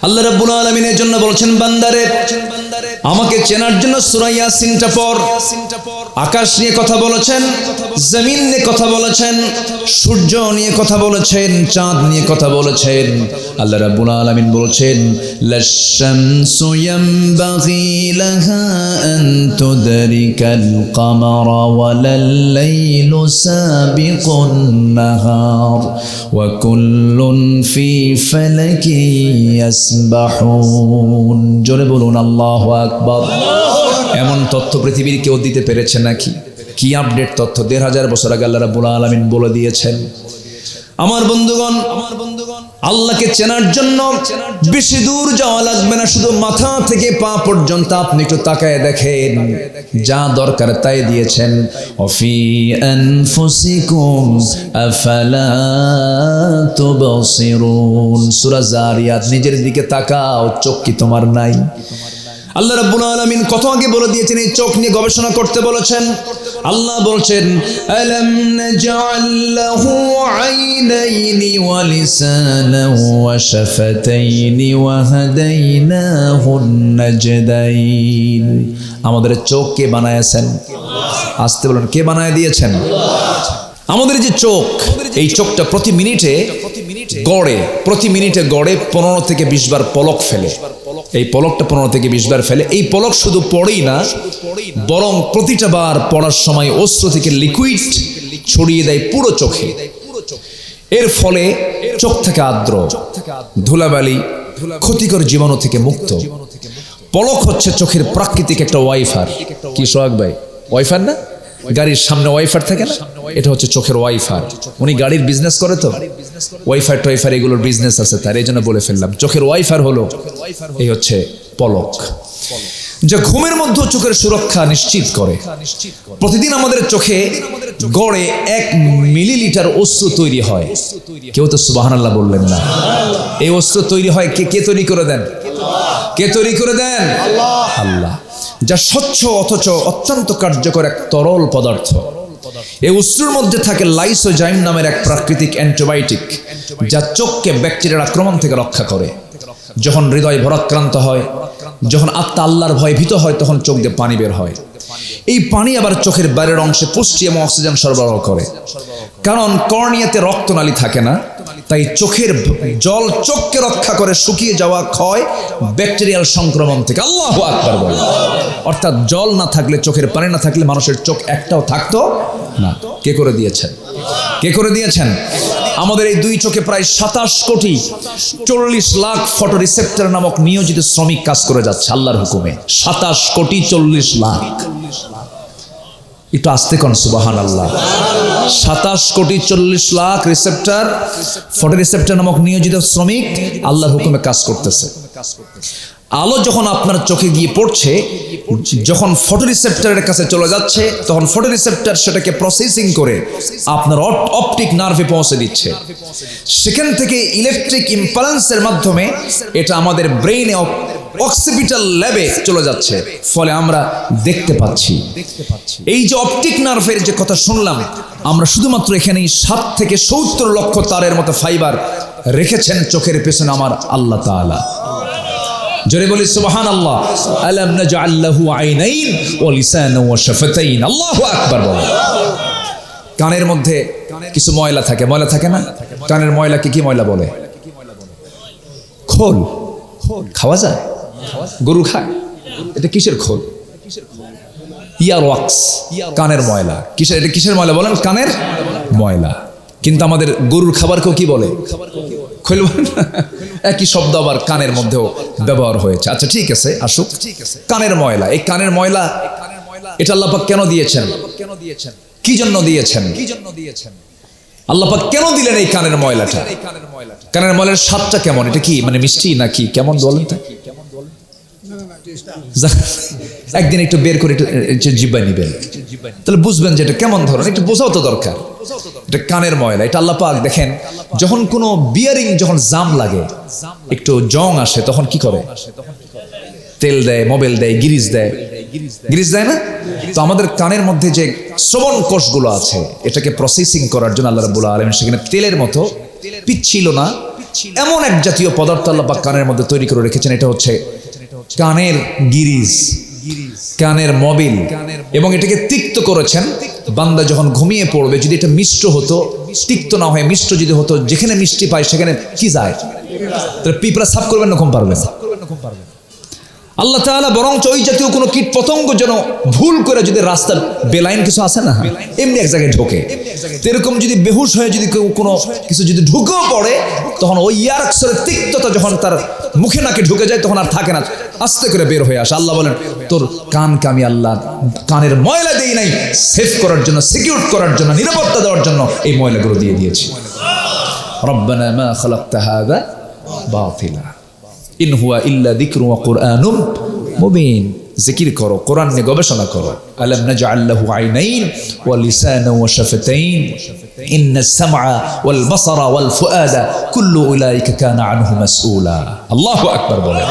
আল্লাহ রাব্বুল আলামিনের জন্য বলছেন বান্দারে আমাকে চেনার জন্য সূরা ইয়াসিনটা পড়। আকাশ নিয়ে কথা বলেছেন, জমিন নিয়ে কথা বলেছেন, সূর্য নিয়ে কথা বলেছেন, চাঁদ নিয়ে কথা বলেছেন। আল্লাহ রাব্বুল আলামিন বলছেন লাশ-শামসু ইয়ানবাগি লাহা আন তুদরিকাল কামারা ওয়ালাল-লাইলু সাবিকুন নাহার ওয়া কুল্লুন ফি ফালাকি ইয়াসবাহুন। জোরে বলুন আল্লাহু আকবার। এমন তথ্য পৃথিবীর কেউ দিতে পেরেছে নাকি? কি আপডেট তথ্য ১৫০০ বছর আগে আল্লাহ রাব্বুল আলামিন বলে দিয়েছেন। আমার বন্ধুগণ, আল্লাহকে চেনার জন্য বেশি দূর যাওয়া লাগবে না, শুধু মাথা থেকে পা পর্যন্ত আপনি একটু তাকায় দেখেন, যা দরকার তাই দিয়েছেন। অফি আনফুসিকুম আফালা তুবসিরুন। সূরা জারিয়াত। নিজের দিকে তাকাও, চোখ কি তোমার নাই? আল্লাহ রাব্বুল আলামিন কত আগে বলে দিয়েছেন, এই চোখ নিয়ে গবেষণা করতে বলেছেন। আল্লাহ বলছেন আলাম নাজআল লাহু আইনাইনি ওয়া লিসানান ওয়া শাফাতাইনি ওয়া হাদাইনাহুন নাজদাইন। আমাদের চোখ কে বানায়েছেন? আসতে বলুন, কে বানায় দিয়েছেন? আমাদের যে চোখ, এই চোখটা প্রতি মিনিটে গড়ে 15 থেকে 20 বার পলক ফেলে। এই পলকটা 15 থেকে 20 বার ফেলে। এই পলক শুধু পড়েই না, বরং প্রতিটা বার পড়ার সময় অশ্রু থেকে লিকুইড ছড়িয়ে দেয় পুরো চোখে। এর ফলে চোখ থেকে আর্দ্র, ধুলাবালি, ক্ষতিকর জীবাণু থেকে মুক্ত। পলক হচ্ছে চোখের প্রাকৃতিক একটা ওয়াইফার। কি সোহাগ ভাই, ওয়াইফার না? গাড়ির সামনে ওয়াইফার থাকে না? এটা হচ্ছে চোখের ওয়াইফার। উনি গাড়ির বিজনেস করে, তো ওয়াইফার টোয়াইফার এগুলোর বিজনেস আছে তার, এই জন্য বলে ফেললাম। চোখের ওয়াইফার হলো এই হচ্ছে পলক, যা ঘুমের মধ্যে চোখের সুরক্ষা নিশ্চিত করে। প্রতিদিন আমাদের চোখে গড়ে 1 মিলিলিটার অশ্রু তৈরি হয়। কেউ তো সুবহানাল্লাহ বললেন না। এই অশ্রু তৈরি হয় কে তৈরি করে দেন? কে তৈরি করে দেন? আল্লাহ। যা স্বচ্ছ অথচ অত্যন্ত কার্যকর এক তরল পদার্থ। এই অশ্রুর মধ্যে থাকে লাইসোজাইম নামের এক প্রাকৃতিক অ্যান্টিবায়োটিক, যা চোখকে ব্যাকটেরিয়ার আক্রমণ থেকে রক্ষা করে। যখন হৃদয় ভরাক্রান্ত হয়, যখন আত্মা আল্লাহর ভয়ে ভীত হয়, তখন চোখ দিয়ে পানি বের হয়। এই পানি আবার চোখের বাইরের অংশে পুষ্টি এবং অক্সিজেন সরবরাহ করে। কারণ কর্নিয়াতে রক্তনালী থাকে না, তাই চোখের জল চোখকে রক্ষা করে শুকিয়ে যাওয়া ক্ষয় ব্যাকটেরিয়াল সংক্রমণ থেকে। আল্লাহু আকবার বলে। অর্থাৎ জল না থাকলে, চোখের পানি না থাকলে মানুষের চোখ একটাও থাকতো না। কে করে দিয়েছেন? কে করে দিয়েছেন? আমাদের এই দুই চোখে প্রায় 27 কোটি 40 লাখ ফটো রিসেপ্টর নামক নিয়োজিত শ্রমিক কাজ করে যাচ্ছে আল্লাহর হুকুমে। 27 কোটি 40 লাখ। একটু আস্তে কোন সুবহানাল্লাহ। 27 কোটি 40 লাখ রিসেপ্টর, ফটো রিসেপ্টর নামক নিয়োজিত শ্রমিক আল্লাহর হুকুমে কাজ করতেছে। আলো যখন আপনার চোখে গিয়ে পড়ছে, যখন ফটো রিসেপ্টরের কাছে চলে যাচ্ছে, তখন ফটো রিসেপ্টর সেটাকে প্রসেসিং করে আপনার অপটিক নার্ভে পৌঁছে দিচ্ছে। সেখান থেকে ইলেকট্রিক ইম্পালসের মাধ্যমে এটা আমাদের ব্রেইনে অক্সিপিটাল ল্যাবে চলে যাচ্ছে, ফলে আমরা দেখতে পাচ্ছি। এই যে অপটিক নার্ভের যে কথা শুনলাম, আমরা শুধুমাত্র এখানেই 7 থেকে 70 লক্ষ তারের মতো ফাইবার রেখেছেন চোখের পেছনে আমার আল্লাহ তাআলা। জোরে বলি সুবহানাল্লাহ। আলাম নাজআল লাহু আইনাইন ওয়া লিসানান ওয়া শাফাতাইন। আল্লাহু আকবার বলে। কানের মধ্যে কিছু ময়লা থাকে, ময়লা থাকে না? কানের ময়লাকে কি ময়লা বলে? খোল। খাওয়া যায়? গরু খায়। এটা কিসের খোল? ইয়ার ওয়াক্স, কানের ময়লা। কিসের? এটা কিসের ময়লা বলেন? কানের ময়লা। কিন্তু আমাদের গরুর খাবারকেও কি বলে? খোল। একই শব্দ আবার কানের মধ্যেও ব্যবহার হয়েছে। আচ্ছা ঠিক আছে, আসুক। কানের ময়লা, এই কানের ময়লা এটা আল্লাহ পাক কেন দিয়েছেন? কি জন্য দিয়েছেন? আল্লাহ পাক কেন দিলেন এই কানের ময়লাটা? কানের ময়লার স্বাদটা কেমন? এটা কি মানে মিষ্টি নাকি কেমন বলেন তো? একদিন একটু বের করে একটু জিব্বায় নিবেন, তাহলে বুঝবেন যে এটা কেমন ধরনের। একটু বোঝাও তো দরকার। এটা কানের ময়লা। এটা আল্লাহ পাক দেখেন, যখন কোনো বিয়ারিং যখন জাম লাগে, একটু জং আসে, তখন কি করে? তেল দেয়, মোবিল দেয়, গ্রিজ দেয়। গ্রিজ দেয় না? তো আমাদের কানের মধ্যে যে শ্রবণ কোষগুলো আছে, এটাকে প্রসেসিং করার জন্য আল্লাহ রাব্বুল আলামিন সেখানে তেলের মতো পিচ্ছিল না, এমন এক জাতীয় পদার্থ আল্লাহ পাক কানের মধ্যে তৈরি করে রেখেছেন, এটা হচ্ছে কানের গিরিজ, কানের মবিল, এবং এটাকে তিক্ত করেছেন। বান্দা যখন ঘুমিয়ে পড়বে, যদি এটা মিষ্ট হতো, তিক্ত না হয় মিষ্ট যদি হতো, যেখানে মিষ্টি পায় সেখানে কি যায়, তাহলে পিঁপড়া সাফ করবেন না, ঘুম পারবেন। আল্লাহ তাআলা বরঞ্চ ওই জাতীয় কোনো কীট পতঙ্গ যেন ভুল করে, যদি রাস্তার বেলাইন কিছু আছে না, এমনি এক জায়গায় ঢোকে, এরকম যদি বেহুশ হয়ে যদি কেউ কোনো কিছু যদি ঢুকেও পড়ে, তখন ওই ইয়ারক্সের তিক্ততা যখন তার মুখে নাকে ঢুকে যায়, তখন আর থাকে না, আস্তে করে বের হয়ে আসে। আল্লাহ বলেন, তোর কানকে আমি আল্লাহ কানের ময়লা দেই নাই, সেফ করার জন্য, সিকিউর করার জন্য, নিরাপত্তা দেওয়ার জন্য এই ময়লাগুলো দিয়ে দিয়েছি। রব্বানা মা খালাকতা হাযা বাতিলা ইন হুয়া ইল্লা যিকরুন ওয়া কুরআনুম মুবিন। জিকির করো, কোরআন নিয়ে গবেষণা করো। আলাম নাজআল লাহু আইনাইন ওয়া লিসানান ওয়া শাফাতাইন ইন্নাস সামআ ওয়াল বাসারা ওয়াল ফুআদা কুল্লু উলাইকা কানা আনহু মাসউলা। আল্লাহু আকবার বলেন।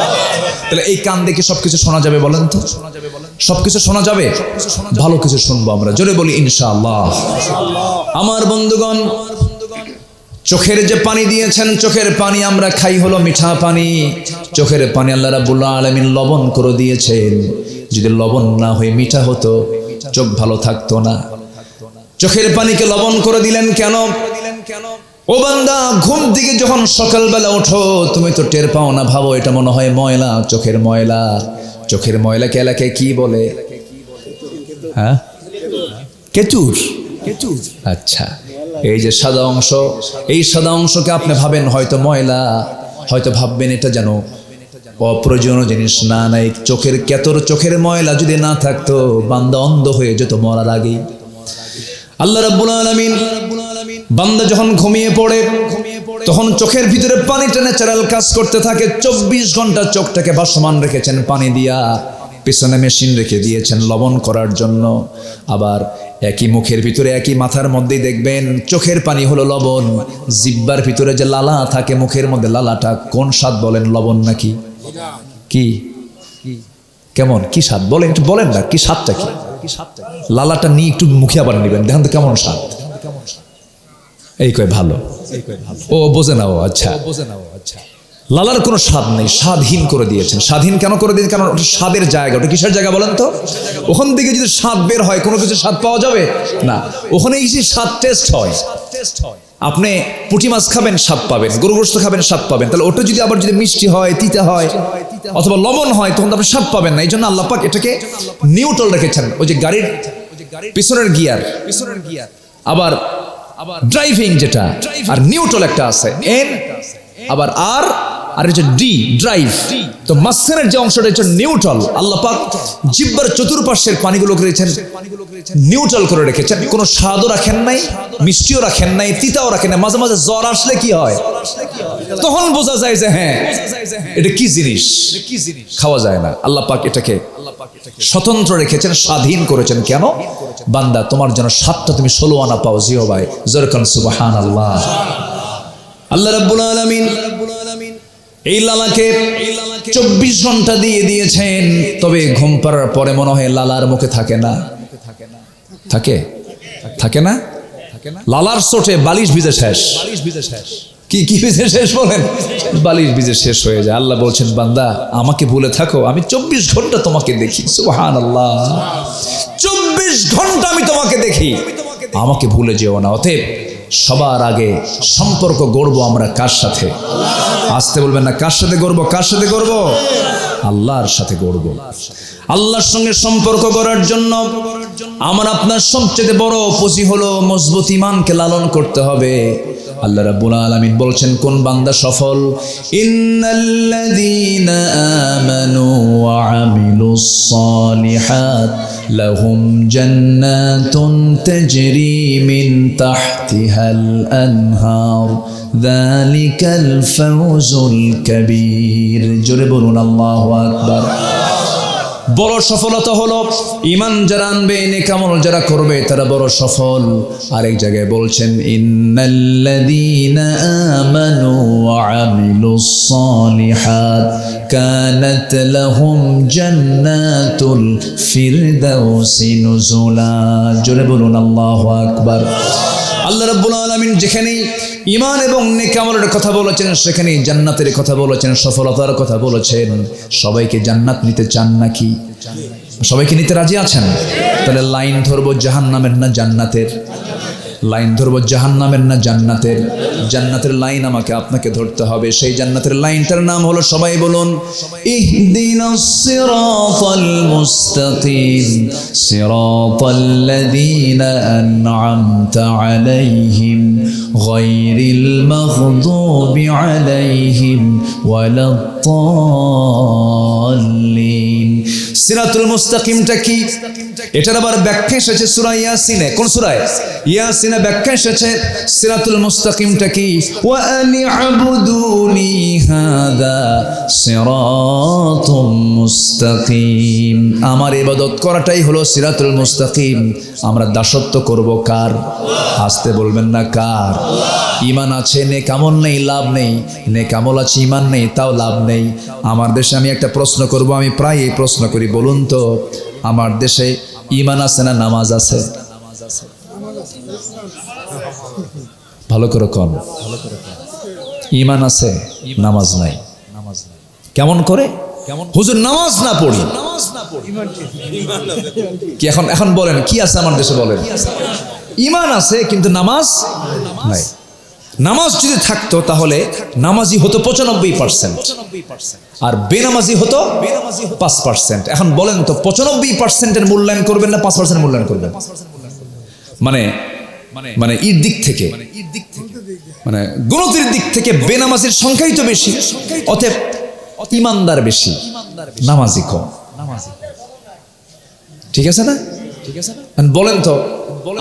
তাহলে এই কান দেখে সবকিছু শোনা যাবে, বলেন তো? সবকিছু শোনা যাবে? ভালো কিছু শুনবো আমরা, জোরে বলি ইনশাআল্লাহ। আমার বন্ধুগণ, চোখের যে পানি দিয়েছেন, চোখের পানি আমরা খাই হলো মিঠা পানি। চোখের পানি আল্লাহ রাব্বুল আলামিন লবণ করে দিয়েছেন। যদি লবণ না হয়ে মিঠা হতো, চোখ ভালো থাকতো না। চোখের পানিকে লবণ করে দিলেন কেন? ও বান্দা, ঘুম থেকে যখন সকালবেলা ওঠো, তুমি তো টের পাও না, ভাবো এটা মনে হয় ময়লা, চোখের ময়লা। চোখের ময়লাকে এলাকায় কি বলে? হ্যাঁ, কেতুর। আচ্ছা, এই যে সাদা অংশ, এই সাদা অংশকে আপনি ভাবেন হয়তো ময়লা, হয়তো ভাববেন এটা যেন অপ্রয়োজনীয় জিনিস। না, নাই, চোখের কেতর, চোখের ময়লা যদি না থাকতো, বান্দা অন্ধ হয়ে যেত মরার আগেই। আল্লাহ রাব্বুল আলামিন, বান্দা যখন ঘুমিয়ে পড়ে, তখন চোখের ভিতরে পানিটা ন্যাচারাল কাজ করতে থাকে। 24 ঘন্টা চোখটাকে ভাসমান রেখেছেন পানি দিয়া, পিছনে মেশিন রেখে দিয়েছেন লবণ করার জন্য। আবার একই মুখের ভিতরে, একই মাথার মধ্যেই দেখবেন চোখের পানি হলো লবণ। জিহ্বার ভিতরে যে লালা থাকে, মুখের মধ্যে লালাটা কোন স্বাদ বলেন? লবণ নাকি কি? কেমন কি স্বাদ বলেন? একটু বলেন না, কি স্বাদটা কি? লালাটা নিয়ে একটু মুখে আবার নিবেন, দেখেন তো কেমন স্বাদ। এই কয় ভালো, ও বোঝে না, ও আচ্ছা। লালার কোনো স্বাদ নেই, স্বাদহীন করে দিয়েছেন। স্বাদহীন কেন করে দিয়েছেন? কারণ ওটা স্বাদের জায়গা। ওটা কিসের জায়গা বলেন তো? ওখান থেকে যদি স্বাদ বের হয়, কোনো কিছু স্বাদ পাওয়া যাবে না। ওখানে কিছু স্বাদ টেস্ট হয়। আপনি পুঁটি মাছ খাবেন, স্বাদ পাবেন, গরু গোশত খাবেন, স্বাদ পাবেন। তাহলে ওটা যদি আবার যদি মিষ্টি হয়, তিতা হয়, অথবা লবণ হয়, তখন আপনি স্বাদ পাবেন না। এই জন্য আল্লাহ পাক এটাকে নিউট্রাল রেখেছেন। ওই যে গাড়ির পিছনের গিয়ার, আবার ড্রাইভিং যেটা, আর নিউট্রাল একটা আছে, এন, আবার আর হচ্ছে ডি, ড্রাইভ। তো মাঝখানের যে অংশটা হচ্ছে নিউট্রাল। আল্লাহ পাক জিহ্বার চতুর্পাশের পানিগুলো করেছেন নিউট্রাল করে রেখেছেন। কোনো স্বাদও রাখেন নাই, মিষ্টিও রাখেন নাই, তিতাও রাখেন নাই। মাঝে মাঝে জ্বর আসলে কি হয়, তখন বোঝা যায় যে হ্যাঁ, এটা কি জিনিস, খাওয়া যায় না। আল্লাহ পাক এটাকে স্বতন্ত্র রেখেছেন, স্বাধীন করেছেন। কেন? বান্দা, তোমার জন্য স্বাদটা তুমি 16 আনা পাও জিহ্বায়। জোরে সুবহানাল্লাহ। আল্লাহ রাব্বুল আলামিন এই লালাকে 24 ঘন্টা দিয়ে দিয়েছেন। তবে ঘুম পাড়ার পরে মনে হয় লালার মুখে থাকে না, থাকে না। লালার চোটে বালিশ ভিজে শেষ। কি ভিজে শেষ বলেন? বালিশ ভিজে শেষ হয়ে যায়। আল্লাহ বলছেন, বান্দা আমাকে ভুলে থাকো, আমি 24 ঘন্টা তোমাকে দেখি। সুবহানাল্লাহ, 24 ঘন্টা আমি তোমাকে দেখি, আমাকে ভুলে যেও না। অতএব সবার আগে সম্পর্ক গড়বো আমরা কার সাথে? আসতে বলবেন না, কার সাথে গড়বো? কার সাথে গড়বো? আল্লাহর সাথে গড়বো। আল্লাহর সঙ্গে সম্পর্ক গড়ার জন্য আমার আপনার সবচেয়ে বড় পুঁজি হলো মজবুত ঈমানকে লালন করতে হবে। আল্লাহ রাব্বুল আলামিন বলছেন, কোন বান্দা সফল? ইন্নাল্লাযীনা আমানু ওয়া আমিলুস সালিহাত লাহুম জান্নাতুন তাজরি মিন তাহতিহাল আনহার যালিকাল ফাওজুল কাবীর। জোরে বলুন আল্লাহু আকবার। বড় সফলতা হলো ঈমান যারা আনবে, নেক আমল যারা করবে, তারা বড় সফল। আরেক জায়গায় বলছেন, ইন্নাল্লাযীনা আমানু ওয়া আমিলুস সালিহাত কানাত লাহুম জান্নাতুল ফিরদাউসি নুজুলা। জোরে বলুন আল্লাহু আকবার। আল্লাহ রাব্বুল আলামিন যেখানেই ঈমান এবং নেক আমলের কথা বলেছেন, সেখানে জান্নাতের কথা বলেছেন, সফলতার কথা বলেছেন। সবাইকে জান্নাত নিতে চান নাকি? সবাইকে নিতে রাজি আছেন? তাহলে লাইন ধরবো জাহান্নামের না জান্নাতের? লাইন ধরবো জাহান্নামের না জান্নাতের? জান্নাতের লাইন আমাকে আপনাকে ধরতে হবে। সেই জান্নাতের লাইনটার নাম হলো, সবাই বলুন, ইহদিনাস সিরাতাল মুস্তাকিম সিরাতাল্লাযীনা আন'আমতা আলাইহিম গায়রিল মাগদুবি আলাইহিম ওয়ালাদ-দাল্লিন। সিরাতুল মুস্তাকিমটা কি? এটার আবার ব্যাখ্যা এসেছে সূরা ইয়াসিনে। কোন সূরায়? ইয়াসিনে ব্যাখ্যা এসেছে সিরাতুল মুস্তাকিমটা কি? ওয়া আনি'বুদুনি হাযা সিরাতুম মুস্তাকিম। আমার ইবাদত করাটাই হলো সিরাতুল মুস্তাকিম। আমরা দাসত্ব করব কার? আসতে বলবেন না কার? ঈমান আছে, নেক আমল নেই, লাভ নেই। নেক আমল আছে, ঈমান নেই, তাও লাভ নেই। আমার দেশে আমি একটা প্রশ্ন করব, আমি প্রায় এই প্রশ্ন করি, বলুন তো আমার দেশে ঈমান আছে না নামাজ আছে? ভালো করে কন। ঈমান আছে, নামাজ নাই। কেমন করে? হুজুর নামাজ না পড়ি কি? এখন বলেন কি আছে আমার দেশে? বলেন ঈমান আছে কিন্তু নামাজ নাই। নামাজ যদি থাকতো তাহলে নামাজি হতো 95%, আর বেনামাজি হতো 5%। এখন বলেন তো 95%-এর মূল্যায়ন করবেন না 5% মূল্যায়ন করবেন? মানে এর দিক থেকে, মানে গুণতির দিক থেকে বেনামাজির সংখ্যাই তো বেশি, অতএব ঈমানদার বেশি, নামাজি কম। ঠিক আছে না? বলেন তো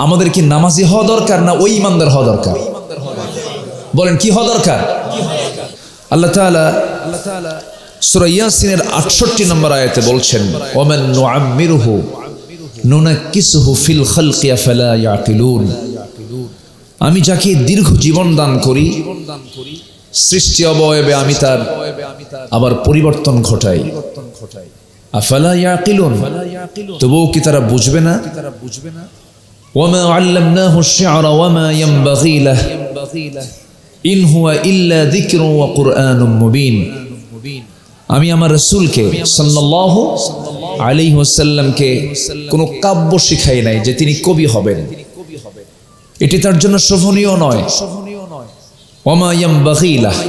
আমাদের কি নামাজি হওয়া দরকার না ওই ঈমানদার হওয়া দরকার? বলেন কি হওয়া দরকার? আল্লাহ তাআলা সূরা ইয়াসিনের 68 নম্বর আয়াতে বলছেন, ওয়ামান নুআম্মিরুহু নুনাক্কিসুহু ফিল খালকি আফালা ইয়াকিলুন। আমি যাকে দীর্ঘ জীবন দান করি, সৃষ্টি অবয়বে আমি তার আবার পরিবর্তন ঘটাই। আফালা ইয়াকিলুন, তবুও কি তারা বুঝবে না? ওয়ামা আল্লামনাহু আশ-শি'রা ওয়ামা ইয়ানবাগী লাহু ইন হুয়া ইল্লা যিকরুন ওয়া কুরআনুম মুবিন। আমি আমার রাসূলকে সাল্লাল্লাহু আলাইহি ওয়াসাল্লামকে কোনো কাব্য শিখাই নাই যে তিনি কবি হবেন, এটি তার জন্য শোভনীয় নয়। ওয়ামা ইয়ানবাগী লাহু,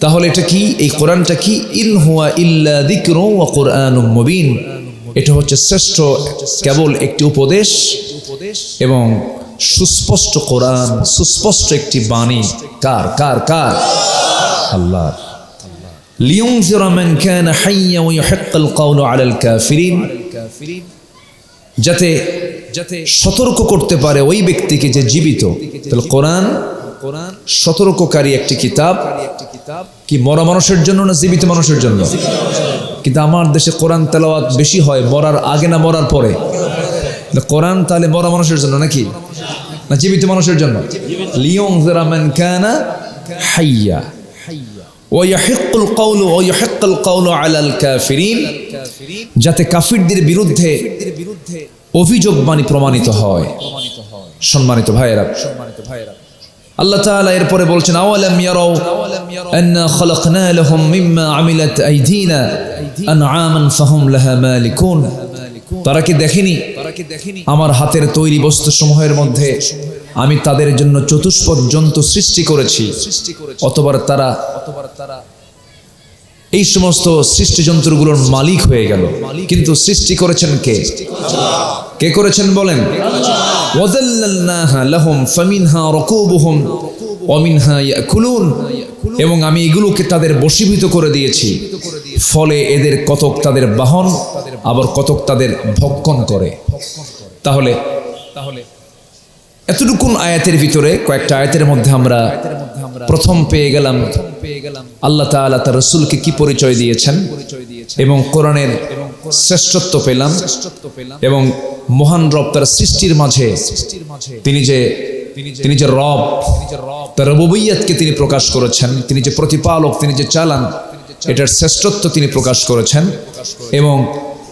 তাহলে এটা কি? এই কোরআনটা কি? ইন হুয়া ইল্লা যিকরুন ওয়া কুরআনুম মুবিন। এটা হচ্ছে শ্রেষ্ঠ কেবল একটি উপদেশ এবং সুস্পষ্ট কোরআন, সুস্পষ্ট একটি বাণী। কার কার কার? আল্লাহর। লিয়ুনযিরা মান কানা হাইয়্যান ওয়া ইউহিক্কাল কাওলু আলাল কাফিরিন, যাতে সতর্ক করতে পারে ওই ব্যক্তিকে যে জীবিত। তাহলে কোরআন সতর্ককারী একটি কিতাব। কি মরা মানুষের জন্য না জীবিত মানুষের জন্য? কিন্তু আমার দেশে কোরআন তেলাওয়াত বেশি হয় মরার আগে না মরার পরে? কোরআন তাহলে মরা মানুষের জন্য নাকি না জীবিত মানুষের জন্য? লিয়ুনযিরা মান কানা হাইয়্যা ওয়া ইউহিক্কুল কাওলু আলাল কাফিরিন, যাতে কাফিরদের বিরুদ্ধে অভিযোগ বাণী প্রমাণিত হয়। সম্মানিত ভাইয়েরা, আল্লাহ তাআলা এরপরে বলছেন, আওয়ালাম ইয়ারাউ আন্না খালাকনা লাহুম মিম্মা আমিলাত আইদিনা আনআমান ফাহুম লাহা মালিকুন। তারা কি দেখেনি আমার হাতের তৈরি বস্তুসমূহের মধ্যে আমি তাদের জন্য চতুষ্পদ জন্তু সৃষ্টি করেছি, অতবার তারা এই সমস্ত সৃষ্টি জন্তুগুলোর মালিক হয়ে গেল। কিন্তু সৃষ্টি করেছেন কে? কে করেছেন বলেন? ওয়াযাল্লালনাহা লাহুম ফামিনহা রাকুবুহুম ওয়া মিনহা ইয়াকুলুন, এবং আমি এগুলোকে তাদের বশীভূত করে দিয়েছি, ফলে এদের কতক তাদের বাহন, আবার কতক তাদের ভক্ষণ করে। তাহলে এতটুকুন আয়াতের ভিতরে, কয়েকটা আয়াতের মধ্যে আমরা প্রথম পেয়ে গেলাম আল্লাহ তাআলা তার রাসূলকে কি পরিচয় দিয়েছেন, এবং কোরআনের শ্রেষ্ঠত্ব পেলাম, এবং মহান রব তার সৃষ্টির মাঝে তিনি যে রব, তার রুবুবিয়্যাতকে তিনি প্রকাশ করেছেন, তিনি যে প্রতিপালক, তিনি যে চালান, এটার শ্রেষ্ঠত্ব তিনি প্রকাশ করেছেন। এবং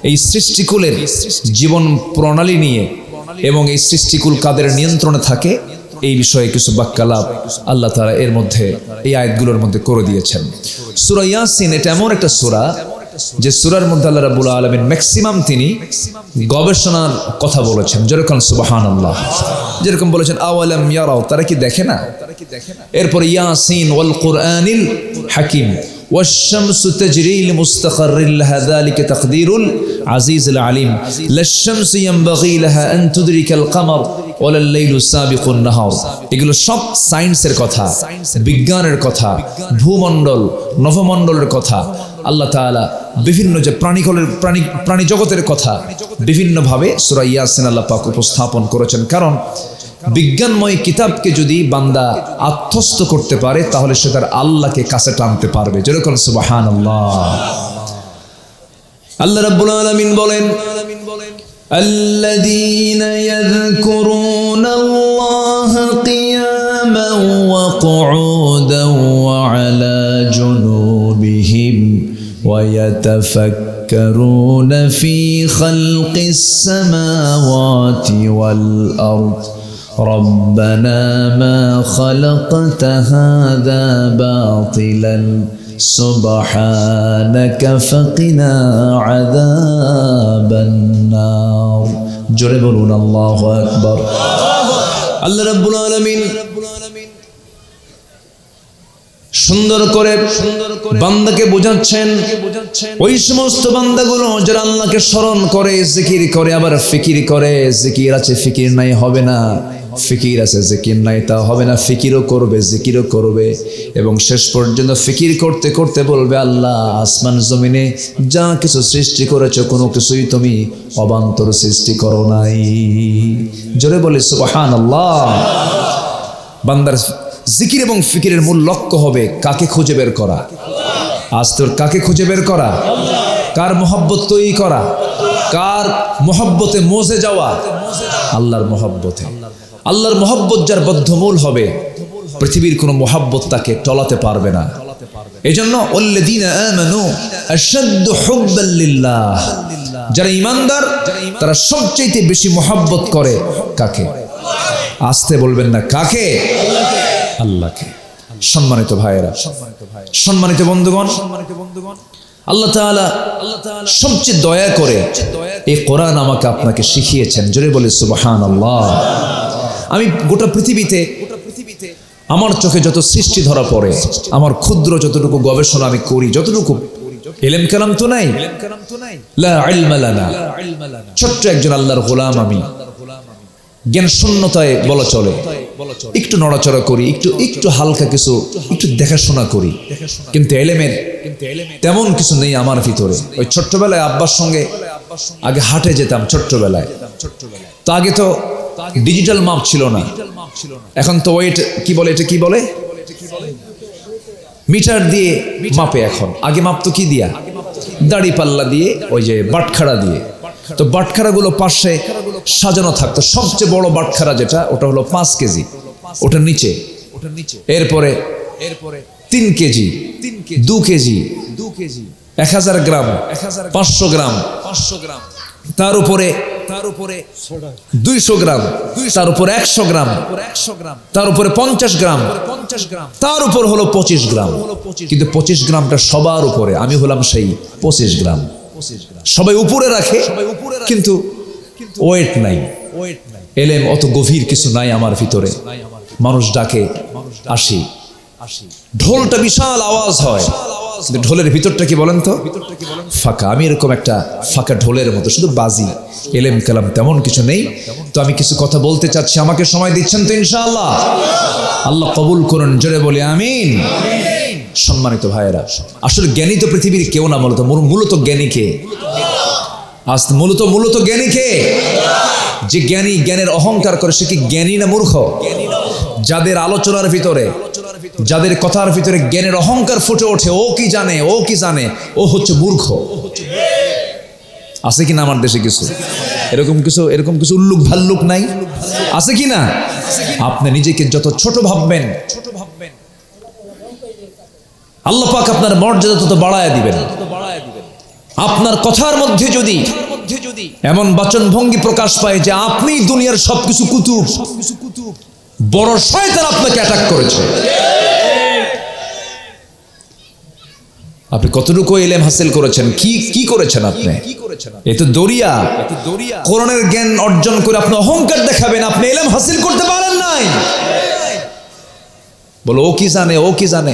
এই সৃষ্টিকুলের জীবন প্রণালী নিয়ে, এবং এই সৃষ্টিকুল কাদের নিয়ন্ত্রণে থাকে এই বিষয়ে কিছু বাক্যালাপ আল্লাহ তাআলা এর মধ্যে এই আয়াতগুলোর মধ্যে করে দিয়েছেন। সূরা ইয়াসিন এটা এমন একটা সূরা যে সূরার মধ্যে আল্লাহ রাব্বুল আলামিন ম্যাক্সিমাম তিনি গবেষণার কথা বলেছেন, যেরকম সুবহানাল্লাহ, যেরকম বলেছেন আওয়ালাম ইয়ারাও, তারা কি দেখে না? এরপর ইয়াসিন ওয়াল কুরআনিল হাকিম والشمس تجري لمستقر لها ذلك تقدير العزيز العليم لا الشمس ينبغي لها أن تدرك القمر ولا الليل سابق النهار। এগুলো সব সায়েন্সের কথা, বিজ্ঞানের কথা, ভূমণ্ডল নভমণ্ডলের কথা, আল্লাহ তাআলা বিভিন্ন যে প্রাণী জগতের কথা বিভিন্নভাবে সূরা ইয়াসিন আল্লাহ পাক উপস্থাপন করেছেন। কারণ বিজ্ঞানময় কিতাবকে যদি বান্দা আত্মস্থ করতে পারে তাহলে সে তার আল্লাহকে কাছে টানতে পারবে, যেরকম সুবহানাল্লাহ। আল্লাহ রাব্বুল আলামিন বলেন আল্লাযীনা ইয়াযকুরুনাল্লাহা কিয়ামান ওয়া কুউদান ওয়া আলা জুনুবিহিম ওয়া ইয়াতাফাক্কারুনা ফি খালকিস সামাওয়াতি ওয়াল আরদ ربنا ما خلقت هذا باطلا سبحانك فقنا عذاب النار। জোরে বলুন আল্লাহু আকবার। আল্লাহ রাব্বুল আলামিন সুন্দর করে বান্দাকে বোঝাচ্ছেন, ওই সমস্ত বান্দাগুলো যারা আল্লাহকে স্মরণ করে, জিকির করে, আবার ফিকির করে। জিকির আছে ফিকির নাই হবে না, ফিকির আছে জিকির নাই তা হবে না, ফিকিরও করবে জিকিরও করবে এবং শেষ পর্যন্ত ফিকির করতে করতে বলবে আল্লাহ আসমান জমিনে যা কিছু সৃষ্টি করেছো কোনো কিছুই তুমি অবান্তর সৃষ্টি করো নাই। জোরে বলে সুবহানাল্লাহ। বান্দার জিকির এবং ফিকিরের মূল লক্ষ্য হবে কাকে খুঁজে বের করা। আজ তোর কাকে খুঁজে বের করা, কার মহব্বত তৈরি করা, কার মহব্বতে মজে যাওয়া, আল্লাহর মহব্বতে। আল্লাহর মহব্বত যার বদ্ধমূল হবে পৃথিবীর কোনো মহব্বত তাকে টলাতে পারবে না। এজন্য ওয়াল্লাযীনা আমানু আশাদ্দু হুব্বান লিল্লাহ, যারা ঈমানদার তারা সবচেয়ে বেশি মহব্বত করে কাকে? আসতে বলবেন না, কাকে? আল্লাহকে। সম্মানিত ভাইয়েরা, সম্মানিত বন্ধুগণ, আল্লাহ তাআলা সবচেয়ে দয়া করে এই কোরআন আমাকে আপনাকে শিখিয়েছেন। জোরে বলে সুবহানাল্লাহ। আমি গোটা পৃথিবীতে আমার চোখে যত সৃষ্টি ধরা পড়ে, আমার ক্ষুদ্র যতটুকু গবেষণা আমি করি, যতটুকু ইলম কালাম তো নাই, লা ইলমা লানা, ছোট্ট একজন আল্লাহর গোলাম আমি, জ্ঞান শূন্যতায় বলা চলে, একটু নড়াচড়া করি, একটু হালকা কিছু একটু দেখাশোনা করি, কিন্তু এলেমের তেমন কিছু নেই আমার ভিতরে। ওই ছোট্টবেলায় আব্বার সঙ্গে আগে হাটে যেতাম ছোট্টবেলায়, তো আগে তো ডিজিটাল মাপ ছিল না, এখন তো ওয়েট কি বলে, এটা কি বলে, মিটার দিয়ে মাপে। এখন আগে মাপতো কি দিয়া, দাড়ি পাল্লা দিয়ে, ওই যে বাটখারা দিয়ে। তো বাটখারাগুলো পাশে সাজানো থাকতো, সবচেয়ে বড় বাটখারা যেটা ওটা হলো 5 কেজি, ওটার নিচে এরপরে 3 কেজি, 2 কেজি, 1000 গ্রাম, 500 গ্রাম, তার উপরে 200 গ্রাম, তার উপরে 100 গ্রাম, তার উপরে 50 গ্রাম, তার উপর হলো 25 গ্রাম। কিন্তু 25 গ্রামটা সবার উপরে, আমি হলাম সেই 25 গ্রাম। সবাই উপরে রাখে কিন্তু ওয়েট নাই, এলেম অত গভীর কিছু নাই আমার ভিতরে। মানুষ ডাকে আসি, ঢোলটা বিশাল আওয়াজ হয়, ঢোলের ভিতরটা কি বলেন তো ফাঁকা। আমি এরকম একটা ফাঁকা ঢোলের মতো শুধু বাজি, এলেম কালাম তেমন কিছু নেই। তো আমি কিছু কথা বলতে চাচ্ছি, আমাকে সময় দিচ্ছেন তো ইনশাআল্লাহ? আল্লাহ কবুল করুন, জোরে বলি আমিন। সম্মানিত ভাইয়েরা, আসলে জ্ঞানী তো পৃথিবীর কেউ না, মূলত জ্ঞানী কে? আজ মূলত জ্ঞানী কে? যে জ্ঞানী জ্ঞানের অহংকার করে সে কি জ্ঞানী না মূর্খ? যাদের আলোচনার ভিতরে, যাদের কথার ভিতরে জ্ঞানের অহংকার ফুটে ওঠে, ও কি জানে, ও কি জানে, ও হচ্ছে মূর্খ। আছে কি না আমার দেশে কিছু এরকম কিছু উল্লুক ভাল্লুক নাই? আছে কি না? আপনি নিজেকে যত ছোট ভাববেন আল্লাহ পাক আপনার মর্যাদা তত বাড়ায় দিবেন। আপনার কথার মধ্যে যদি এমন বাচন ভঙ্গি প্রকাশ পায় যে আপনি দুনিয়ার সবকিছু কুতুব, বড় শয়তান আপনাকে অ্যাটাক করেছে। আপনি কতটুকু ইলম হাসিল করেছেন, কি করেছেন আপনি? এই তো দরিয়া। কোরআনের জ্ঞান অর্জন করে আপনি অহংকার দেখাবেন আপনি ইলম হাসিল করতে পারেন নাই। বলো ও কি জানে, ও কি জানে।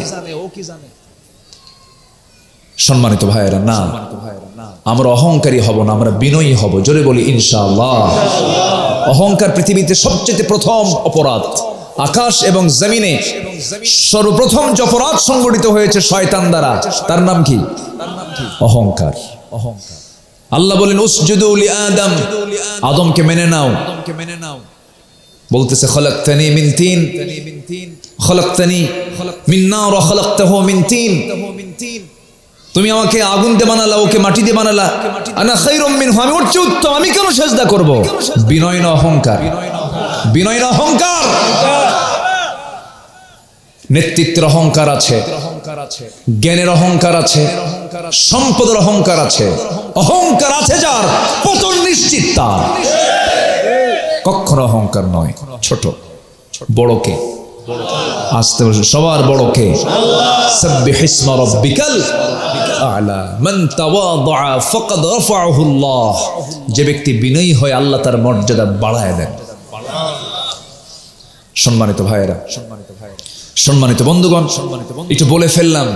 সম্মানিত ভাইয়েরা, না, আমরা অহংকারী হব না, আমরা বিনয়ী হব। জোরে বলি ইনশাআল্লাহ। অহংকার পৃথিবীতে সবচেয়ে প্রথম অপরাধ। আকাশ এবং জমিনে সর্বপ্রথম যে অপরাধ সংগঠিত হয়েছে শয়তান দ্বারা, তার নাম কি? অহংকার। আল্লাহ বলেন উসজুদু লিআদম, আদমকে মেনে নাও। বলতেছে খলাকতানি মিন তিন, খলাকতানি মিন নার ওয়া খলাকতাহু মিন তিন। তুমি আমাকে আগুন দিয়ে বানালা, ওকে মাটি দিয়ে বানালা। আনা খায়রুম মিনহু, আমি ওর চেয়ে উত্তম, আমি কেন সিজদা করব? বিনয় না অহংকার, বিনয় না অহংকার। নেতৃত্বের অহংকার আছে, জ্ঞানের অহংকার আছে, সম্পদের অহংকার আছে। অহংকার আছে যার, পতন নিশ্চিত তার। কখনো অহংকার নয় ছোট, বড়কে আসতে বসে সবার বড়কে। সাব্বিহ ইসমা রাব্বিকাল আ'লা মান তাওয়াদা ফাকাদ রাফা'হু আল্লাহ। যে ব্যক্তি বিনয়ী হয় আল্লাহ তার মর্যাদা বাড়ায় দেন। সম্মানিত ভাইয়েরা, সম্মানিত বন্ধুগণ, একটু বলে ফেললাম।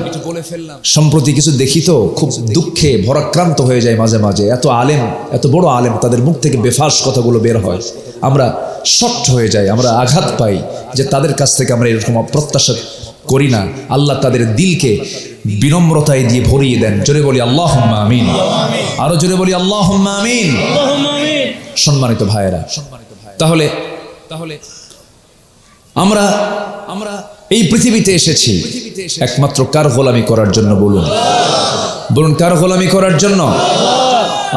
সম্প্রতি কিছু দেখি তো খুব দুঃখে ভরাক্রান্ত হয়ে যায় মাঝে মাঝে। এত আলেম, এত বড় আলেম, তাদের মুখ থেকে বেফাস কথাগুলো বের হয়, আমরা শক্ত হয়ে যাই, আমরা আঘাত পাই যে তাদের কাছ থেকে আমরা এরকম প্রত্যাশা করি না। আল্লাহ তাদের দিলকে বিনম্রতায় দিয়ে ভরিয়ে দেন। জোরে বলি আল্লাহুম্মা আমিন। আরো জোরে বলি আল্লাহুম্মা আমিন। সম্মানিত ভাইয়েরা, তাহলে আমরা এই পৃথিবীতে এসেছি একমাত্র কার গোলামি করার জন্য? বলুন কার গোলামি করার জন্য?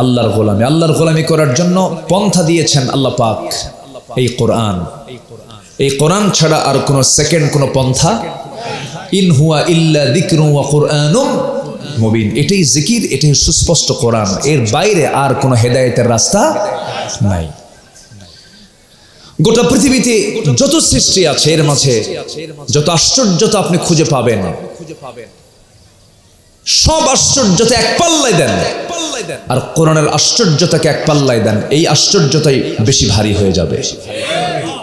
আল্লাহর গোলামি। আল্লাহর গোলামি করার জন্য পন্থা দিয়েছেন আল্লাহ পাক এই কোরআন। এই কোরআন ছাড়া আর কোন সেকেন্ড কোন পন্থা। ইন হুয়া ইল্লা যিকরুন ওয়া কুরআনুম মুবিন। এটাই জিকির, এটাই সুস্পষ্ট কোরআন। এর বাইরে আর কোন হেদায়েতের রাস্তা নাই। গোটা পৃথিবীতে যত সৃষ্টি আছে এর মাঝে যত আশ্চর্যতা আপনি খুঁজে পাবেন, সব আশ্চর্যতা এক পাল্লায় দেন, আর কোরআনের আশ্চর্যতাকে এক পাল্লায় দেন। এই আশ্চর্যতাই বেশি ভারী হয়ে যাবে।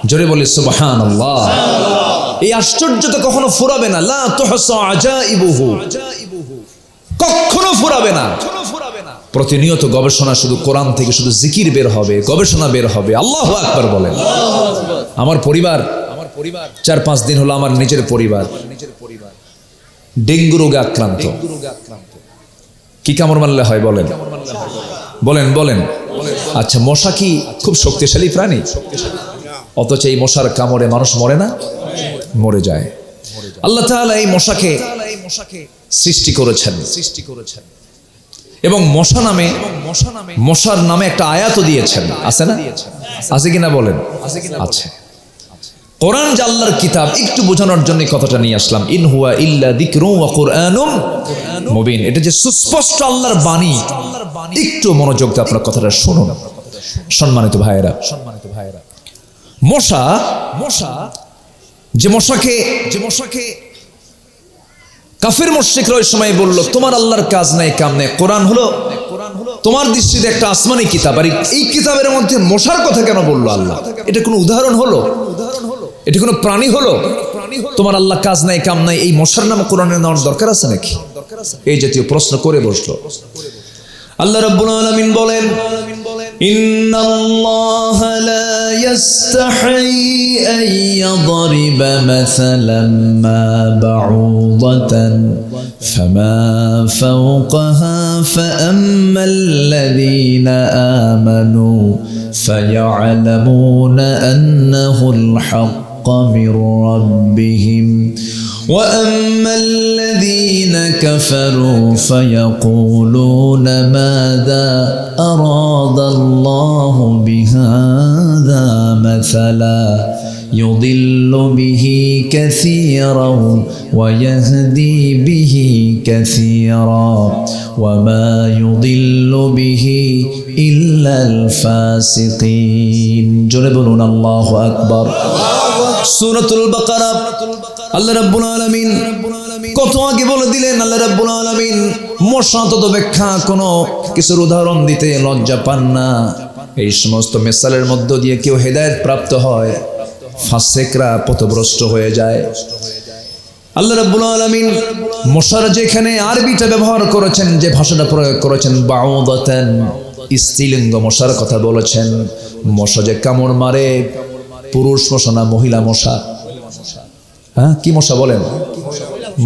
জোরে বলি সুবহানাল্লাহ। এই আশ্চর্যতা কখনো ফুরাবে না। লা তুহসা আজাইবুহু, কখনো ফুরাবে না। প্রতিনিয়ত গবেষণা, শুধু কোরআন থেকে শুধু জিকির বের হবে, গবেষণা বের হবে। আল্লাহু আকবার বলেন। আমার পরিবার 4-5 দিন হলো, আমার নিজের পরিবার ডেঙ্গু রোগে আক্রান্ত। কি কামড় মারলে হয় বলেন? বলেন। আচ্ছা, মশা কি খুব শক্তিশালী প্রাণী? অথচ এই মশার কামড়ে মানুষ মরে না? মরে যায়। আল্লাহ তাআলা এই মশাকে সৃষ্টি করেছেন এবং মশার নামে একটা আয়াতও দিয়েছেন। আছে না? আছে কিনা বলেন? আছে। কোরআন যে আল্লাহর কিতাব, একটু বোঝানোর জন্য কথাটা নিয়ে আসলাম। ইন হুয়া ইল্লা যিকরুন ওয়া কুরআনুম মুবিন। এটা যে সুস্পষ্ট আল্লাহর বাণী, একটু মনোযোগ দিয়ে আপনার কথাটা শুনুন। সম্মানিত ভাইয়েরা, মশা যে মশাকে কাফের মুশরিকরা ওই সময় বলল, তোমার আল্লাহর কাজ নাই, কাম নাই, কোরআন হলো তোমার দৃষ্টিতে একটা আসমানি কিতাব, আর এই কিতাবের মধ্যে মশার কথা কেন বললো আল্লাহ? এটা কোনো উদাহরণ হলো? এটা কোনো প্রাণী হলো? তোমার আল্লাহ কাজ নাই, কাম নাই, এই মশার নাম কোরআনে নেওয়ার দরকার আছে নাকি? এই জাতীয় প্রশ্ন করে বসলো। আল্লাহ রাব্বুল আলামিন বলেন, ইন্নাল্লাহা লা ইয়াস্তাহি আন ইয়াদরিবা মাসালান মা বাউদাতান ফামা ফাওকাহা ফাআম্মাল্লাযীনা আমানু ফায়া'লামুনা আন্নাহুল হাক্কু মির রাব্বিহিম وأما الذين كفروا فيقولون ماذا أراد الله بهذا مثلا يضل به كثيرا ويهدي به كثيرا وما يضل به إلا الفاسقين জোরে বলুন আল্লাহু আকবার। সূরাতুল বাকারা আল্লাহ রাব্বুল আলামিন কত আগে বলে দিলেন। আল্লাহ রাব্বুল আলামিন মশা তত ব্যাখ্যা কোনো কিছুর উদাহরণ দিতে লজ্জা পান না। এই সমস্ত মিসালের মধ্য দিয়ে কেউ হেদায়েত প্রাপ্ত হয়, ফাসিকরা পথভ্রষ্ট হয়ে যায়। আল্লাহ রাব্বুল আলামিন মশার যেখানে আরবিটা ব্যবহার করেছেন, যে ভাষাটা প্রয়োগ করেছেন, বাউদাতান, স্ত্রীলিঙ্গ মশার কথা বলেছেন। মশা যে কামড় মারে, পুরুষ মশা না মহিলা মশা? হ্যাঁ, কি মশা বলেন?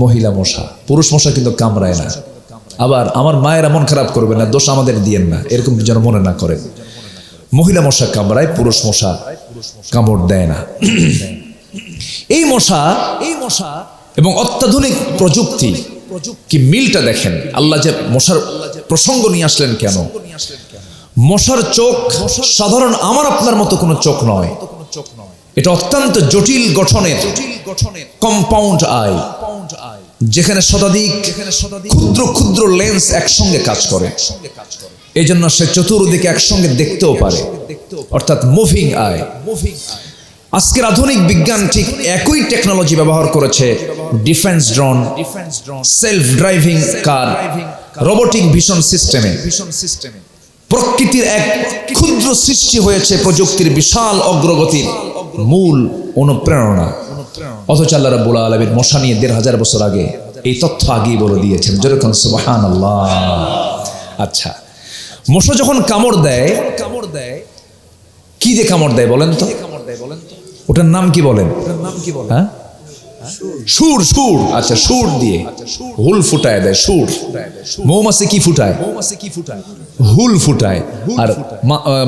মহিলা মশা। পুরুষ মশা কিন্তু কামড়ায় না। আবার আমার মায়েরা মন খারাপ করবে না, দোষ আমাদের দিয়েন না, এরকম যেন মনে না করেন। মহিলা মশা কামড়ায়, পুরুষ মশা কামড় দেয় না। এই মশা এবং অত্যাধুনিক প্রযুক্তি কি মিলটা দেখেন। আল্লাহ যে মশার প্রসঙ্গ নিয়ে আসলেন কেন? মশার চোখ সাধারণ আমার আপনার মতো কোনো চোখ নয়, এটা অত্যন্ত জটিল গঠনের কম্পাউন্ড আই, যেখানে শতাধিক ক্ষুদ্র ক্ষুদ্র লেন্স একসঙ্গে কাজ করে। এই জন্য সে চতুর্দিকে একসঙ্গে দেখতেও পারে, অর্থাৎ মুভিং আই। আজকের আধুনিক বিজ্ঞান ঠিক একই টেকনোলজি ব্যবহার করেছে ডিফেন্স ড্রোন, সেলফ ড্রাইভিং কার, রোবোটিক ভিশন সিস্টেমে। প্রকৃতির এক ক্ষুদ্র সৃষ্টি হয়েছে প্রযুক্তির বিশাল অগ্রগতির মূল অনুপ্রেরণা। অথচ আল্লাহ রাব্বুল আলামিন মশা নিয়ে ১৫০০ বছর আগে এই তথ্য আগেই বলে দিয়েছেন। যেরকম সুবহানাল্লাহ। আচ্ছা, মশা যখন কামড় দেয়, কি দিয়ে কামড় দেয় বলেন তো? ওটার নাম কি বলেন? হ্যাঁ, সুর। সুর। আচ্ছা, সুর দিয়ে হুল ফুটায় দেয়। সুর। মৌমাছি কি ফুটায়? হুল ফুটায়। আর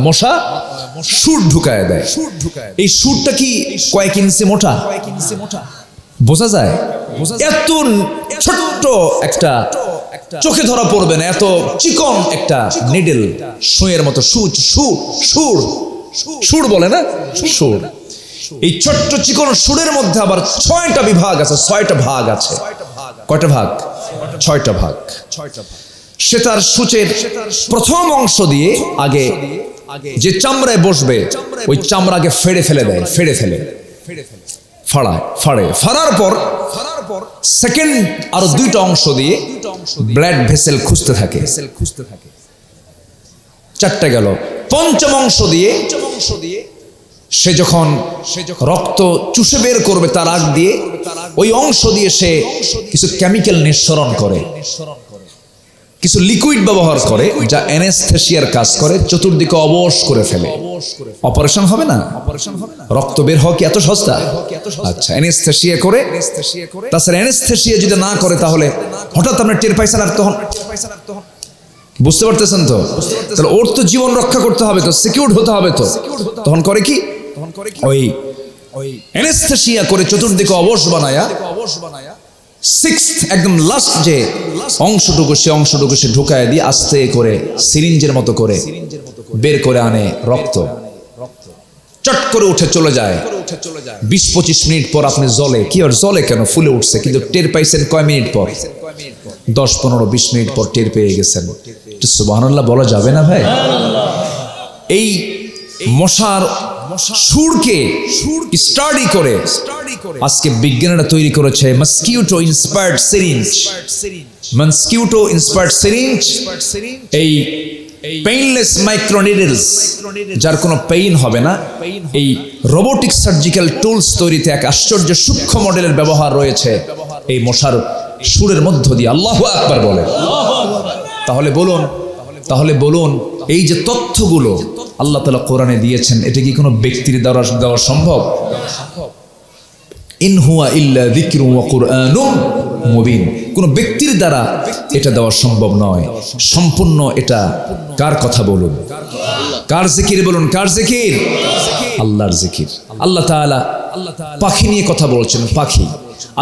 মশা সুর ঢুকায় দেয়। এই সুরটা কি কয়েক ইঞ্চি মোটা? বোঝা যায়? এত ছোট্ট একটা, চোখে ধরা পড়বে না, এত চিকন একটা নিডল, সুঁয়ের মতো। সুর বলে না? সুর। এই ছোট্ট চিকন সুরের মধ্যে আবার ৬টা বিভাগ আছে, ৬টা ভাগ আছে। কয়টা ভাগ? ৬টা ভাগ। সে তার সূচের প্রথম অংশ দিয়ে আগে যে চামড়ায় বসবে, ওই চামড়াকে ফেড়ে ফেলে দেয়, ফাড়ার পর সেকেন্ড আরো 2টা অংশ দিয়ে ব্লাড ভেসেল খুঁজতে থাকে। 4টে গেল। পঞ্চম অংশ দিয়ে সে যখন রক্ত চুষে বের করবে, তার আগ দিয়ে ওই অংশ দিয়ে সে কিছু কেমিক্যাল নিঃসরণ করে, কিছু লিকুইড ব্যবহার করে, যা অ্যানেস্থেসিয়ার কাজ করে, চতুর্দিকে অবশ করে ফেলে। অপারেশন হবে না? রক্ত বের হওয়া কি এত সস্তা? আচ্ছা, অ্যানেস্থেসিয়া করে। তাছাড়া অ্যানেস্থেসিয়া যদি না করে তাহলে হঠাৎ আপনি টের পাইছেন, আর তখন বুঝতে পারতেছেন তো? তাহলে ওর তো জীবন রক্ষা করতে হবে, তো সিকিউরড হতে হবে। তো তখন করে কি? ওই অ্যানেস্থেসিয়া করে চতুর্দিকে অবশ বানায়া সিক্সথ একদম লাস্ট যে অংশটুকু, সে অংশটুকু সে ঢুকায় দিয়ে আস্তে করে সিরিঞ্জের মতো করে বের করে আনে রক্ত। চট করে উঠে চলে যায়। ২০-২৫ মিনিট পর আপনি জলে, কি আর জলে কেন, ফুলে উঠছে, কিন্তু টের পাইছেন কয় মিনিট পর? ১০-১৫-২০ মিনিট পর টের পেয়ে গেছেন। সুবহানাল্লাহ বলা যাবে না ভাই? এই মশার সুরকে স্টাডি করে আজকে বিজ্ঞানীরা তৈরি করেছে mosquito inspired syringe. Mosquito inspired syringe, এই পেইনলেস মাইক্রো নিডলস, যার কোনো পেইন হবে না। এই রোবোটিক সার্জিক্যাল টুলস তৈরিতে এক আশ্চর্য সূক্ষ্ম মডেলের ব্যবহার রয়েছে এই মশার সুরের মধ্য দিয়ে। আল্লাহু আকবার বলেন। তাহলে বলুন এই যে তথ্যগুলো আল্লাহ তাআলা কোরআনে দিয়েছেন, এটা কি কোনো ব্যক্তির দ্বারা দেওয়া সম্ভব? ইন হুয়া ইল্লা যিকরুন ওয়া কুরআনুম মুবিন। কোনো ব্যক্তির দ্বারা এটা দেওয়া সম্ভব নয়। সম্পূর্ণ এটা কার কথা বলুন? কার জিকির বলুন? কার জিকির? আল্লাহর জিকির। আল্লাহ তাআলা পাখি নিয়ে কথা বলছেন। পাখি,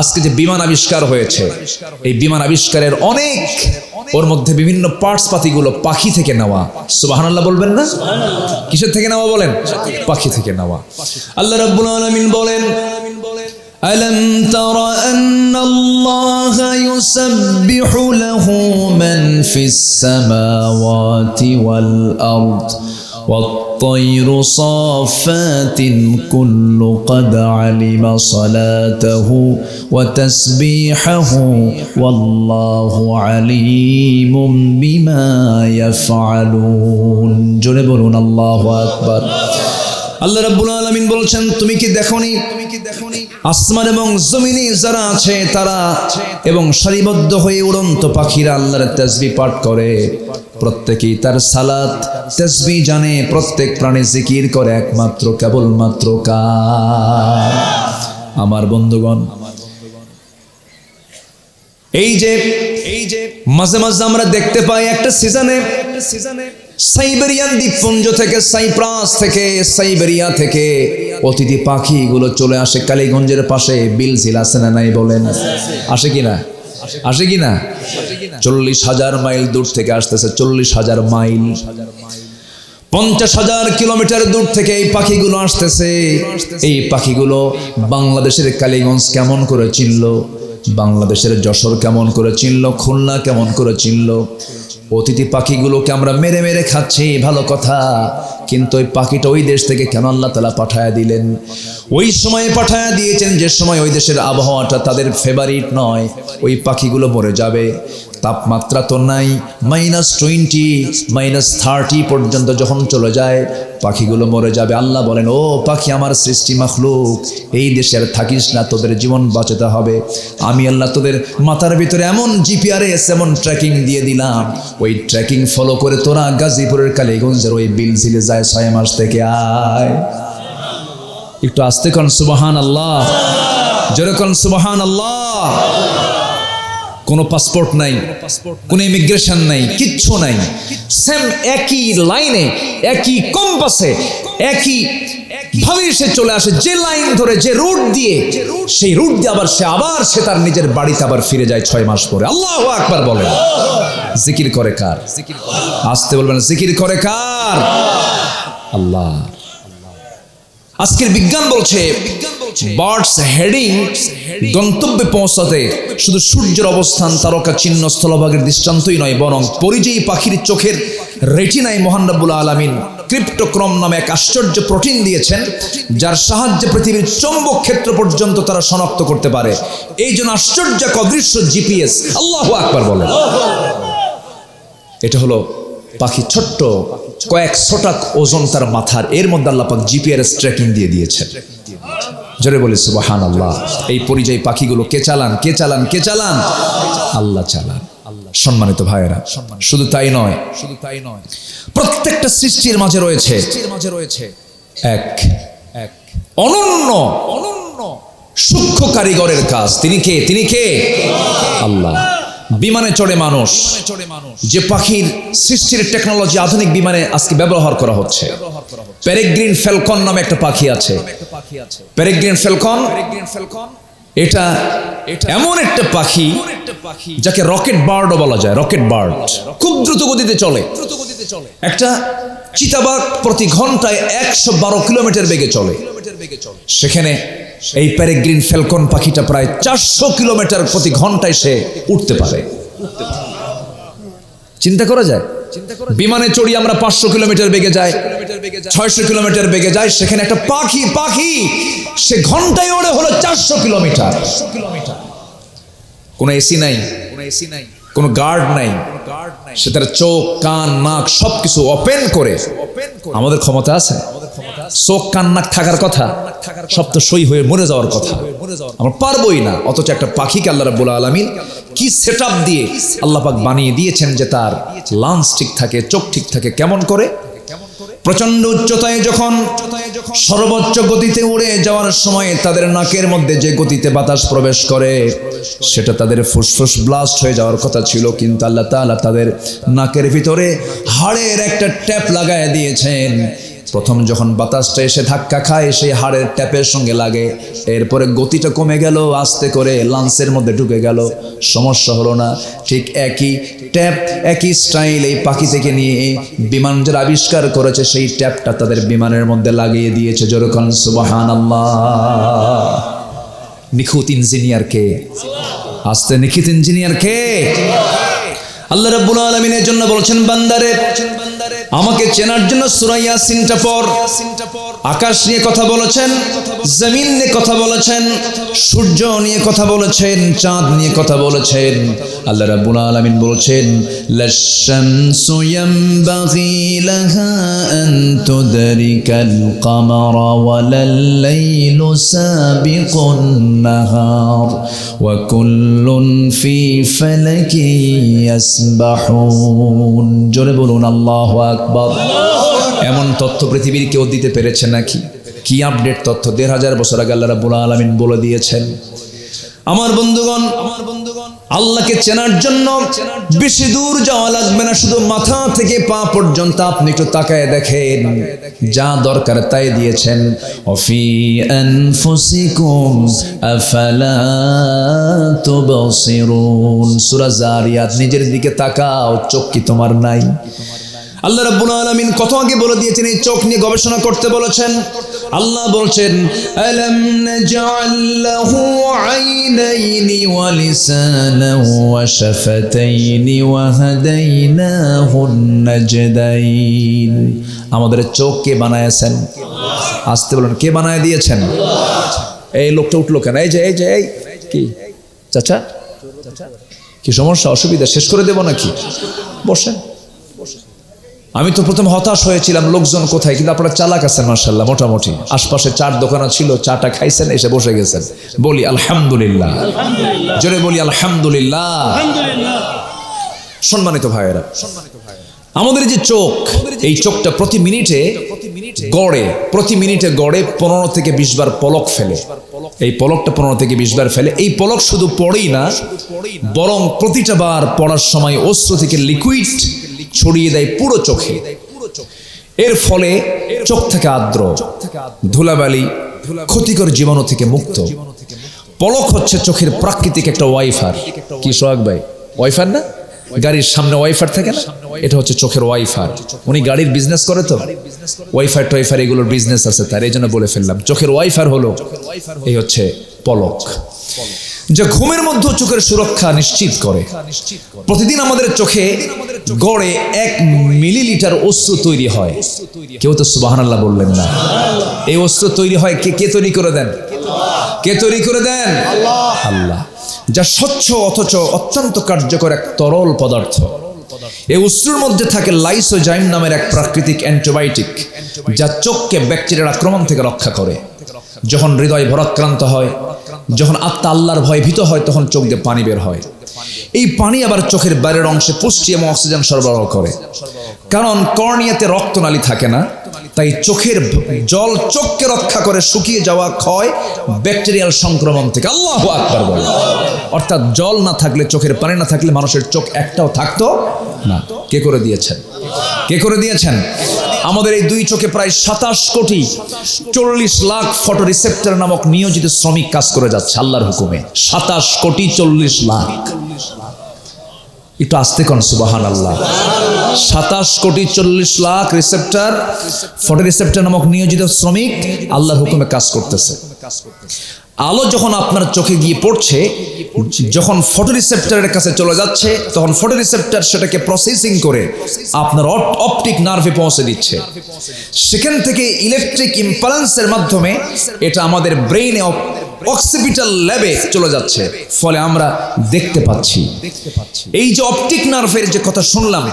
আজকে যে বিমান আবিষ্কার হয়েছে, এই বিমান আবিষ্কারের অনেক, ওর মধ্যে বিভিন্ন পার্টস পাতিগুলো পাখি থেকে নেওয়া। সুবহানাল্লাহ বলবেন না? কিসের থেকে নেওয়া বলেন? পাখি থেকে নেওয়া। আল্লাহ রাব্বুল আলামিন বলেন, ألم تر أن الله يسبح له من في السماوات والأرض والطير صافات كل قد علم صلاته وتسبيحه والله عليم بما يفعلون জোরে বলুন আল্লাহু আকবার। আল্লাহ রাব্বুল আলামিন বলছেন তুমি কি দেখোনি আসমান এবং জমিনে যারা আছে তারা এবং সারিবদ্ধ হয়ে উড়ন্ত পাখিরা আল্লাহর তাসবিহ পাঠ করে, প্রত্যেকেই তার সালাত তাসবিহ জানে, প্রত্যেক প্রাণী জিকির করে একমাত্র কেবলমাত্র কার? আমার বন্ধুগণ, এই যে মাঝে মাঝে আমরা দেখতে পাই একটা সিজনে সাইবেরিয়ান দ্বীপপুঞ্জ থেকে, সাইপ্রাস থেকে, সাইবেরিয়া থেকে অতিথি পাখিগুলো চলে আসে কালীগঞ্জের পাশে বিল ঝিল আছে না নাই বলেন? আসে কিনা? আসে কিনা? 40,000 মাইল দূর থেকে আসতেছে, 40,000 মাইল, 50,000 কিলোমিটার দূর থেকে এই পাখিগুলো আসতেছে। এই পাখিগুলো বাংলাদেশের কালীগঞ্জ কেমন করে চিনলো, বাংলাদেশের যশোর কেমন করে চিনলো, খুলনা কেমন করে চিনলো? অতিথি পাখিগুলোকে আমরা মেরে মেরে খাচ্ছি, ভালো কথা, কিন্তু ওই পাখিটা ওই দেশ থেকে কেন আল্লাহ তাআলা পাঠায়া দিলেন? ওই সময়ে পাঠায়া দিয়েছেন যে সময় ওই দেশের আবহাওয়াটা তাদের ফেভারিট নয়, ওই পাখিগুলো মরে যাবে। তাপমাত্রা তো নাই, -20 -30 পর্যন্ত যখন চলে যায় পাখিগুলো মরে যাবে। আল্লাহ বলেন, ও পাখি আমার সৃষ্টি মাখলুক, এই দেশে আর থাকিস না, তোদের জীবন বাঁচাতে হবে। আমি আল্লাহ তোদের মাথার ভিতরে এমন জিপিআরএস, এমন ট্র্যাকিং দিয়ে দিলাম, ওই ট্র্যাকিং ফলো করে তোরা গাজীপুরের কালীগঞ্জের ওই বিল ঝিলে যায় 6 মাস থেকে আয়। একটু আস্তে কোন সুবহানাল্লাহ, জোরে কোন সুবহানাল্লাহ। কোনো পাসপোর্ট নাই, কোনো ইমিগ্রেশন নাই, কিচ্ছু নাই, সেম একই লাইনে, একই কম্পাসে, একই ভাবে সে চলে আসে, যে লাইন ধরে, যে রুট দিয়ে, সেই রুট দিয়ে আবার সে তার নিজের বাড়িতে আবার ফিরে যায় 6 মাস পরে। আল্লাহু আকবার বলেন। জিকির করে কার? আসতে বলবেন, জিকির করে কার? আল্লাহ। আজকের বিজ্ঞান বলছে বার্ডস হেডিং গন্তব্যে পৌঁছাতে শুধু সূর্যের অবস্থান, তারকা চিহ্ন, স্থলভাগের দৃষ্টান্তই নয়, বরং পরিযায়ী পাখির চোখের রেটিনায় মহান রব্বুল আলামিন ক্রিপ্টোক্রম নামে এক আশ্চর্য প্রোটিন দিয়েছেন, যার সাহায্যে পৃথিবীর চৌম্বক ক্ষেত্র পর্যন্ত তারা শনাক্ত করতে পারে। এই জন্য আশ্চর্য এক অদৃশ্য জিপিএস। আল্লাহু আকবার বলেন। এটা হলো পাখি, ছোট্ট কয়েক শতাক ওজন তার মাথার, এর মধ্যে আল্লাহ পাক জিপিআরএস ট্র্যাকিং দিয়ে দিয়েছেন। জোরে বলি সুবহানাল্লাহ। এই পরিযায়ী পাখিগুলো কে চালান? কে চালান? কে চালান? আল্লাহ চালান। সম্মানিত ভাইয়েরা, শুধু তাই নয়, প্রত্যেকটা সৃষ্টির মাঝে রয়েছে এক অনন্য সূক্ষ্ম কারিগরের কাজ। তিনি কে? তিনি কে? আল্লাহ। বিমানে চড়ে মানুষ, যে পাখির সৃষ্টির টেকনোলজি আধুনিক বিমানে আজকে ব্যবহার করা হচ্ছে। পেরেগ্রিন ফ্যালকন নামে একটা পাখি আছে, পেরেগ্রিন ফ্যালকন। এটা এমন একটা পাখি যাকে রকেট বার্ডও বলা যায়। রকেট বার্ড খুব দ্রুত গতিতে চলে। একটা চিতাবাঘ প্রতি ঘন্টায় 112 কিলোমিটার বেগে চলে। সেখানে এই পেরেগ্রিন ফ্যালকন পাখিটা প্রায় 400 কিলোমিটার প্রতি ঘন্টায় সে উঠতে পারে। চিন্তা করা যায়? বিমানে চড়ি আমরা 500 কিলোমিটার বেগে যাই, 600 কিলোমিটার বেগে যাই, সেখানে একটা পাখি সে ঘন্টায় ওড়ে হলো 400 কিলোমিটার। কোনো এসি নাই, কোনো গার্ড নাই, সে তার চোখ, কান, নাক সবকিছু ওপেন করে। আমাদের ক্ষমতা আছে? চোখ, কান, নাক থাকার কথা, সব তো সই হয়ে মরে যাওয়ার কথা, আমরা পারবোই না। অথচ একটা পাখিকে আল্লাহ রাব্বুল আলামিন কি সেটআপ দিয়ে আল্লাহ পাক বানিয়ে দিয়েছেন যে তার লাঞ্চ ঠিক থাকে, চোখ ঠিক থাকে। কেমন করে? প্রচন্ড উচ্চতায় যখন সর্বোচ্চ গতিতে উড়ে যাওয়ার সময় তাদের নাকের মধ্যে যে গতিতে বাতাস প্রবেশ করে, সেটা তাদের ফুসফুস ব্লাস্ট হয়ে যাওয়ার কথা ছিল, কিন্তু আল্লাহ তাআলা তাদের নাকের ভিতরে হাড়ের একটা ট্যাপ লাগায় দিয়েছেন। প্রথম যখন বাতাসটা এসে ধাক্কা খায়, সেই হাড়ের ট্যাপের সঙ্গে লাগে, এরপরে গতিটা কমে গেল, আস্তে করে লাঞ্চের মধ্যে ঢুকে গেল, সমস্যা হলো না। ঠিক একই ট্যাপ, একই স্টাইল এই পাখি থেকে নিয়ে বিমান যারা আবিষ্কার করেছে, সেই ট্যাপটা তাদের বিমানের মধ্যে লাগিয়ে দিয়েছে। যেরকম সুবহানাল্লাহ। নিখুঁত ইঞ্জিনিয়ার কে? আস্তে, নিখুঁত ইঞ্জিনিয়ার কে? আল্লাহ রাব্বুল আলামিন এর জন্য বলেছেন, বান্দারে আমাকে চেনার জন্য সূরা ইয়াসিনটা পড়। আকাশ নিয়ে কথা বলেছেন, জমিন নিয়ে কথা বলেছেন, সূর্য নিয়ে কথা বলেছেন, চাঁদ নিয়ে কথা বলেছেন। আল্লাহ রাব্বুল আলামিন বলেছেন, লাশ-শামসু ইয়ানবাগি লাহা আন তুদরিকাল কামারা ওয়ালাল লাইলু সাবিকুন নাহার ওয়া কুল্লুন ফি ফালাকি ইয়াসবাহুন। জোরে বলুন আল্লাহু আকবার। এমন তথ্য পৃথিবীর কেউ দিতে পেরেছে নাকি? কি আপডেট তথ্য ১৫০০ বছর আগে আল্লাহ রাব্বুল আলামিন বলে দিয়েছেন। আমার বন্ধুগণ, আল্লাহকে চেনার জন্য বেশি দূর যাওয়া লাগবে না, শুধু মাথা থেকে পা পর্যন্ত আপনি একটু তাকায় দেখেন, যা দরকার তাই দিয়েছেন। অফি আনফুসিকুম আফালা তুবসিরুন। সূরা জারিয়াত। নিজের দিকে তাকাও, চোখ কি তোমার নাই? আল্লাহ রাব্বুল আলামিন কত আগে বলে দিয়েছেন, এই চোখ নিয়ে গবেষণা করতে বলেছেন। আল্লাহ বলছেন, আলাম নাজআল লাহু আইনাইনি ওয়া লিসানান ওয়া শাফাতাইনি ওয়া হাদাইনাহুন নাজদাইন। আমাদের চোখ কে বানায়েছেন? আসতে বলেন, কে বানায় দিয়েছেন? এই লোকটা উঠলো কেন? এই যে এই কি চাচা, কি সমস্যা, অসুবিধা? শেষ করে দেব নাকি? বসেন। আমি তো প্রথম হতাশ হয়েছিলাম, লোকজন কোথায়, কিন্তু আপনারা চালাক আছেন মাশাআল্লাহ মোটামুটি। আশপাশে চার দোকান ছিল, চাটা খাইছেন, এসে বসে গেছেন। বলি আলহামদুলিল্লাহ, জোরে বলি আলহামদুলিল্লাহ। সম্মানিত ভাইয়েরা, আমাদের যে চোখ, এই চোখটা প্রতি মিনিটে গড়ে 15 থেকে 20 বার পলক ফেলে। এই পলকটা 15 থেকে 20 বার ফেলে। এই পলক শুধু পড়েই না, বরং প্রতিটা বার পড়ার সময় অশ্রু থেকে লিকুইড ছড়িয়ে দেয় পুরো চোখে। এর ফলে চোখ থেকে আর্দ্র, ধুলাবালি, ক্ষতিকর জীবাণু থেকে মুক্ত। পলক হচ্ছে চোখের প্রাকৃতিক একটা ওয়াইফার। কি সোহাগ ভাই, ওয়াইফার না? গাড়ির সামনে ওয়াইফার থাকে না? এটা হচ্ছে চোখের ওয়াইফার। উনি গাড়ির বিজনেস করে, তো ওয়াইফার টোয়াইফার এগুলোর বিজনেস আছে তার, এই জন্য বলে ফেললাম। চোখের ওয়াইফার হলো এই হচ্ছে পলক, যা ঘুমের মধ্যে চোখের সুরক্ষা নিশ্চিত করে। প্রতিদিন আমাদের চোখে গড়ে 1 মিলিলিটার অশ্রু তৈরি হয়। কেউ তো সুবহানাল্লাহ বললেন না। এই অশ্রু তৈরি হয় কে তৈরি করে দেন? কে তৈরি করে দেন? আল্লাহ। যা স্বচ্ছ অথচ অত্যন্ত কার্যকর এক তরল পদার্থ। এই অশ্রুর মধ্যে থাকে লাইসোজাইম নামের এক প্রাকৃতিক অ্যান্টিবায়োটিক, যা চোখকে ব্যাকটেরিয়ার আক্রমণ থেকে রক্ষা করে। যখন হৃদয় ভরাক্রান্ত হয়, যখন আত্মা আল্লাহর ভয়ে ভীত হয়, তখন চোখ দিয়ে পানি বের হয়। এই পানি আবার চোখের বাইরের অংশে পুষ্টি এবং অক্সিজেন সরবরাহ করে। কারণ কর্নিয়াতে রক্তনালী থাকে না, তাই চোখের জল চোখকে রক্ষা করে শুকিয়ে যাওয়া ক্ষয় ব্যাকটেরিয়াল সংক্রমণ থেকে। আল্লাহু আকবার বলে। অর্থাৎ জল না থাকলে, চোখের পানি না থাকলে মানুষের চোখ একটাও থাকতো না। কে করে দিয়েছেন? কে করে দিয়েছেন? আমাদের এই দুই চোখে প্রায় 27 কোটি 40 লাখ ফটো রিসেপ্টর নামক নিয়োজিত শ্রমিক কাজ করে যাচ্ছে আল্লাহর হুকুমে। 27 কোটি 40 লাখ। একটু আস্তে কোন সুবহানাল্লাহ। 27 কোটি 40 লাখ রিসেপ্টর, ফটো রিসেপ্টর নামক নিয়োজিত শ্রমিক আল্লাহর হুকুমে কাজ করতেছে। আলো যখন আপনার চোখে গিয়ে পড়ছে, যখন ফটো রিসেপ্টরের কাছে চলে যাচ্ছে, তখন ফটো রিসেপ্টর সেটাকে প্রসেসিং করে আপনার অপটিক নার্ভে পৌঁছে দিচ্ছে। সেখান থেকে ইলেকট্রিক ইম্পালসের মাধ্যমে এটা আমাদের ব্রেইনে অক্সিপিটাল ল্যাবে চলে যাচ্ছে, ফলে আমরা দেখতে পাচ্ছি। এই যে অপটিক নার্ভের যে কথা শুনলাম,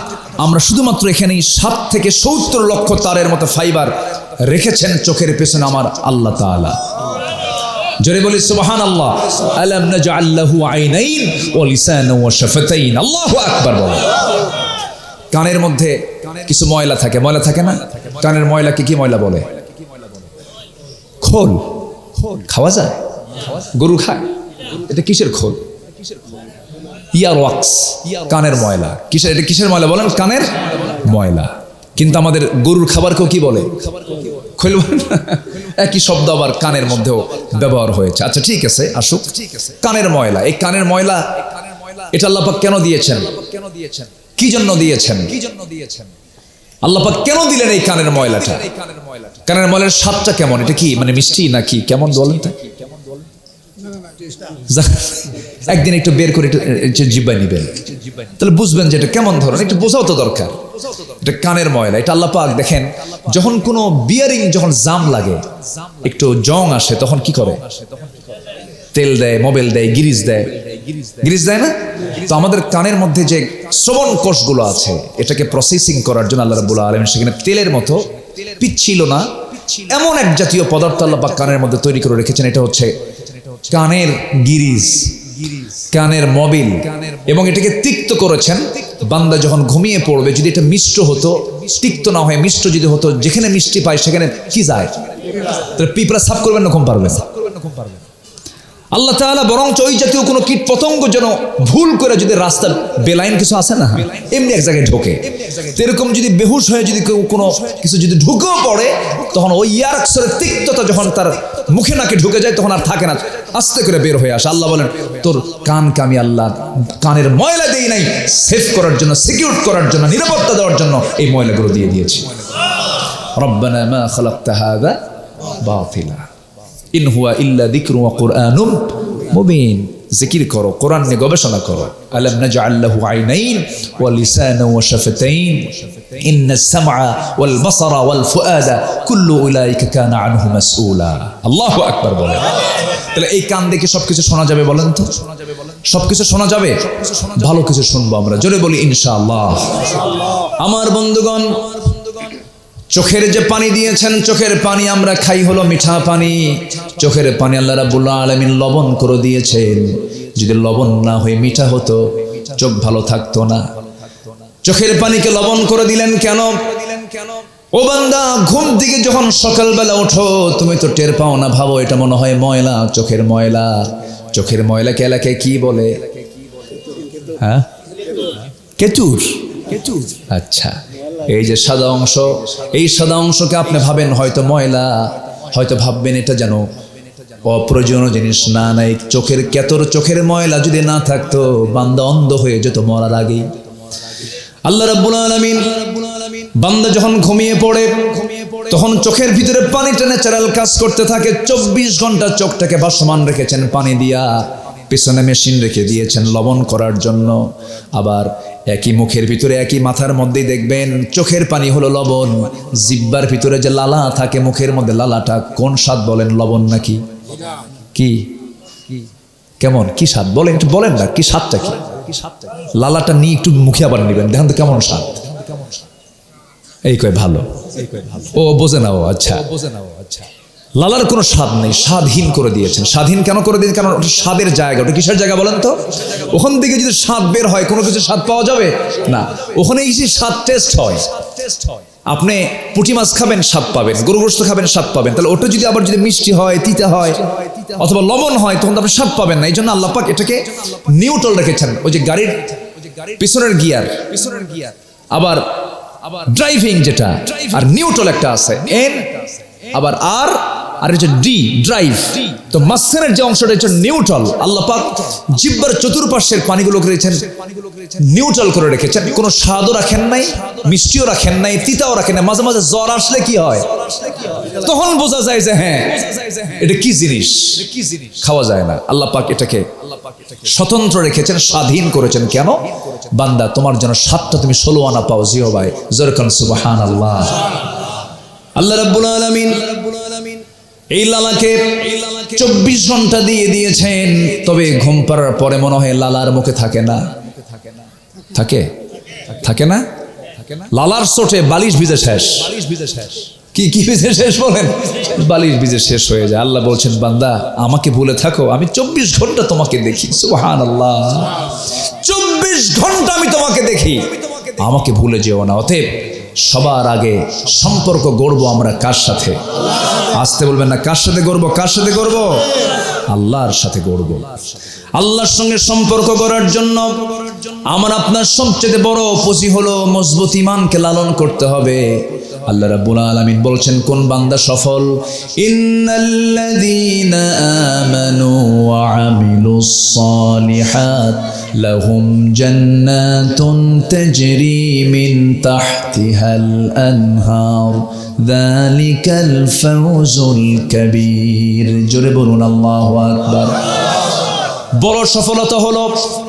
আমরা শুধুমাত্র এখানেই 7 থেকে 70 লক্ষ তারের মতো ফাইবার রেখেছেন চোখের পেছনে আমার আল্লাহ তাআলা। জোরে বলি সুবহানাল্লাহ। আলাম নাজআল লাহু আইনাইন ওয়া লিসানান ওয়া শাফাতাইন। আল্লাহু আকবার বলো। কানের মধ্যে কিছু ময়লা থাকে, ময়লা থাকে না? কানের ময়লাকে কি ময়লা বলে? খোল। খাওয়া যায়? গরু খায়। এটা কিসের খোল? ইয়ার ওয়াক্স, কানের ময়লা। কিসের? এটা কিসের ময়লা বলেন? কানের ময়লা। কিন্তু আমাদের গরুর খাবারকেও কি বলে? খোল। একই শব্দ আবার কানের মধ্যেও ব্যবহার হয়েছে। আচ্ছা ঠিক আছে, আসুক। কানের ময়লা, এই কানের ময়লা এটা আল্লাহ পাক কেন দিয়েছেন? কি জন্য দিয়েছেন? আল্লাহ পাক কেন দিলেন এই কানের ময়লাটা? কানের ময়লার স্বাদটা কেমন? এটা কি মানে মিষ্টি নাকি কেমন বলেন তো? একদিন একটু বের করে একটু জিব্বায় নিবেন, তাহলে বুঝবেন যে এটা কেমন ধরনের, একটু বোঝাও তো দরকার। এটা কানের ময়লা, এটা আল্লাহ পাক দেখেন যখন কোনো বিয়ারিং যখন জাম লাগে, একটু জং আসে, তখন কি করে? তেল দেয়, মোবিল দেয়, গিরিজ দেয়, গিরিজ দেয় না? তো আমাদের কানের মধ্যে যে শ্রবণ কোষগুলো আছে, এটাকে প্রসেসিং করার জন্য আল্লাহ রাব্বুল আলামিন সেখানে তেলের মতো পিচ্ছিল না এমন এক জাতীয় পদার্থ আল্লাহ পাক কানের মধ্যে তৈরি করে রেখেছেন। এটা হচ্ছে কানের গিরিজ, কানের মোবিল, এবং এটাকে তিক্ত করেছেন। বান্দা যখন ঘুমিয়ে পড়বে, যদি এটা মিষ্ট হতো, তিক্ত না হয় মিষ্ট যদি হতো, যেখানে মিষ্টি পায় সেখানে কি যায়? তাহলে পিঁপড়া সাফ করবেন না ঘুম পারবেন? আল্লাহ তাআলা বরঞ্চ ওই জাতীয় কোনো কীট পতঙ্গ যেন ভুল করে যদি রাস্তা বেলাইন কিছু আছে না, এমনি এক জায়গায় ঢোকে, এরকম যদি বেহুশ হয়ে যদি কেউ কোনো কিছু যদি ঢুকেও পড়ে, তখন ওই ইয়ারক্সের তিক্ততা যখন তার মুখে নাকে ঢুকে যায়, তখন আর থাকে না, আস্তে করে বের হয়ে আসে। আল্লাহ বলেন, তোর কানকে আমি আল্লাহ কানের ময়লা দেই নাই, সেফ করার জন্য, সিকিউর করার জন্য, নিরাপত্তা দেওয়ার জন্য এই ময়লাগুলো দিয়ে দিয়েছি। রব্বানা মা খালাকতা হাযা বাতিলা ইন হুয়া ইল্লা যিকরুন ওয়া কুরআনুম মুবিন। জিকির করো, কোরআন নিয়ে গবেষণা করো। আলাম নাজআল লাহু আইনাইন ওয়া লিসানান ওয়া শাফাতাইন ইন্নাস সামআ ওয়াল বাসারা ওয়াল ফুআদা কুল্লু উলাইকা কানা আনহু মাসউলা। আল্লাহু আকবার বলেন। তাহলে এই কান দেখে সবকিছু শোনা যাবে? বলেন তো, সবকিছু শোনা যাবে? ভালো কিছু শুনবো আমরা, জোরে বলি ইনশাআল্লাহ। আমার বন্ধুগণ, চোখের যে পানি দিয়েছেন, চোখের পানি আমরা খাই হলো মিঠা পানি। চোখের পানি আল্লাহ রাব্বুল আলামিন লবণ করে দিয়েছেন। যদি লবণ না হয়ে মিঠা হতো, চোখ ভালো থাকতো না। চোখের পানিকে লবণ করে দিলেন কেন? ও বান্দা, ঘুম থেকে যখন সকালবেলা ওঠো, তুমি তো টের পাও না, ভাবো এটা মনে হয় ময়লা, চোখের ময়লা। চোখের ময়লাকে এলাকায় কি বলে? হ্যাঁ, কেতুর। আচ্ছা, এই যে সাদা অংশ, এই সাদা অংশকে আপনি ভাবেন হয়তো ময়লা, হয়তো ভাববেন এটা যেন অপ্রয়োজনীয় জিনিস। না, নাই, চোখের কেতর, চোখের ময়লা যদি না থাকতো, বান্দা অন্ধ হয়ে যেত মরার আগেই। আল্লাহ রাব্বুল আলামিন, বান্দা যখন ঘুমিয়ে পড়ে, তখন চোখের ভিতরে পানিটা ন্যাচারাল কাজ করতে থাকে। 24 ঘন্টা চোখটাকে ভাসমান রেখেছেন পানি দিয়া, পিছনে মেশিন রেখে দিয়েছেন লবণ করার জন্য। আবার একই মুখের ভিতরে, একই মাথার মধ্যেই দেখবেন চোখের পানি হলো লবণ। জিহ্বার ভিতরে যে লালা থাকে, মুখের মধ্যে লালাটা কোন স্বাদ বলেন? লবণ নাকি? কি কেমন, কি স্বাদ বলেন? একটু বলেন না, কি স্বাদটা কি? লালাটা নিয়ে একটু মুখে আবার নিবেন, দেখেন তো কেমন স্বাদ। এই কয় ভালো, ও বোঝে না, ও আচ্ছা। লালার কোনো স্বাদ নেই, স্বাদহীন করে দিয়েছেন। স্বাধীন কেন করে দিয়েছেন? কারণ ওটা স্বাদের জায়গা। ওটা কিসের জায়গা বলেন তো? ওখান থেকে যদি স্বাদ বের হয়, কোনো কিছু স্বাদ পাওয়া যাবে না। ওখানে এসে স্বাদ টেস্ট হয়। আপনি পুঁটি মাছ খাবেন, স্বাদ পাবেন। গরু গোশত খাবেন, স্বাদ পাবেন। তাহলে ওটা যদি আবার যদি মিষ্টি হয়, তিতা হয়, অথবা লবণ হয়, তখন তো আপনি স্বাদ পাবেন না। এই জন্য আল্লাহ পাক এটাকে নিউট্রাল রেখেছেন। ওই যে গাড়ির পিছনের গিয়ার, আবার ড্রাইভিং যেটা, আর নিউট্রাল একটা আছে, এন আবার আর হচ্ছে ডি, ড্রাইভ। তো মাঝখানের যে অংশটা হচ্ছে নিউট্রাল। আল্লাহ পাক জিহ্বার চতুর্পাশের পানিগুলোকে রেখেছেন নিউট্রাল করে রেখেছেন। কোনো স্বাদও রাখেন নাই, মিষ্টিও রাখেন নাই, তিতাও রাখেন নাই। মাঝে মাঝে জ্বর আসলে কি হয়, তখন বোঝা যায় যে হ্যাঁ, এটা কি জিনিস, খাওয়া যায় না। আল্লাহ পাক এটাকে স্বতন্ত্র রেখেছেন, স্বাধীন করেছেন। কেন? বান্দা, তোমার যেন স্বাদটা তুমি 16 আনা পাও জিহ্বায়। জোরকান সুবহানাল্লাহ। আল্লাহ রাব্বুল আলামিন এই লালাকে 24 ঘন্টা দিয়ে দিয়েছেন। তবে ঘুম পাড়ার পরে মনে হয় লালার মুখে থাকে না, থাকে না। লালার চোটে বালিশ ভিজে শেষ। কি ভিজে শেষ বলেন? বালিশ ভিজে শেষ হয়ে যায়। আল্লাহ বলছেন, বান্দা আমাকে ভুলে থাকো, আমি 24 ঘন্টা তোমাকে দেখি। সুবহানাল্লাহ, 24 ঘন্টা আমি তোমাকে দেখি, আমাকে ভুলে যেও না। অতএব সবার আগে সম্পর্ক গড়বো আমরা কার সাথে? আসতে বলবেন না, কার সাথে গড়বো? কার সাথে গড়বো? আল্লাহর সাথে গড়বো। আল্লাহর সঙ্গে সম্পর্ক গড়ার জন্য আমার আপনার সবচেয়ে বড় পুঁজি হলো মজবুত ঈমানকে লালন করতে হবে। আল্লাহ রাব্বুল আলামিন বলছেন, কোন বান্দা সফল? ইন্নাল্লাযীনা আমানু ওয়া আমিলুস সালিহাত লাহুম জান্নাতুন তাজরি মিন তাহতিহাল আনহার যালিকাল ফাওজুল কাবীর। জোরে বলুন আল্লাহু আকবার। বড় সফলতা হলো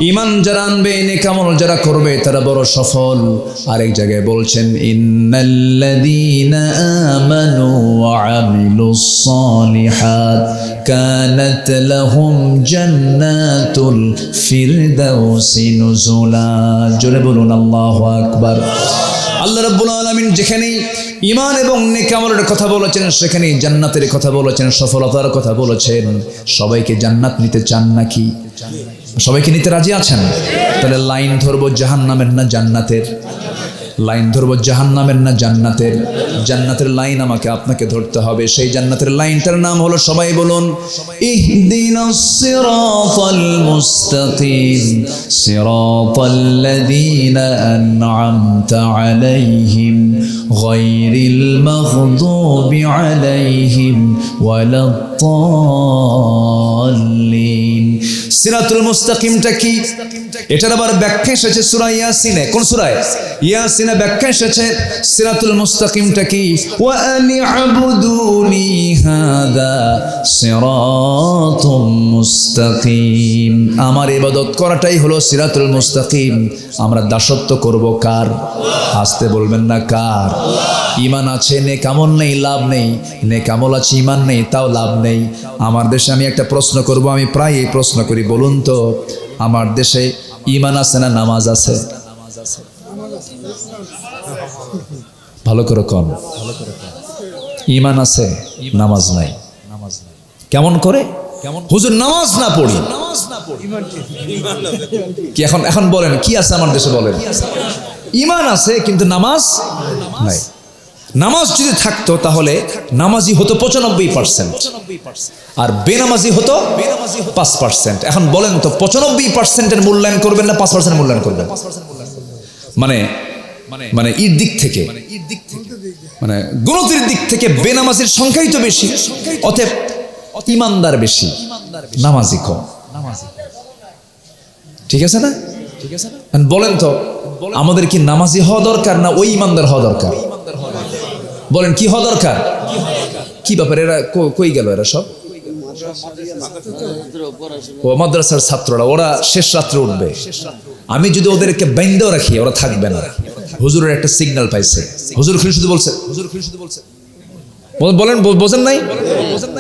ঈমান যারা আনবে, নেক আমল যারা করবে তারা বড় সফল। আরেক জায়গায় বলছেন ইন্নাল্লাযীনা আমানু ওয়া আমিলুস সালিহাত কানাত লাহুম জান্নাতুল ফিরদাউসি নুজুলা। জোরে বলুন আল্লাহু আকবার। আল্লাহ রাব্বুল আলামিন যেখানেই ঈমান এবং নেক আমলের কথা বলেছেন সেখানেই জান্নাতের কথা বলেছেন, সফলতার কথা বলেছেন। সবাইকে জান্নাত নিতে চান নাকি? সবাইকে নিতে রাজি আছেন? তাহলে লাইন ধরবো জাহান্নামের না জান্নাতের? লাইন ধরবো জাহান্নামের না জান্নাতের? জান্নাতের লাইন আমাকে আপনাকে ধরতে হবে। সেই জান্নাতের লাইনটার নাম হলো, সবাই বলুন, ইহদিনাস সিরাতাল মুস্তাকিম সিরাতাল্লাযীনা আন'আমতা আলাইহিম গায়রিল মাগদুবি আলাইহিম ওয়ালাদ-দাল্লিন। সিরাতুল মুস্তাকিমটা কি? এটার আবার ব্যাখ্যা এসেছে সূরা ইয়াসিনে। কোন সূরায়? ইয়াসিনে ব্যাখ্যা এসেছে সিরাতুল মুস্তাকিমটা কি? ওয়া আনি'বুদুনি হাযা সিরাতুম মুস্তাকিম। আমার ইবাদত করাটাই হলো সিরাতুল মুস্তাকিম। আমরা দাসত্ব করব কার? আসতে বলবেন না কার? ঈমান আছে নেক আমল নেই, লাভ নেই। নেক আমল আছে ঈমান নেই, তাও লাভ নেই। আমার দেশে আমি একটা প্রশ্ন করব, আমি প্রায় এই প্রশ্ন করি, বলুন তো আমার দেশে ঈমান আছে না নামাজ আছে? ভালো করে কোন। ঈমান আছে, নামাজ নাই। কেমন করে? হুজুর নামাজ না পড়ি কি? এখন বলেন কি আছে আমার দেশে? বলেন ঈমান আছে কিন্তু নামাজ নাই। নামাজ যদি থাকতো তাহলে নামাজি হতো 95% আর বেনামাজি হতো 5%। এখন বলেন তো 95%-এর মূল্যায়ন করবেন না 5% মূল্যায়ন করবেন? মানে এর দিক থেকে, মানে গুণতির দিক থেকে বেনামাজির সংখ্যাই তো বেশি, অতএব ঈমানদার বেশি, নামাজি কম। ঠিক আছে না? বলেন তো আমাদের কি নামাজি হওয়া দরকার না ওই ঈমানদার হওয়া দরকার? বলেন কি হওয়া দরকার? কি ব্যাপার? এরা কই গেল? এরা সব ও মাদ্রাসার ছাত্ররা, ওরা শেষ রাত্রে উঠবে। আমি যদি ওদেরকে বাইন্দেও রাখি ওরা থাকবে না। হুজুরের একটা সিগন্যাল পাইছে, হুজুর খালি শুধু বলছে, বলেন বোঝেন নাই?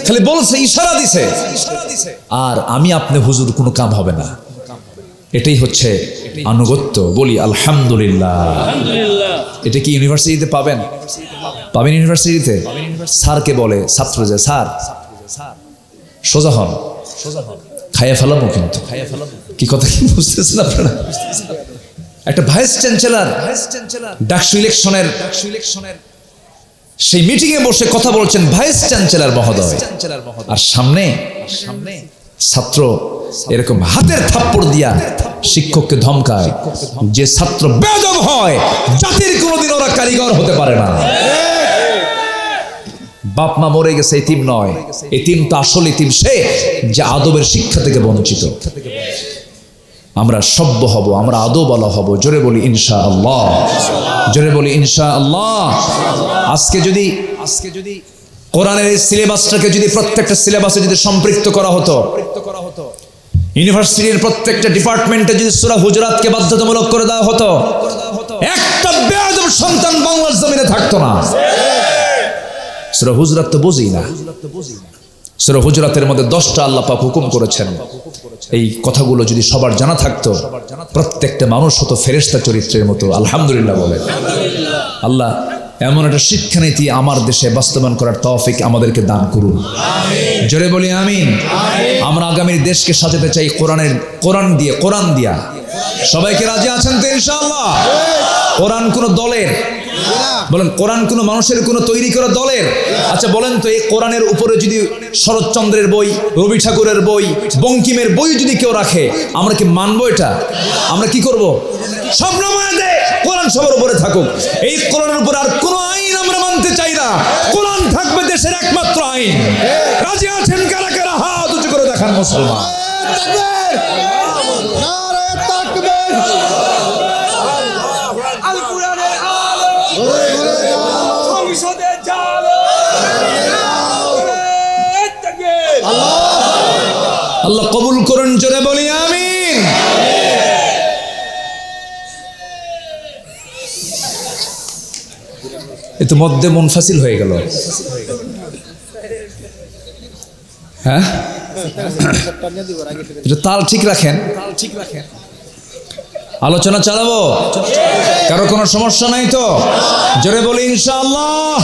খালি বলছে, ইশারা দিছে, আর আমি আপনি হুজুর কোনো কাম হবে না। এটাই হচ্ছে আনুগত্য। বলি আলহামদুলিল্লাহ। এটা কি ইউনিভার্সিটিতে পাবেন? পাবেন ইউনিভার্সিটিতে। স্যারকে বলে ছাত্র যে স্যার সোজা হন, খাইয়া ফেলাবো। কিন্তু কি কথা কি বুঝতেছেন আপনারা? একটা ভাইস চ্যান্সেলর ডাকসু ইলেকশনের সেই মিটিং এ বসে কথা বলছেন ভাইস চ্যান্সেলর মহোদয়, আর সামনে ছাত্র এরকম হাতের থাপ্পড় দিয়া শিক্ষককে ধমকায়, যে ছাত্র বেয়াদব হয় জাতির কোনোদিন ওরা কারিগর হতে পারে না। বাপ মা মরে গেছে এতিম নয়, এতিম তো আসল এতিম সে যে আদবের শিক্ষা থেকে বঞ্চিত। আমরা সভ্য হব, আমরা আদবওয়ালা হব। জোরে বলি ইনশাআল্লাহ, জোরে বলি ইনশাআল্লাহ। আজকে যদি কোরআনের এই সিলেবাসটাকে যদি প্রত্যেকটা সিলেবাসে যদি সম্পৃক্ত করা হতো, ইউনিভার্সিটির প্রত্যেকটা ডিপার্টমেন্টে যদি সূরা হুজুরাতকে বাধ্যতামূলক করে দেওয়া হতো, একটা বেয়াদব সন্তান বাংলার জমিনে থাকতো না। সূরা হুজুরাত তো বুঝি না। সূরা হুজুরাতের মধ্যে 10টা আল্লাহ পাক হুকুম করেছেন। এই কথাগুলো যদি সবার জানা থাকতো, প্রত্যেকটা মানুষ হতো ফেরেশতা চরিত্রের মতো। আলহামদুলিল্লাহ বলেন। আল্লাহ এমন একটা শিক্ষানীতি আমার দেশে বাস্তবায়ন করার তৌফিক আমাদেরকে দান করুন। জোরে বলি আমিন। আমরা আগামীর দেশকে সাজাতে চাই কোরআন দিয়া। সবাইকে রাজি আছেন তো ইনশাআল্লাহ? কোরআন কোন দলের? বলেন কোরআন কোন মানুষের কোন তৈরি করা দলের? আচ্ছা বলেন তো এই কোরআনের উপরে যদি শরৎচন্দ্রের বই, রবি ঠাকুরের বই, বঙ্কিমের বই যদি কেউ রাখে, আমরা কি মানবো এটা? আমরা কি করব? সব নামায় দে, কোরআন সবার উপরে থাকুক। এই কোরআনের উপর আর কোন আইন আমরা মানতে চাই না। কোরআন থাকবে দেশের একমাত্র আইন। রাজি আছেন কারা কারা? হাত উঁচু করে দেখান মুসলমান। আল্লাহ কবুল করুন। জোরে বলি এ তো মধ্যে মুনফাসিল হয়ে গেল। হ্যাঁ, এটা তাল ঠিক রাখেন, আলোচনা চালাবো। কারো কোনো সমস্যা নাই তো? জোরে বলি ইনশাআল্লাহ।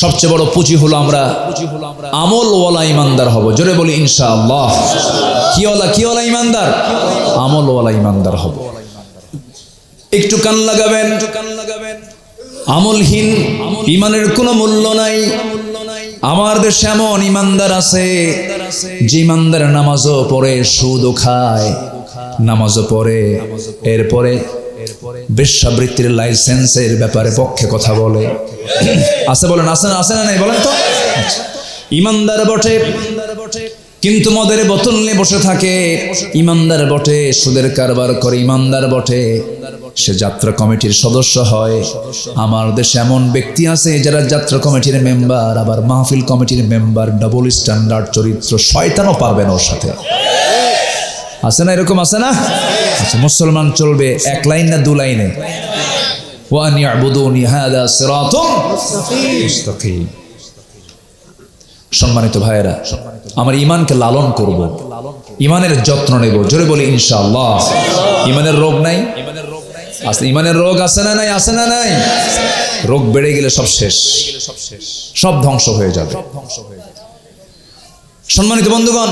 সবচেয়ে বড় পুঁজি হলো আমরা আমলওয়ালা ইমানদার হব। জোরে বলি ইনশাআল্লাহ। কিওয়ালা ইমানদার? আমলওয়ালা ইমানদার হব। একটু কান লাগাবেন, আমলহীন ইমানের কোনো মূল্য নাই। আমার দেশে এমন ইমানদার আছে যে ইমানদার নামাজও পড়ে, সুদও খায়, নামাজও পড়ে, এরপরে বেশ্যাবৃত্তির লাইসেন্সের ব্যাপারে পক্ষে কথা বলে। আছে বলেন, আছে না নাই বলেন তো? ইমানদার বটে কিন্তু মদের বোতল নিয়ে বসে থাকে। ইমানদার বটে, সুদের কারবার করে। ইমানদার বটে, সে যাত্রা কমিটির সদস্য হয়। আমার দেশে এমন ব্যক্তি আছে যারা যাত্রা কমিটির মেম্বার, আবার মাহফিল কমিটির মেম্বার। ডাবল স্ট্যান্ডার্ড চরিত্র, শয়তানও পারবে না ওর সাথে। আছে না এরকম? আছে না? আচ্ছা, মুসলমান চলবে এক লাইন না দু লাইনে? ওয়া আন ইয়াবুদুনি হাযা সিরাতুম মুস্তাকিম। সম্মানিত ভাইয়েরা, আমার ইমানকে লালন করব, ইমানের যত্ন নেব। জোরে বলি ইনশাআল্লাহ। ইমানের রোগ নাই? আছে। ইমানের রোগ আছে না নাই? আছে না নাই? রোগ বেড়ে গেলে সব শেষ, সব ধ্বংস হয়ে যাবে। সম্মানিত বন্ধুগণ,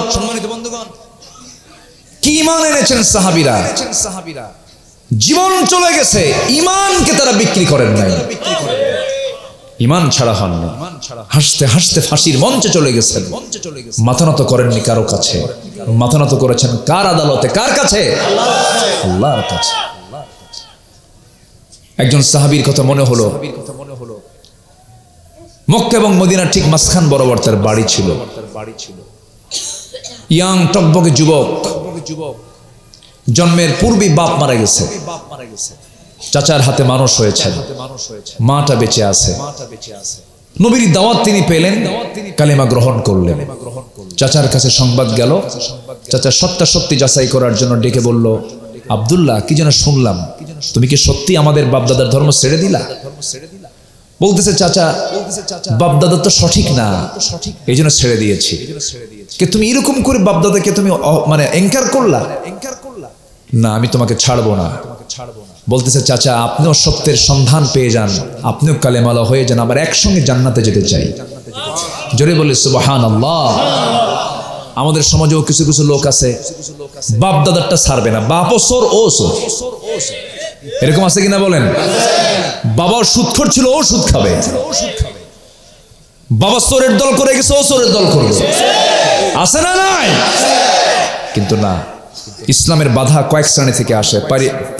কি ইমান এনেছেন সাহাবীরা! জীবন চলে গেছে, ইমানকে তারা বিক্রি করেন নাই। ইমান ছাড়া হননি। হাসতে হাসতে ফাঁসির মঞ্চে চলে গেছেন। মাথা নত করেননি কারো কাছে। মাথা নত করেছেন কার আদালতে? কার কাছে? আল্লাহর কাছে। একজন সাহাবীর কথা মনে হলো। মক্কা এবং মদিনার ঠিক মাঝখান বরাবর তার বাড়ি ছিল। ইয়াং টকবকে যুবক, জন্মের পূর্বেই বাপ মারা গেছে। চাচার হাতে মানুষ হয়েছে, মাটা বেঁচে আছে। নবীর দাওয়াত তিনি পেলেন, কালেমা গ্রহণ করলেন। চাচার কাছে সংবাদ গেল। চাচা সত্যাসত্যি যাচাই করার জন্য ডেকে বলল, আব্দুল্লাহ, কি যেন শুনলাম, তুমি কি সত্যি আমাদের বাপদাদার ধর্ম ছেড়ে দিলা? বলতেছে, চাচা, বাপদাদা তো সঠিক না, এই জন্য ছেড়ে দিয়েছি। কে তুমি এরকম করে বাপদাদাকে তুমি মানে এনকার করলা? না, আমি তোমাকে ছাড়বো না। বলতেছে, চাচা, আপনিও সত্যের সন্ধান পেয়ে যান, আপনিও কালেমালা হয়ে যান, আবার একসঙ্গে জান্নাতে যেতে চাই। জোরে বলি সুবহানাল্লাহ। আমাদের সমাজেও কিছু কিছু লোক আছে, বাপ দাদারটা ছাড়বে না। বাপও সোর, ও সোর। এরকম আছে কিনা বলেন? বাবা সুদখোর ছিল, ও সুদ খাবে। বাবা সোরের দল করে গেছে, ও সোরের দল করবে। আছে না নাই? কিন্তু না, ইসলামের বাধা কয়েক শ্রেণী থেকে আসে।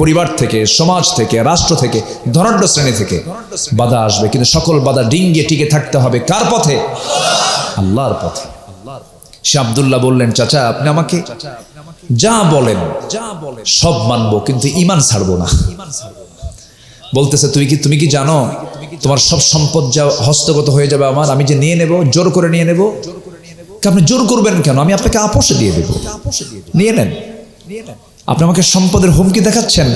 পরিবার থেকে, সমাজ থেকে, রাষ্ট্র থেকে, ধনাঢ্য শ্রেণী থেকে বাধা আসবে। কিন্তু সকল বাধা ডিঙ্গিয়ে টিকে থাকতে হবে কার পথে? আল্লাহর পথে। সে আব্দুল্লাহ বললেন, চাচা, আপনি আমাকে যা বলেন সব মানবো, কিন্তু ঈমান ছাড়বো না। বলতেছে, তুমি কি জানো তোমার সব সম্পদ যা হস্তগত হয়ে যাবে আমার, আমি যে নিয়ে নেব, জোর করে নিয়ে নেব। আপনি জোর করবেন কেন? আমি আপনাকে আপোষে দিয়ে দেব, নিয়ে নেন। আপনি আমাকে সম্পদের হুমকি দেখাচ্ছেন,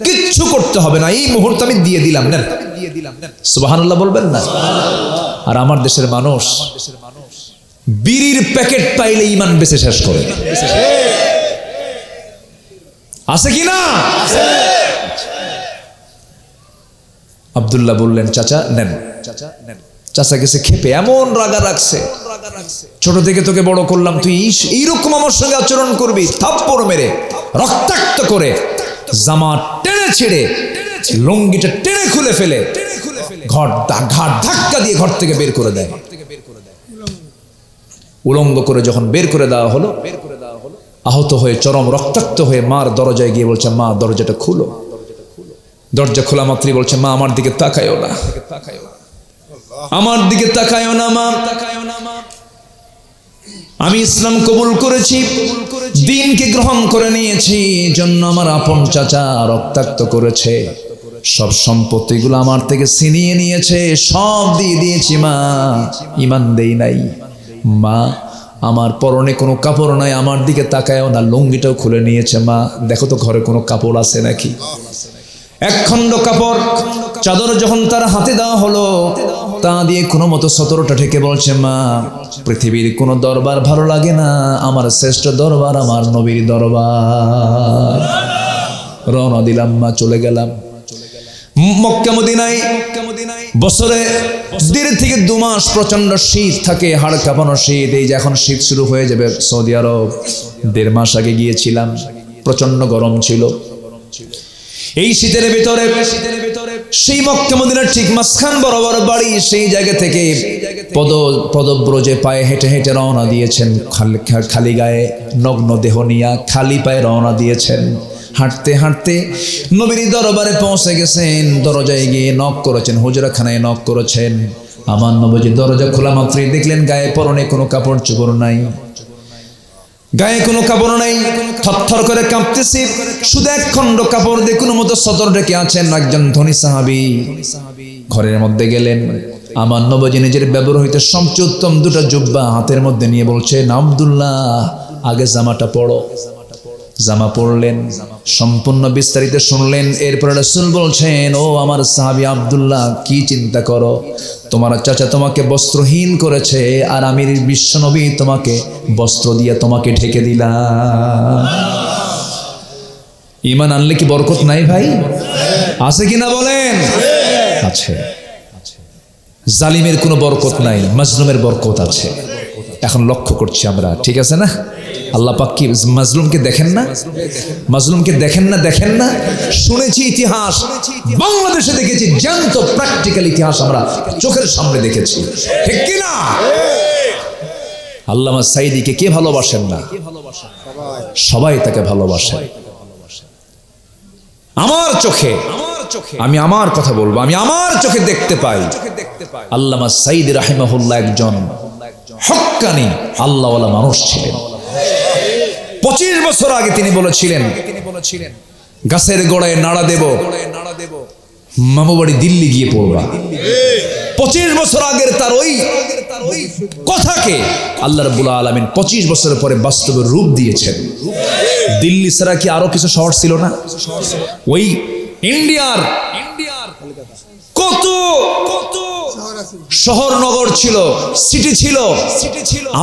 কিচ্ছু করতে হবে না, এই মুহূর্তে আমি দিয়ে দিলাম, নেন। সুবহানাল্লাহ বলবেন না? আর আমার দেশের মানুষ বিড়ির প্যাকেট পাইলে ঈমান বেচে শেষ করে। আছে কি না? আব্দুল্লাহ বললেন, চাচা নেন। চাচা গেছে খেপে, এমন রাগা রাখছে, ছোট থেকে তোকে বড় করলাম, তুই এইরকম আমার সঙ্গে আচরণ করবি? থাপ্পড় মেরে রক্তাক্ত করে জামা টেনে ছেড়ে লুঙ্গিটা টেনে খুলে ফেলে ঘাট ধাক্কা দিয়ে ঘর থেকে বের করে দেয়। উলঙ্গ করে যখন বের করে দেওয়া হলো, আহত হয়ে চরম রক্তাক্ত হয়ে মার দরজায় গিয়ে বলছে, মা দরজাটা খুলো। দরজা খোলা মাত্রই বলছে, মা আমার দিকে তাকায়ও না, আমার দিকে তাকায়ও না মা। আমি ইসলাম কবুল করেছি, দ্বীনকে গ্রহণ করে নিয়েছি, জন্য আমার আপন চাচা রক্তাক্ত করেছে, সব সম্পত্তিগুলো আমার থেকে ছিনিয়ে নিয়েছে, সব দিয়ে দিয়েছি মা, ঈমান দেই নাই। মা, আমার পরনে কোনো কাপড় নাই, আমার দিকে তাকায়ও না, লুঙ্গিটাও খুলে নিয়েছে। মা, দেখো তো ঘরে কোনো কাপড় আছে নাকি? এক খণ্ড কাপড় চাদর যখন তার হাতে দেওয়া হলো, তা দিয়ে কোনো মতো সতরটা ঠেকে বলছে, মা, পৃথিবীর কোনো দরবার ভালো লাগে না, আমার শ্রেষ্ঠ দরবার আমার নবীর দরবার। রওনা দিলাম মা, চলে গেলাম মক্কা মদিনায়। বছরে 1.5 থেকে 2 মাস প্রচন্ড শীত থাকে, হাড় কাঁপানো শীত। এই যে এখন শীত শুরু হয়ে যাবে সৌদি আরব, 1.5 মাস আগে গিয়েছিলাম, প্রচন্ড গরম ছিল। এই শীতের ভিতরে সেই মক্কা মদিনার ঠিক মাঝখান বরাবর বাড়ি, সেই জায়গা থেকে পদব্রজে পায়ে হেঁটে হেঁটে রওনা দিয়েছেন, খালি গায়ে নগ্ন দেহ নিয়া খালি পায়ে রওনা দিয়েছেন। হাঁটতে হাঁটতে নবীর দরবারে পৌঁছে গেছেন। দরজায় গিয়ে নক করেছেন, হুজরাখানায় নক করেছেন। আমার নবীজি দরজা খোলা মাত্রই দেখলেন গায়ে পরনে কোনো কাপড় চোপড় নাই, গায়ে কোনো কাপড় নাই, থরথর করে কাঁপতেছে। শুধু এক খণ্ড কাপড় দিয়ে কোনো মতো সতর রেখে আছেন একজন ধনী সাহাবী। ঘরের মধ্যে গেলেন, আমার নবীজি নিজের ব্যবহৃত সবচেয়ে উত্তম 2টা জুব্বা হাতের মধ্যে নিয়ে বলছেন, আব্দুল্লাহ, আগে জামাটা পড়ো। জামা পড়লেন, সম্পূর্ণ বিস্তারিত শুনলেন। এরপরে রাসূল বলছেন, ও আমার সাহাবী আব্দুল্লাহ, কি চিন্তা করো? তোমার চাচা তোমাকে বস্ত্রহীন করেছে, আর আমি বিশ্বনবী তোমাকে বস্ত্র দিয়ে তোমাকে ঢেকে দিলাম। ঈমান আনলে কি বরকত নাই ভাই? আছে কিনা বলেন? আছে। জালিমের কোনো বরকত নাই, মাজলুমের বরকত আছে। এখন লক্ষ্য করছি আমরা, ঠিক আছে না? আল্লাহ পাক কি মাজলুমকে দেখেন না? মাজলুমকে দেখেন না? দেখেন না? শুনেছি ইতিহাস, বাংলাদেশে দেখেছি, জ্যান্ত প্র্যাকটিক্যাল ইতিহাস আমরা চোখের সামনে দেখেছি, ঠিক কি না? আল্লামা সাঈদীকে কে ভালোবাসেন না? সবাই তাকে ভালোবাসে। আমার চোখে, আমি আমার কথা বলবো, আমি আমার চোখে দেখতে পাই আল্লামা সাঈদী রাহিমাহুল্লাহ একজন হক্কানি আল্লাহওয়ালা মানুষ ছিলেন। 25 বছর আগে তিনি বলেছিলেন, গাছের গোড়ায় নাড়া দেব, মামু বাড়ি দিল্লি গিয়ে পড়বা। 25 বছর আগের তার ওই কথাকে আল্লাহ রাব্বুল আলামিন 25 বছর পরে বাস্তবে রূপ দিয়েছেন। দিল্লি ছাড়া কি আরো কিছু শহর ছিল না? ওই ইন্ডিয়ার কত শহর নগর ছিল, সিটি ছিল।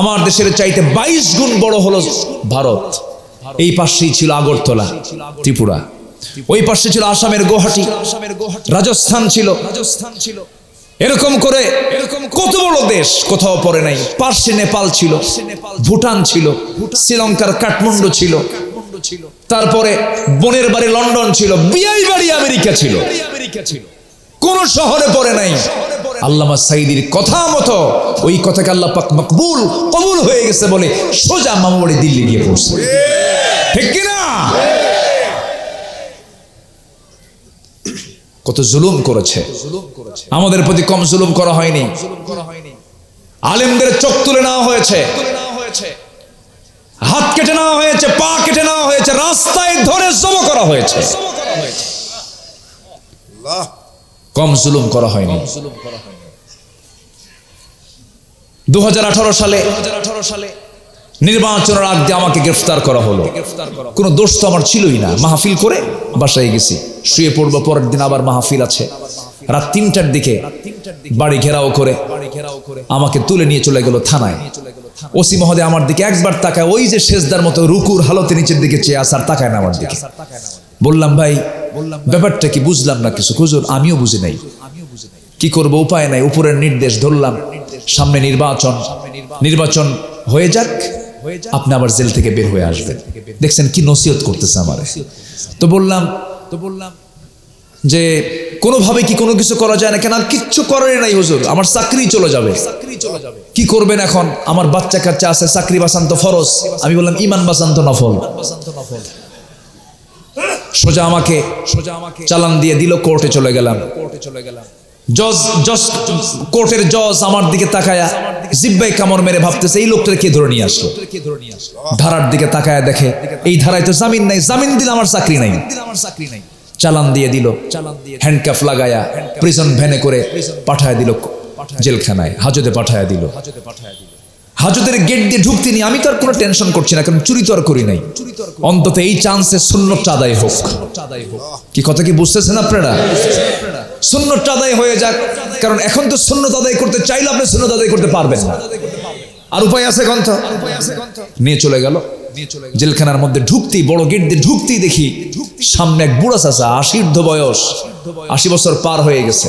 আমার দেশের চাইতে 22 গুণ বড় হলো ভারত। এই পাশেই ছিল আগরতলা, ত্রিপুরা। ওই পাশে ছিল আসামের গুয়াহাটি, রাজস্থান ছিল। এরকম করে কত বড় দেশ কোথাও পড়ে নাই। পাশে নেপাল ছিল, ভুটান ছিল, শ্রীলঙ্কার কাঠমান্ডু ছিল, তারপরে বোনের বাড়ি লন্ডন ছিল, বিয়াই বাড়ি আমেরিকা ছিল। কোন শহরে পড়ে নাই। আল্লামা সাঈদীর কথা মতো ওই কথাকে আল্লাহ পাক মকবুল কবুল হয়ে গেছে বলে সোজা মামু বাড়ি দিল্লি গিয়ে পড়ছে, ঠিক কিনা? কত জুলুম করেছে আমাদের প্রতি, কম জুলুম করা হয়নি। আলেমদের চোখ তুলে নেওয়া হয়েছে, হাত কেটে নেওয়া হয়েছে, পা কেটে নেওয়া হয়েছে, রাস্তায় ধরে জমা করা হয়েছে। কম জুলুম করা হয়নি। 2018 সালে নির্বাচনের আগ দিয়ে আমাকে গ্রেফতার করা হলো। কোনো দোষ তো আমার ছিলই না। মাহফিল করে বাসায় গেছি, শুয়ে পড়বো, পরের দিন আবার মাহফিল আছে। রাত 3টার দিকে বাড়ি ঘেরাও করে আমাকে তুলে নিয়ে চলে গেল থানায়। ওসি মহোদয় আমার দিকে একবার তাকায়, ওই যে সেজদার মতো রুকুর হালতে নিচের দিকে চেয়ে আসার, তাকায় না আমার দিকে। বললাম, ভাই ব্যাপারটা কি? বুঝলাম না কিছু হুজুর। আমিও বুঝি নাই, কি করব, উপায় নাই। উপরের নির্দেশ ধরলাম, সামনে নির্বাচন হয়ে যাক, আপনি আবার জেল থেকে বের হয়ে আসবেন। দেখছেন কি নসিহত করতেছে আমারে। তো বললাম যে কোনোভাবে কি কোনো কিছু করা যায় না? কেন? কিচ্ছু করার নাই হুজুর, আমার চাকরি চলে যাবে। কি করবেন এখন? আমার বাচ্চা কাচ্চা আছে, চাকরি বাঁচান তো ফরজ। আমি বললাম, ইমান বাঁচান তো নফল। সোজা আমাকে চালান দিয়ে দিল, কোর্টে চলে গেলাম। কোর্টের জজ আমার দিকে তাকায়া জিব্বায় কামড় মেরে ভাবতেছে, এই লোকটা কে ধরে নিয়ে আসলো। ধারার দিকে তাকায়া দেখে এই ধারায় তো জামিন নাই, জামিন দিলে আমার চাকরি নাই। চালান দিয়ে দিল, হ্যান্ডকাফ লাগায়া প্রিজন ভ্যানে করে পাঠায় দিল জেলখানায়, হাজতে পাঠায় দিল। হাজতের গেট দিয়ে ঢুকতে নি, আমি তো আর কোনো টেনশন করছি না, কারণ চুরি তো আর করি নাই। অন্তত এই চান্সে সুন্নতটা আদায় হোক। কি কথা কি বুঝতেছেন আপনারা? সুন্নতটা আদায় হয়ে যাক, কারণ এখন তো সুন্নত আদায় করতে চাইলে আপনি সুন্নত আদায় করতে পারবেন না। আর উপায় আছে গ্রন্থ নিয়ে চলে গেল জেলখানার মধ্যে। ঢুকতেই, বড় গেট দিয়ে ঢুকতেই দেখি সামনে এক বুড়া চাচা, 80 বয়স, 80 বছর পার হয়ে গেছে,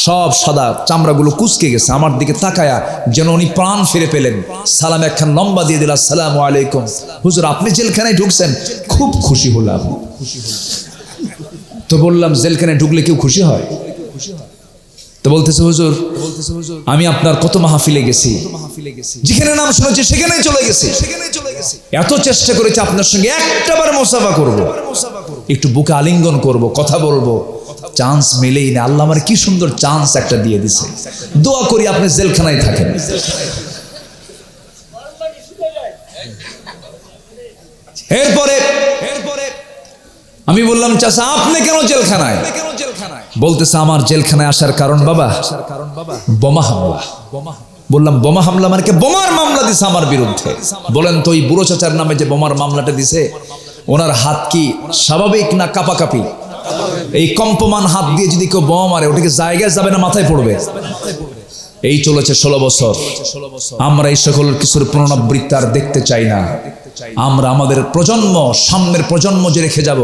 সব সাদা, চামড়াগুলো কুচকে গেছে। আমার দিকে তাকায়া যেন উনি প্রাণ ফিরে পেলেন, সালাম একখান লম্বা দিয়ে দিল, আসসালামু আলাইকুম। হুজুর আপনি জেলখানায় ঢুকছেন? খুব খুশি হলাম। তো বললাম জেলখানায় ঢুকলে কেউ খুশি হয়? তো বলতেছে হুজুর আমি আপনার কত মাহফিলে গেছি, যেখানে নাম শুনেছি সেখানেই চলে গেছি, এত চেষ্টা করেছি আপনার সঙ্গে একটাবার মুসাফা করব, একটু বুকে আলিঙ্গন করব, কথা বলবো, চান্স মিলেই না। আল্লাহ আমার কি সুন্দর চান্স একটা দিয়ে দিছে। দোয়া করি আপনি জেলখানায় থাকেন। এরপরে আমি বললাম চাচা আপনি কেন জেলখানায়? বলতেছে আমার জেলখানায় আসার কারণ বাবা বোমা হামলা। বললাম বোমা হামলা মানে কি? বোমার মামলা দিছে আমার বিরুদ্ধে। বলেন তো ওই বুড়ো চাচার নামে যে বোমার মামলাটা দিছে, ওনার হাত কি স্বাভাবিক না কাঁপাকাঁপি? এই কম্পমান হাত দিয়ে যদি কেউ বোমা মারে, ওটাকে জায়গায় যাবে না মাথায় পড়বে? এই চলেছে 16 বছর। আমরা এই সকল কিছুর পুনরাবৃত্তি আর দেখতে চাই না। আমরা আমাদের প্রজন্ম, সামনের প্রজন্ম যে রেখে যাব,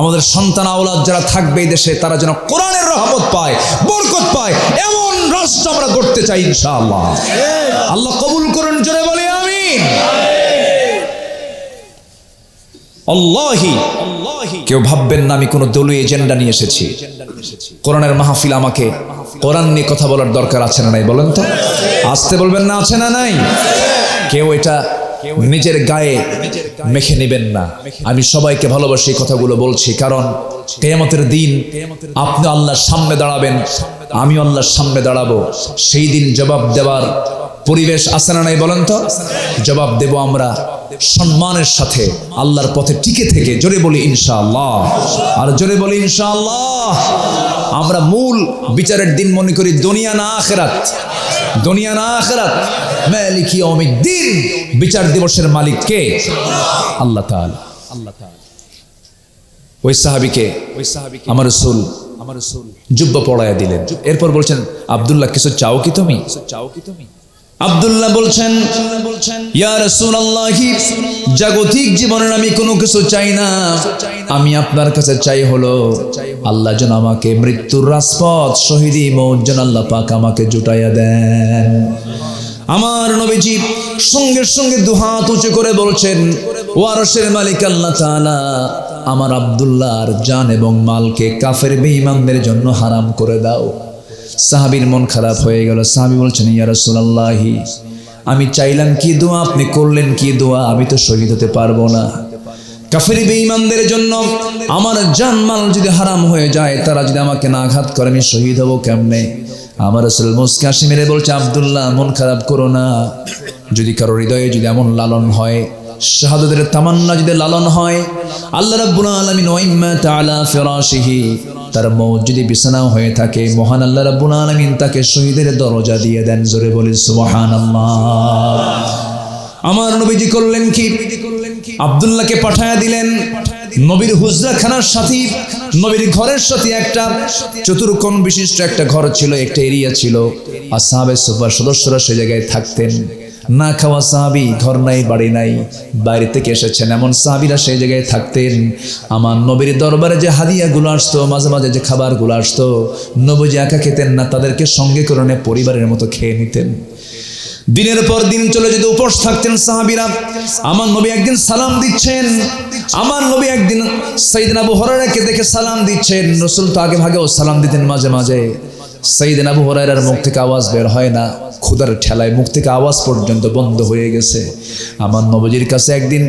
আমাদের সন্তান আওলাদ যারা থাকবে এই দেশে, তারা যেন কোরআনের রহমত পায়, বরকত পায়, এমন রাষ্ট্র আমরা গড়তে চাই ইনশাআল্লাহ। আল্লাহ কবুল করুন, জোরে বলি আমিন। আল্লাহি কেউ ভাববেন না আমি কোনো দলীয় এজেন্ডা নিয়ে এসেছি। কোরআনের মাহফিল, আমাকে কোরআন নিয়ে কথা বলার দরকার আছে না নাই? বলেন তো, আসতে বলবেন না, আছে না নাই? কেউ এটা নিজের গায়ে মেখে নেবেন না। আমি সবাইকে ভালোবাসি কথাগুলো বলছি, কারণ কিয়ামতের দিন আপনি আল্লাহর সামনে দাঁড়াবেন, আমি আল্লাহর সামনে দাঁড়াবো। সেই দিন জবাব দেওয়ার পরিবেশ আছে না নাই? বলেন তো, জবাব দেব আমরা সম্মানের সাথে, আল্লাহর পথে টিকে থেকে। জোরে বলি ইনশাআল্লাহ, আর জোরে বলি ইনশাআল্লাহ। আমরা মূল বিচারের দিন মনে করি দুনিয়া না আখিরাত, দুনিয়া না আখিরাত। মালিক ইয়াউমিদ্দিন, বিচার দিবসের মালিক কে? আল্লাহ তাআলা। ওই সাহাবীকে আমার রাসূল জুব্বা পরায়া দিলেন। এরপর বলছেন আব্দুল্লাহ কিছু চাও কি তুমি? আব্দুল্লাহ বলছেন ইয়া রাসূলুল্লাহ, জাগতিক জীবনের আমি কোনো কিছু চাই না, আমি আপনার কাছে চাই হলো আল্লাহ যেন আমাকে মৃত্যুর রাজপথ, শহীদি মওত যেন আল্লাহ পাক আমাকে জুটাইয়া দেন। আমার নবীজি সঙ্গে সঙ্গে দুহাত উঁচু করে বলছেন, ও আরশের মালিক আল্লাহ তাআলা, আমার আব্দুল্লাহর জান এবং মালকে কাফের বেঈমানদের জন্য হারাম করে দাও। সাহাবীর মন খারাপ হয়ে গেল। সাহাবী বলছেন ইয়া রাসূলুল্লাহ, আমি চাইলাম কি দোয়া, আপনি করলেন কি দোয়া? আমি তো শহীদ হতে পারবো না। কাফের বেঈমানদের জন্য আমার জান মাল যদি হারাম হয়ে যায়, তারা যদি আমাকে না আঘাত করে, আমি শহীদ হব কেমনে? আমার রাসূল মুস্কি হাসি মেরে বলছে, আব্দুল্লাহ মন খারাপ করো না। যদি কারো হৃদয়ে যদি এমন লালন হয়, শাহাদাতের তামান্না যদি লালন হয়, আল্লাহ রাব্বুল আলামিন ওয়াইম্মা তাআলা ফিরাশিহি, তার মওত যদি বিছানাও হয়ে থাকে, মহান আল্লাহ রাব্বুল আলামিন তাকে শহীদের দরজা দিয়ে দেন। জোরে বলি সুবহানাল্লাহ। আমার নবীজি করলেন কি? আব্দুল্লাহকে পাঠায়া দিলেন নবীর হুজরাখানার সাথে, নবীর ঘরের সাথে একটা চতুর্কোণ বিশিষ্ট একটা ঘর ছিল, একটা এরিয়া ছিল। আসহাবে সুফার সদস্যরা সেই জায়গায় থাকতেন। না খাওয়া সাহাবী, ঘর নাই বাড়ি নাই, বাইরে থেকে এসেছেন এমন সাহাবীরা সেই জায়গায় থাকতেন। আমার নবীর দরবারে যে হাদিয়াগুলো আসতো, মাঝে মাঝে যে খাবারগুলো আসতো, নবীজি একা খেতেন না, তাদেরকে সঙ্গে করে নিয়ে পরিবারের মতো খেয়ে নিতেন। দিনের পর দিন চলে যেতে উপোস থাকতেন সাহাবীরা। আমার নবী একদিন সালাম দিচ্ছেন, আমার নবী একদিন সাইয়েদনা আবু হুরায়রাকে দেখে সালাম দিচ্ছেন। রাসূল তো আগে ভাগেও সালাম দিতেন মাঝে মাঝে। সাইয়েদনা আবু হুরায়রার মুখ থেকে আওয়াজ বের হয় না, ক্ষুধার ঠেলায় মুখ থেকে আওয়াজ পর্যন্ত বন্ধ হয়ে গেছে। আমার নবীজির কাছে একদিন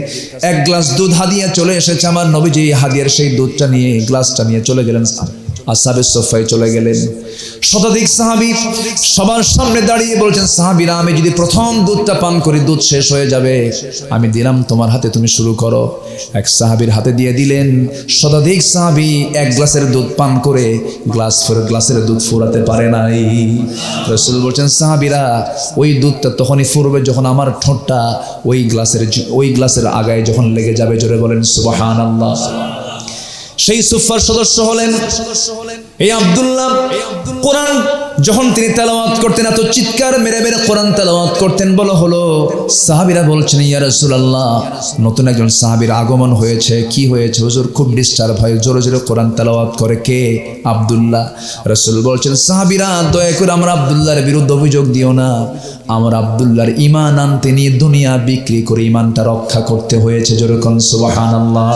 এক গ্লাস দুধ হাদিয়া চলে এসেছে। আমার নবীজি হাদিয়ার সেই দুধটা নিয়ে, গ্লাসটা নিয়ে চলে গেলেন আসহাবে সুফায় চলে গেলেন। শতাধিক সাহাবী সবার সামনে দাঁড়িয়ে বলছেন, সাহাবীরা আমি যদি প্রথম দুধটা পান করি দুধ শেষ হয়ে যাবে, আমি দিলাম তোমার হাতে, তুমি শুরু করো। এক সাহাবীর হাতে দিয়ে দিলেন। শতাধিক সাহাবী এক গ্লাসের দুধ পান করে গ্লাসের দুধ ফুরাতে পারে নাই। রাসূল বলছেন, সাহাবীরা ওই দুধটা তখনই ফুরবে যখন আমার ঠোঁটটা ওই গ্লাসের আগায় যখন লেগে যাবে। জোরে বলেন সুবহানাল্লাহ। সেই সুফার সদস্য হলেন এই আব্দুল্লাহ। কোরআন যখন তিনি তেলাওয়াত করতেন, এত চিৎকার মেরে মেরে কোরআন তেলাওয়াত করতেন, বলা হলো সাহাবীরা বলছেন, ইয়া রাসূলুল্লাহ, নতুন একজন সাহাবীর আগমন হয়েছে। কি হয়েছে হুজুর? খুব ডিস্টার্ব হয়, জোরে জোরে কোরআন তেলাওয়াত করে। কে? আব্দুল্লাহ। রাসূল বলছেন, সাহাবীরা দয়া করে আমার আব্দুল্লাহর বিরুদ্ধে অভিযোগ দিও না। আমার আব্দুল্লাহর ঈমান আনতে নিয়ে দুনিয়া বিক্রি করে ঈমানটা রক্ষা করতে হয়েছে। জোরে কোন সুবহানাল্লাহ।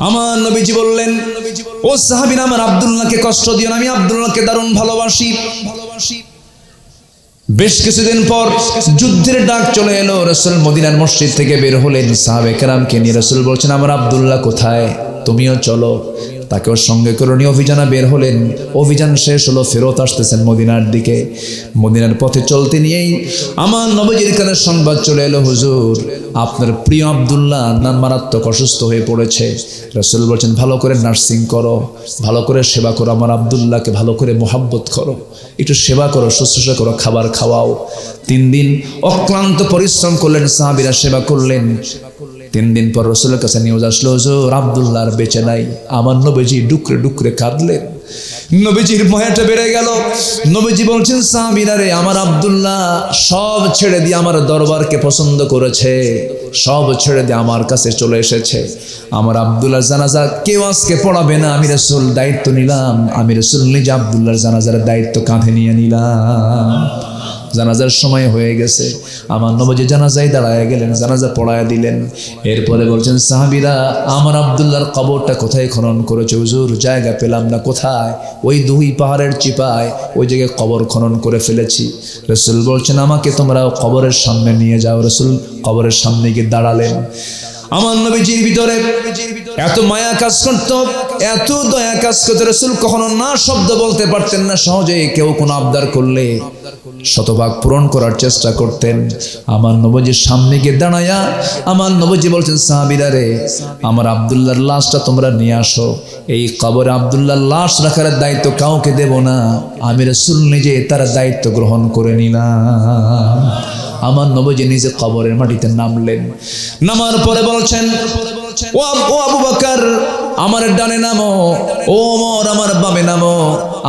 আমার নবীজি বললেন, ও সাহাবীরা আমার আব্দুল্লাহকে কষ্ট দিও না, আমি আব্দুল্লাহকে দারুণ ভালোবাসি। বেশ কিছুদিন পর যুদ্ধের ডাক চলে এলো। রাসূল মদিনার মসজিদ থেকে বের হলেন, সাহাবে কেরামকে নিয়ে। রাসূল বলছেন, আমার আব্দুল্লাহ কোথায়? তুমিও চলো। তাকেও সঙ্গে করে নিয়ে অভিযানে বের হলেন। অভিযান শেষ হলো, ফেরত আসতেছেন মদিনার দিকে। মদিনার পথে চলতে নিয়েই আমার নবীজির কানে সংবাদ চলে এলো, হুজুর আপনার প্রিয় আব্দুল্লাহ মারাত্মক অসুস্থ হয়ে পড়েছে। রাসূল বলছেন, ভালো করে নার্সিং করো, ভালো করে সেবা করো, আমার আব্দুল্লাহকে ভালো করে মোহাব্বত করো, একটু সেবা করো, শুশ্রূষা করো, খাবার খাওয়াও। 3 দিন অক্লান্ত পরিশ্রম করলেন, সাহাবীরা সেবা করলেন। 3 দিন পর রাসূলের কাছে নিউজ আসলো, হুজুর আব্দুল্লাহ আর বেঁচে নাই। আমার নবীজি ডুকরে ডুকরে কাঁদলেন। নবীজির ভয়টা বেড়ে গেল। নবীজি বলছেন, সাহাবীরা রে, আমার আব্দুল্লাহ সব ছেড়ে দিয়ে আমার দরবারকে পছন্দ করেছে, সব ছেড়ে দিয়ে আমার কাছে চলে এসেছে। আমার আব্দুল্লাহর জানাজা কেউ আজকে পড়াবে না, আমি রাসূল দায়িত্ব নিলাম। আমি রাসূল নিজে আব্দুল্লাহর জানাজার দায়িত্ব কাঁধে নিয়ে নিলাম। জানাজার সময় হয়ে গেছে, আমার নবীজি জানাজায় দাঁড়ায় গেলেন, জানাজা পড়ায় দিলেন। এরপরে বলছেন, সাহাবীরা আমার আব্দুল্লাহর কবরটা কোথায় খনন করেছে? হুজুর জায়গা পেলাম না। কোথায়? ওই 2 পাহাড়ের চিপায় ওই জায়গায় কবর খনন করে ফেলেছি। রাসূল বলছেন, আমাকে তোমরা কবরের সামনে নিয়ে যাও। রাসূল কবরের সামনে গিয়ে দাঁড়ালেন। আমার নবীজির ভিতরে এত মায়া কাজ করত, এত দয়া কাজ করত। রাসূল কখনো না শব্দ বলতে পারতেন না। সহজে কেউ কোনো আবদার করলে শতভাগ পূরণ করার চেষ্টা করতেন। আমার নবীজির সামনে গিয়ে দাঁড়ায়া আমার নবীজি বলছেন, সাহাবীরা রে, আমার আব্দুল্লাহর লাশটা তোমরা নিয়ে আসো। এই কবরে আব্দুল্লাহর লাশ রাখার দায়িত্ব কাউকে দেব না, আমি রাসূল নিজে তার দায়িত্ব গ্রহণ করে নিলাম। আমার নবীজি নিজে কবরের মাটিতে নামলেন। নামার পরে বলছেন, ও আবু বকর আমার ডানে নামো, ও ওমর আমার বামে নামো।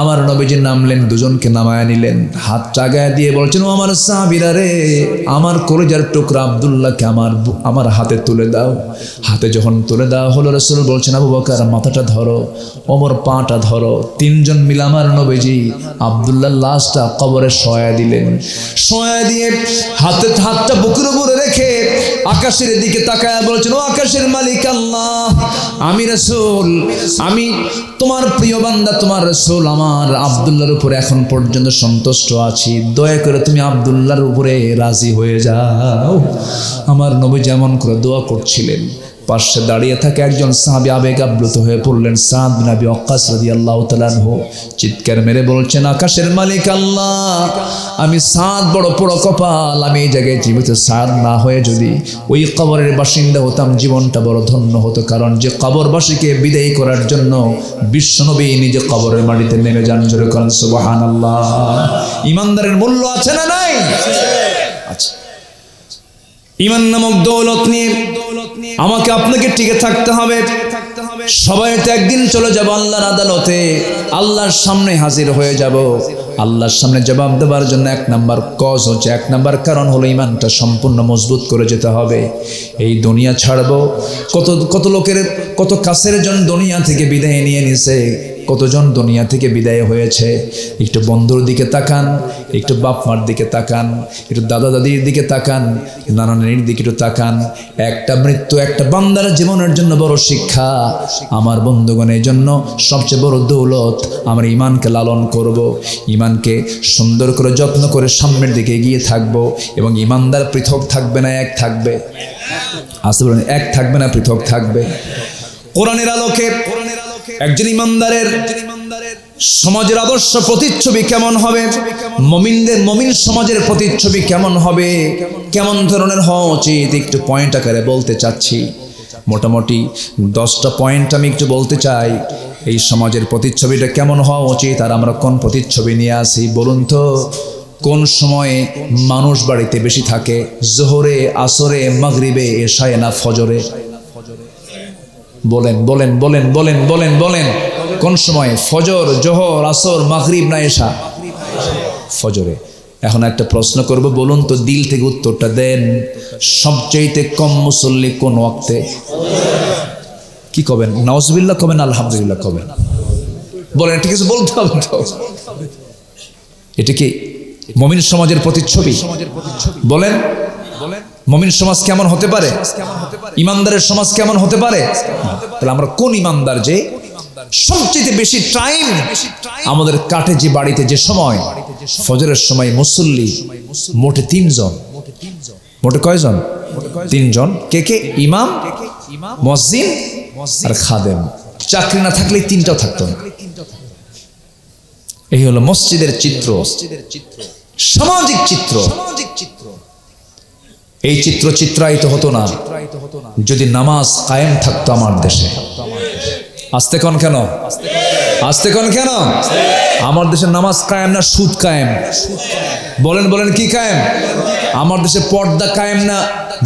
আমার নবীজি নামলেন, দুজনকে নামায় নিলেন, হাত চাগায় দিয়ে বলছেন, ও আমার সাহাবীরা রে, আমার কলিজার টুকরা আব্দুল্লাহকে আমার হাতে তুলে দাও। হাতে যখন তুলে দেওয়া হলো, রাসূল বলছেন, আবু বকর মাথাটা ধরো, ওমর পাটা ধরো। 3 জন মিলে আমার নবীজি আব্দুল্লাহর লাশটা কবরে শোয়া দিলেন। শোয়া দিয়ে হাতটা বুকের উপরে রেখে আকাশের দিকে তাকায় বলছেন, ও আকাশের মালিক আল্লাহ, আমি রাসূল, আমি তোমার প্রিয় বান্দা, তোমার রাসূল আমার আব্দুল্লাহর উপরে এখন পর্যন্ত সন্তুষ্ট আছি, দয়া করে তুমি আব্দুল্লাহর উপরে রাজি হয়ে যাও। আমার নবী যেমন করে দোয়া করছিলেন, পাশে দাঁড়িয়ে থাকে একজন সাহাবী আবেগ আপ্লুত হয়ে পড়লেন, সাদ বিন আবি ওয়াক্কাস রাদিয়াল্লাহু তাআলা আনহু। চিৎকার মেরে বলছেন, আকাশের মালিক আল্লাহ, আমি সাদ বড় বড় কপাল, আমি এই জায়গায় জীবিত সাদ না হয়ে যদি ওই কবরের বাসিন্দা হতাম, জীবনটা বড় ধন্য হতো। কারণ যে কবরবাসীকে বিদায় করার জন্য বিশ্বনবী নিজে কবরের মাটিতে নেমে যান। জোরে করেন সুবহানাল্লাহ। ইমানদারের মূল্য আছে না নাই? আচ্ছা, ঈমান নামক দৌলত নিয়ে আমাকে আপনাকে টিকে থাকতে হবে। সবাই তো একদিন চলে যাব আল্লাহর আদালতে, আল্লাহর সামনে হাজির হয়ে যাব। আল্লাহর সামনে জবাব দেওয়ার জন্য 1 নাম্বার কজ হচ্ছে, 1 নাম্বার কারণ হলো ঈমানটা সম্পূর্ণ মজবুত করে যেতে হবে। এই দুনিয়া ছাড়বো, কত লোকের কত কাছের জন দুনিয়া থেকে বিদায় নিয়ে নিছে, কতজন দুনিয়া থেকে বিদায় হয়েছে। একটু বন্ধুর দিকে তাকান, একটু বাপ মার দিকে তাকান, একটু দাদা দাদির দিকে তাকান, নানা নানির দিকে একটু তাকান। একটা মৃত্যু একটা বান্দার জীবনের জন্য বড় শিক্ষা। আমার বন্ধুগণের জন্য সবচেয়ে বড় দৌলত আমার ঈমানকে লালন করব, ঈমানকে সুন্দর করে যত্ন করে সামনের দিকে এগিয়ে থাকব। এবং ঈমানদার পৃথক থাকবে না, এক থাকবে। আসতে বলেন, এক থাকবে না, পৃথক থাকবে। কোরআনের আলোকে একজন ইমানদারের সমাজের আদর্শ প্রতিচ্ছবি কেমন হবে, মুমিন সমাজের প্রতিচ্ছবি কেমন হবে, কেমন ধরনের হওয়া উচিত, একটু পয়েন্ট আকারে বলতে চাচ্ছি। মোটামুটি 10টা পয়েন্ট আমি একটু বলতে চাই। এই সমাজের প্রতিচ্ছবিটা কেমন হওয়া উচিত, আর আমরা কোন প্রতিচ্ছবি নিয়ে আসি বলুন তো? কোন সময়ে মানুষ বাড়িতে বেশি থাকে? জোহরে, আসরে, মাগরিবে, এশায় না ফজরে? বলেন বলেন বলেন বলেন বলেন বলেন, কোন সময়? ফজর, জোহর, আসর, মাগরিব না এশা? ফজরে। এখন একটা প্রশ্ন করব, বলুন তো, দিল থেকে উত্তরটা দেন। সবচাইতে কম মুসল্লি কোন ওয়াক্তে? কি কবেন? নাউজুবিল্লাহ কবেন, আলহামদুলিল্লাহ কবেন? বলেন, এটা কিছু বলতে হবে তো? এটা কি মুমিন সমাজের প্রতিচ্ছবি? বলেন, মুমিন সমাজ কেমন হতে পারে? ইমানদারের সমাজ কেমন হতে পারে? তাহলে আমরা কোন ইমানদার যে সবচেয়ে বেশি টাইম আমাদের কাটে যে বাড়িতে, যে সময় ফজরের সময় মুসল্লি মোটে 3 জন। মোটে কয়জন? 3 জন। কে কে? ইমাম, মুয়াজ্জিন আর খাদেম। চাকরি না থাকলে 3টাও থাকতো না। এই হলো মসজিদের চিত্র, সামাজিক চিত্র। এই চিত্র চিত্রায়িত হতো না যদি নামাজ কায়েম থাকতো আমার দেশে। আস্তে কোন কেন? আস্তে কোন কেন? আমার দেশে নামাজ কায়েম না সুদ কায়েম? বলেন বলেন, কি কায়েম? আমার দেশে পর্দা কায়েম না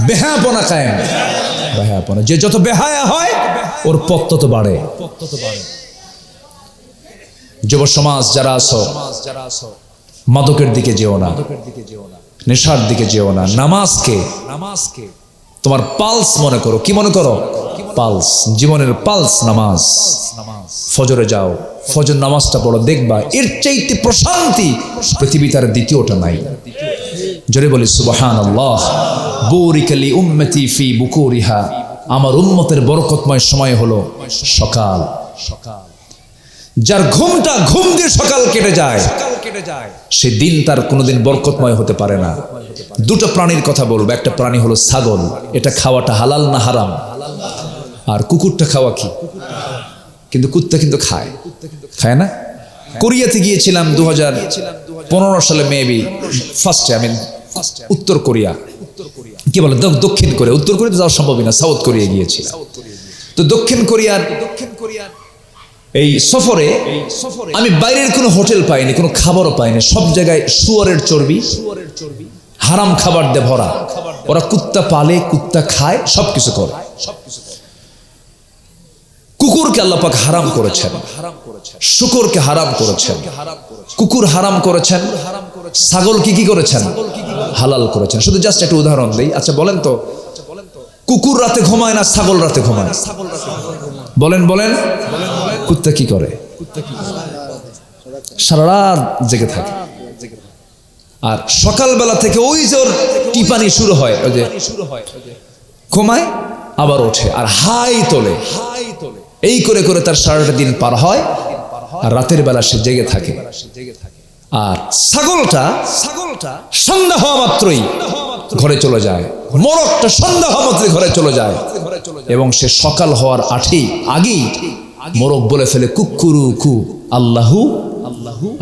বেহায়াপনা কায়েম? বেহায়াপনা। যে যত বেহায়া হয় ওর পথ তত বাড়ে। যুব সমাজ যারা আছো, মাদকের দিকে যেও না, নেশার দিকে যেও না। নামাজকে তোমার পালস মনে করো। কি মনে করো? পালস, জীবনের পালস নামাজ। ফজরে যাও, ফজর নামাজটা পড়ো, দেখবা এর চাইতে প্রশান্তি পৃথিবীতে আর দ্বিতীয়টা নাই। জোরে বলি সুবহানাল্লাহ। বুরিকা লি উম্মতি ফি বুকুরিহা। আমার উম্মতের বরকতময় সময় হলো সকাল। যার ঘুমটা ঘুম দিয়ে সকাল কেটে যায়, সে দিন তার কোনোদিন বরকতময় হতে পারে না। দুটো প্রাণীর কথা বলবো। একটা প্রাণী হলো ছাগল। এটা খাওয়াটা হালাল না হারাম? আর কুকুরটা খাওয়া কি? কিন্তু কুত্তা কিন্তু খায়, খায় না? কোরিয়াতে গিয়েছিলাম 2015 সালে, মেবি ফার্স্টে। আমি উত্তর কোরিয়া, কি বলে দক্ষিণ কোরিয়া, উত্তর কোরিয়াতে যাওয়া সম্ভবই না, সাউথ কোরিয়া গিয়েছিলাম। তো দক্ষিণ কোরিয়ার এই সফরে আমি বাইরের কোনো হোটেল পাইনি, কোনো খাবারও পাইনি। সব জায়গায় শুয়োরের চর্বি, হারাম খাবার দিয়ে ভরা। ওরা কুত্তা পালে, কুত্তা খায়, সবকিছু করে। কুকুরকে আল্লাহ পাক হারাম করেছেন, শুকরকে হারাম করেছেন, কুকুর হারাম করেছেন, ছাগলকে কি করেছেন? হালাল করেছেন। শুধু জাস্ট একটা উদাহরণ দেই। আচ্ছা বলেন তো, কুকুর রাতে ঘুমায় না ছাগল রাতে ঘুমায়? বলেন বলেন। কুত্তা কি করে? সারা রাত জেগে থাকে। আর সকালবেলা থেকে ওই যে ওর টিপানি শুরু হয়, ওই যে ঘুমায় আবার ওঠে আর হাই তোলে। এই করে করে তার সারাটা দিন পার হয়, আর রাতের বেলা সে জেগে থাকে। আর ছাগলটা সন্ধ্যা হওয়া মাত্রই ঘরে চলে যায়। মোরগটা সন্ধ্যা হওয়া মাত্রই ঘরে চলে যায়, এবং সে সকাল হওয়ার আগেই মোরগ বলে ফেলে কুকুরু কু আল্লাহু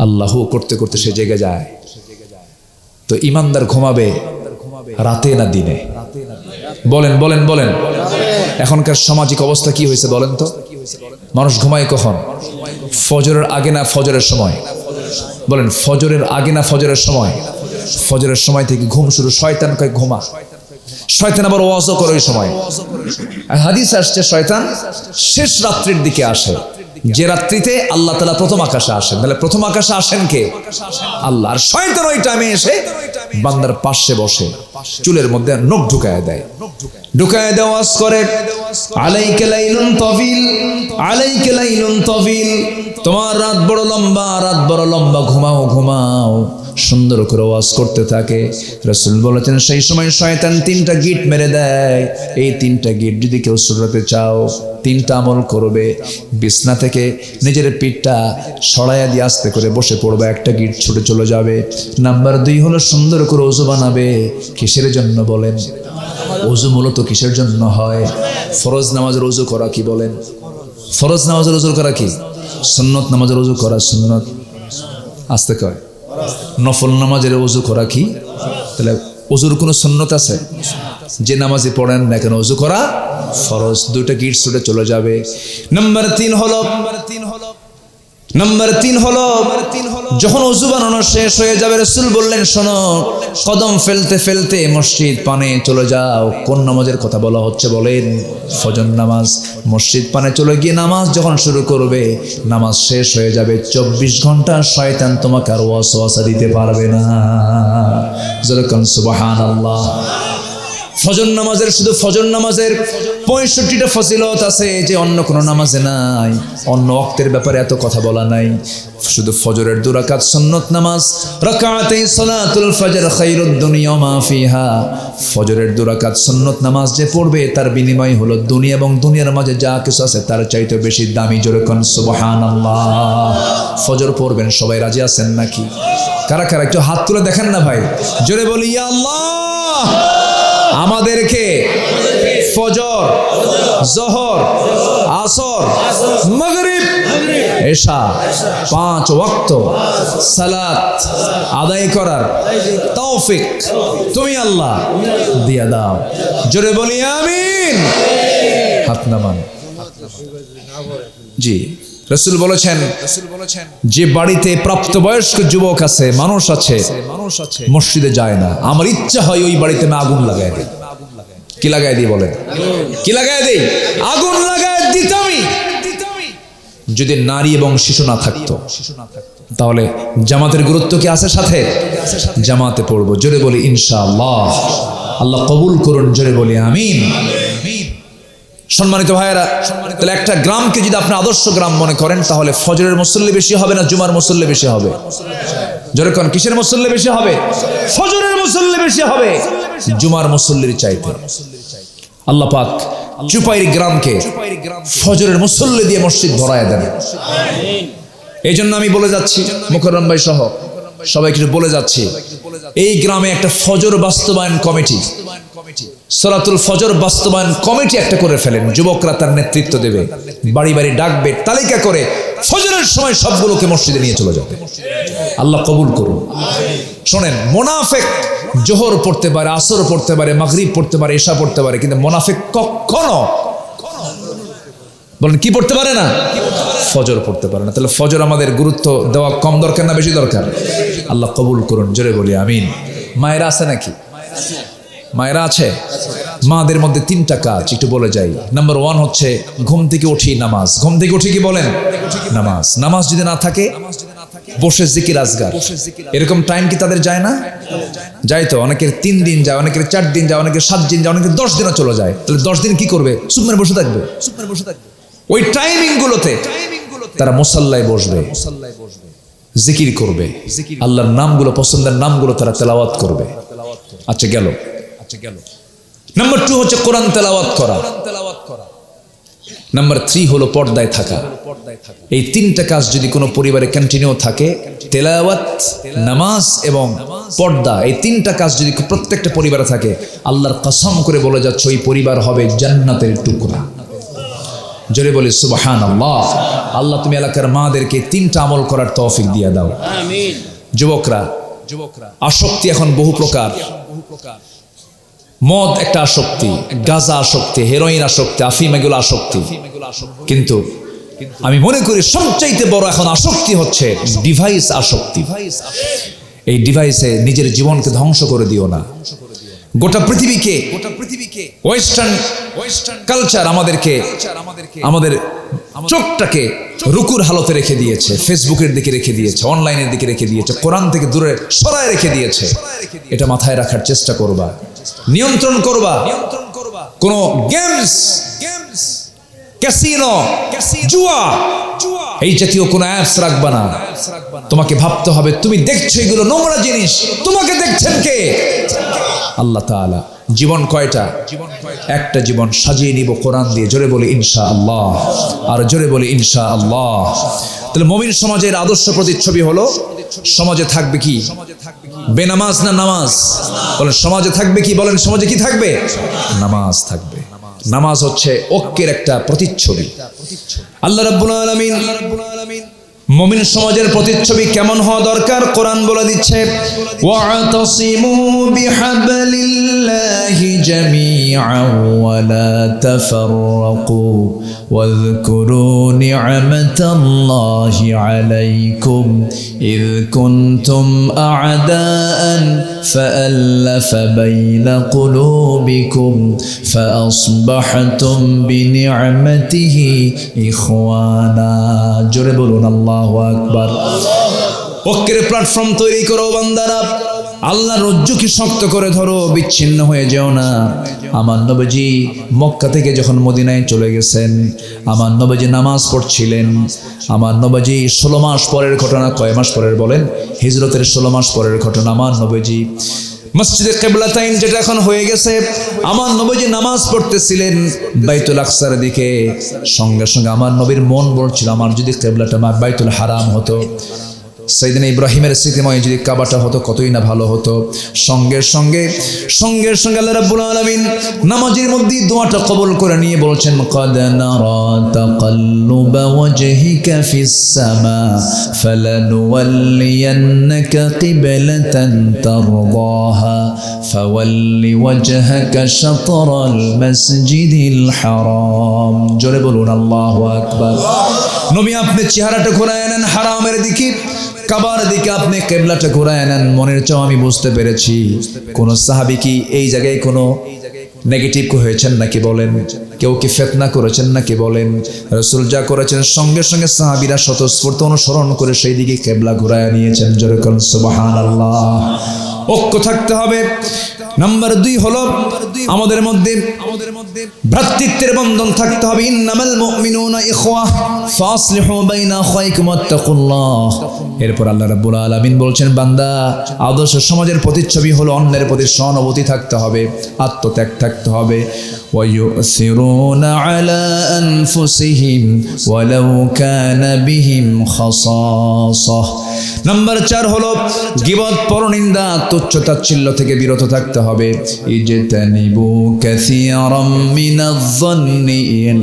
আল্লাহু করতে করতে সে জেগে যায়। তো ইমানদার ঘুমাবে রাতে না দিনে? বলেন বলেন বলেন। এখনকার সামাজিক অবস্থা কি হয়েছে বলেন তো? মানুষ ঘুমায় কখন? ফজরের আগে না ফজরের সময়? বলেন, ফজরের আগে না ফজরের সময়? ফজরের সময় থেকে ঘুম শুরু। শয়তান কয় ঘুমা, শয়তান আবার ওয়াজও করে ওই সময়। হাদিস আসছে শয়তান শেষ রাত্রির দিকে আসে, যে রাত্রিতে আল্লাহ তাআলা প্রথম আকাশে আসেন। তাহলে প্রথম আকাশে আসেন কে? আল্লাহ। আর শয়তান ওই টাইমে এসে বান্দার পাশে বসে চুলের মধ্যে নখ ঢুকায় দেয়, ঢুকায় দেওয়া ওয়াজ করে, আলাইকা লাইলুন তাবিল, আলাইকা লাইলুন তাবিল, তোমার রাত বড় লম্বা, রাত বড় লম্বা, ঘুমাও ঘুমাও। সুন্দর করে ওয়াজ করতে থাকে। রাসূল বলেছেন সেই সময় শয়তান 3টা গিট মেরে দেয়। এই 3টা গিট যদি কেউ ছুটাতে চাও, 3টা আমল করবে। বিছনা থেকে নিজের পিঠটা সরাইয়া দিয়ে আস্তে করে বসে পড়বে, একটা গিট ছুটে চলে যাবে। নাম্বার 2 হলো সুন্দর করে ওযু বানাবে। কিসের জন্য বলেন? ওযু মূলত কিসের জন্য হয়? ফরজ নামাজের ওযু করা কি বলেন? ফরজ নামাজের ওযু করা কি? সুন্নত নামাজের ওযু করা সুন্নত, আস্তে কয় নফল নামাজের ওযু করা কি? তাহলে ওযুর কোনো সুন্নত আছে? যে নামাজে পড়েন না কেন ওযু করা ফরজ। দুইটা গিট ছুটে চলে যাবে। নাম্বার 3 হলো যখন ওযু বানানো শেষ হয়ে যাবে রাসূল বললেন শোনো, কদম ফেলতে ফেলতে মসজিদ পানে চলে যাও। কোন নামাজের কথা বলা হচ্ছে বলেন? ফজর নামাজ। মসজিদ পানে চলে গিয়ে নামাজ যখন শুরু করবে, নামাজ শেষ হয়ে যাবে, 24 ঘন্টা শয়তান তোমাকে আর ওয়াসওয়াসা দিতে পারবে না। যেরকম সুবহানাল্লাহ। ফজর নামাজের, শুধু ফজর নামাজের 65টা ফজিলত আছে যে অন্য কোনো নামাজে নাই। অন্য ওয়াক্তের ব্যাপারে এত কথা বলা নাই। শুধু ফজরের 2 রাকাত সুন্নত নামাজ, রাকাতাই সালাতুল ফজর খায়রুদ দুনিয়া ওয়া মা ফিহা। ফজরের 2 রাকাত সুন্নত নামাজ যে পড়বে তার বিনিময় হলো দুনিয়া এবং দুনিয়ার মাঝে যা কিছু আছে তার চাইতে বেশি দামি। জোরে কোন সুবহানাল্লাহ। ফজর পড়বেন, সবাই রাজি আছেন নাকি? কারা কারা একটু হাত তুলে দেখেন না ভাই, জোরে বলি ইয়া আল্লাহ। আমাদেরকে ফজর, জোহর, আসর, মাগরিব, এশা 5 ওয়াক্ত সালাত আদায় করার তৌফিক তুমি আল্লাহ দিয়া দাও। জোরে বলি আমিন। হাত নামান। জি, রাসূল বলেছেন যে বাড়িতে প্রাপ্তবয়স্ক যুবক আছে, মানুষ আছে, মসজিদে যায় না, আমার ইচ্ছা হয় ওই বাড়িতে আমি আগুন লাগাই দিই। কি লাগাই দিই বলেন? কি লাগাই দিই? আগুন লাগাই দিতামই। যদি নারী এবং শিশু না থাকতো তাহলে জামাতের গুরুত্ব কি আছে? সাথে জামাতে পড়বো। জোরে বলি ইনশাআল্লাহ। আল্লাহ কবুল করুন। জোরে বলি আমিন। সম্মানিত ভাইয়েরা, তাহলে একটা গ্রামকে যদি আপনি আদর্শ গ্রাম মনে করেন তাহলে ফজরের মুসল্লি বেশি হবে না জুমার মুসল্লি বেশি হবে? জোরে কোন, কিসের মুসল্লি বেশি হবে? ফজরের মুসল্লি বেশি হবে জুমার মুসল্লির চাইতে। আল্লাহ পাক চুপাইর গ্রামকে ফজরের মুসল্লি দিয়ে মসজিদ ভরায় দেন। এই জন্য আমি বলে যাচ্ছি, মুকররম ভাই সহ সবাইকে বলে যাচ্ছি, এই গ্রামে একটা ফজর বাস্তবায়ন কমিটি, সালাতুল ফজর বাস্তবায়ন কমিটি একটা করে ফেলেন। যুবকরা তার নেতৃত্ব দেবে, বাড়ি বাড়ি ডাকবে, তালিকা করে ফজরের সময় সবগুলোকে মসজিদে নিয়ে চলে যাবে। আল্লাহ কবুল করুন। শোনেন, মুনাফিক জোহর পড়তে পারে, আসর পড়তে পারে, মাগরিব পড়তে পারে, এশা পড়তে পারে, কিন্তু মুনাফিক কখনো বলেন কি পড়তে পারে না? ফজর পড়তে পারে না। তাহলে ফজর আমাদের গুরুত্ব দেওয়া কম দরকার না বেশি দরকার? আল্লাহ কবুল করুন। জোরে বলি আমিন। মায়েরা আছে নাকি? মায়েরা আছে? মাদের মধ্যে 3টা কাজ একটু বলে যাই। নাম্বার 1 হচ্ছে ঘুম থেকে উঠি নামাজ। ঘুম থেকে উঠি কি বলেন? নামাজ। নামাজ যদি না থাকে বসে জিকির আজগার, এরকম টাইম কি তাদের যায় না? যায় তো। অনেকের 3 দিন যায়, অনেকের 4 দিন যায়, অনেকের 7 দিন যায়, অনেকের 10 দিনও চলে যায়। তাহলে 10 দিন কি করবে? চুপ মেরে বসে থাকবে। ওই টাইমিং গুলোতে তারা মুসাল্লায় বসবে, জিকির করবে, আল্লাহর নামগুলো, পছন্দের নামগুলো তারা তেলাওয়াত করবে। আচ্ছা গেল। নাম্বার 2 হচ্ছে কোরআন তেলাওয়াত করা। নাম্বার 3 হলো পর্দায় থাকা। এই 3টা কাজ যদি কোনো পরিবারে কন্টিনিউ থাকে, তেলাওয়াত, নামাজ এবং পর্দা, এই 3টা কাজ যদি প্রত্যেকটা পরিবারে থাকে, আল্লাহর কসম করে বলে যাচ্ছে ওই পরিবার হবে জান্নাতের টুকরা। জোরে বলি সুবহানাল্লাহ। আল্লাহ তুমি এলাকার মাদেরকে 3টা আমল করার তৌফিক দিয়ে দাও। আমিন। যুবকরা, আসক্তি এখন বহু প্রকার। মদ একটা আসক্তি, গাঁজা আসক্তি, হেরোইন আসক্তি, আফিম, এগুলো আসক্তি। কিন্তু আমি মনে করি সবচাইতে বড় এখন আসক্তি হচ্ছে ডিভাইস আসক্তি। এই ডিভাইসে নিজের জীবনকে ধ্বংস করে দিও না। গোটা পৃথিবীকে ওয়েস্টার্ন কালচার আমাদের চোখটাকে রুকুর হালতে রেখে দিয়েছে, ফেসবুকের দিকে রেখে দিয়েছে, অনলাইনের দিকে রেখে দিয়েছে, কোরআন থেকে দূরে সরায় রেখে দিয়েছে। এটা মাথায় রাখার চেষ্টা করবা, নিয়ন্ত্রণ করবা। কোন গেমস, ক্যাসিনো, জুয়া, এই জাতীয় কোন অ্যাপস রাখবা না। তোমাকে ভাবতে হবে তুমি দেখছো এগুলো নোংরা জিনিস, তোমাকে দেখছেন কে? আল্লাহ তাআলা। জীবন কয়টা? একটা জীবন সাজিয়ে নিব কোরআন দিয়ে। জোরে বলি ইনশাআল্লাহ। আর জোরে বলি ইনশাআল্লাহ। তাহলে মুমিন সমাজের আদর্শ প্রতিচ্ছবি হলো, সমাজে থাকবে কি? বেনামাজ না নামাজ? বলেন সমাজে থাকবে কি? বলেন সমাজে কি থাকবে? নামাজ থাকবে। নামাজ হচ্ছে ঐক্যের একটা প্রতিচ্ছবি। আল্লাহ রাব্বুল আলামিন মুমিন সমাজের প্রতিচ্ছবি কেমন হওয়া দরকার কোরআন বলে দিচ্ছে, ওয়াতাসিমু বিহাবলিল্লাহি জামিআন ওয়া লা তাফাররাকু ওয়াযকুরু নি'মাতাল্লাহি আলাইকুম ইয কুনতুম আ'দাআন ফাআল্লাফা বাইনা কুলুবিকুম ফাআসবাহতুম বিনি'মাতিহি ইখওয়ানা। জোরে বলুন আল্লাহু আকবার। ঐক্যের প্ল্যাটফর্ম তৈরি করো বান্দারা, আল্লাহর রজ্জুকে শক্ত করে ধরো, বিচ্ছিন্ন হয়ে যেও না। আমার নবীজি মক্কা থেকে যখন মদিনায় চলে গেছেন, আমার নবীজি নামাজ পড়ছিলেন। আমার নবীজি 16 মাস পরের ঘটনা, কয় মাস পরের বলেন? হিজরতের 16 মাস পরের ঘটনা। আমার নবীজি মসজিদে কিবলাতাইন যেটা এখন হয়ে গেছে, আমার নবীজি নামাজ পড়তেছিলেন বাইতুল আকসার দিকে। সঙ্গে সঙ্গে আমার নবীর মন বলছিল, আমার যদি কিবলাটা বাইতুল হারাম হতো, সাইয়েদনা ইব্রাহিমের স্মৃতিময় যদি কাবাটা হতো কতই না ভালো হতো। সঙ্গে সঙ্গে আল্লাহ রাব্বুল আলামিন নামাজের মধ্যে দোয়াটা কবুল করে নিয়ে বলছেন, ক্বাদ নারা তাকাল্লুবা ওয়াজহিকা ফিস সামা ফালানুওয়াল্লিয়ান্নাকা কিবলাতান তারদাহা ফাওয়াল্লি ওয়াজহাকা শাতরাল মাসজিদিল হারাম। জোরে বলুন আল্লাহু আকবার। নবী আপনি চেহারাটা ঘোরায় নেন হারামের দিকে, কাবার দিকে আপনি কিবলাটা ঘোরায় নেন। মনের চাও আমি বুঝতে পেরেছি, কোন সাহাবী কি এই জায়গায় কোনো নেগেটিভ হয়েছেন নাকি বলেন? কেউ কি ফিতনা করেছেন নাকি বলেন? রাসূল যা করেছেন সঙ্গে সঙ্গে সাহাবীরা স্বতঃস্ফূর্ত অনুসরণ করে সেই দিকে কিবলা ঘোরায় নিয়েছেন। জোরে বলুন সুবহানাল্লাহ। ঐক্য থাকতে হবে। নাম্বার 2 হলো আমাদের মধ্যে ভ্রাতৃত্বের বন্ধন থাকতে হবে। ইন্নামাল মুমিনুনা ইখওয়া ফাসলিহু বাইনা আখাইকুম ওয়াত্তাকুল্লাহ। এরপর আল্লাহ রাব্বুল আলামিন বলছেন, বান্দা আদর্শ সমাজের প্রতিচ্ছবি হলো অন্যের প্রতি সহানুভূতি থাকতে হবে, আত্মত্যাগ থাকতে হবে। ওয়ায়ুসিরুনা আলা আনফুসিহিম ওয়ালাউ কানা বিহিম খাসাসাহ। নাম্বার 4 হলো গীবত, পরনিন্দা, তুচ্ছ তাচ্ছিল্য থেকে বিরত থাকতে হবে। ইজতানিবু কাসীরাম মিনায-যন্নি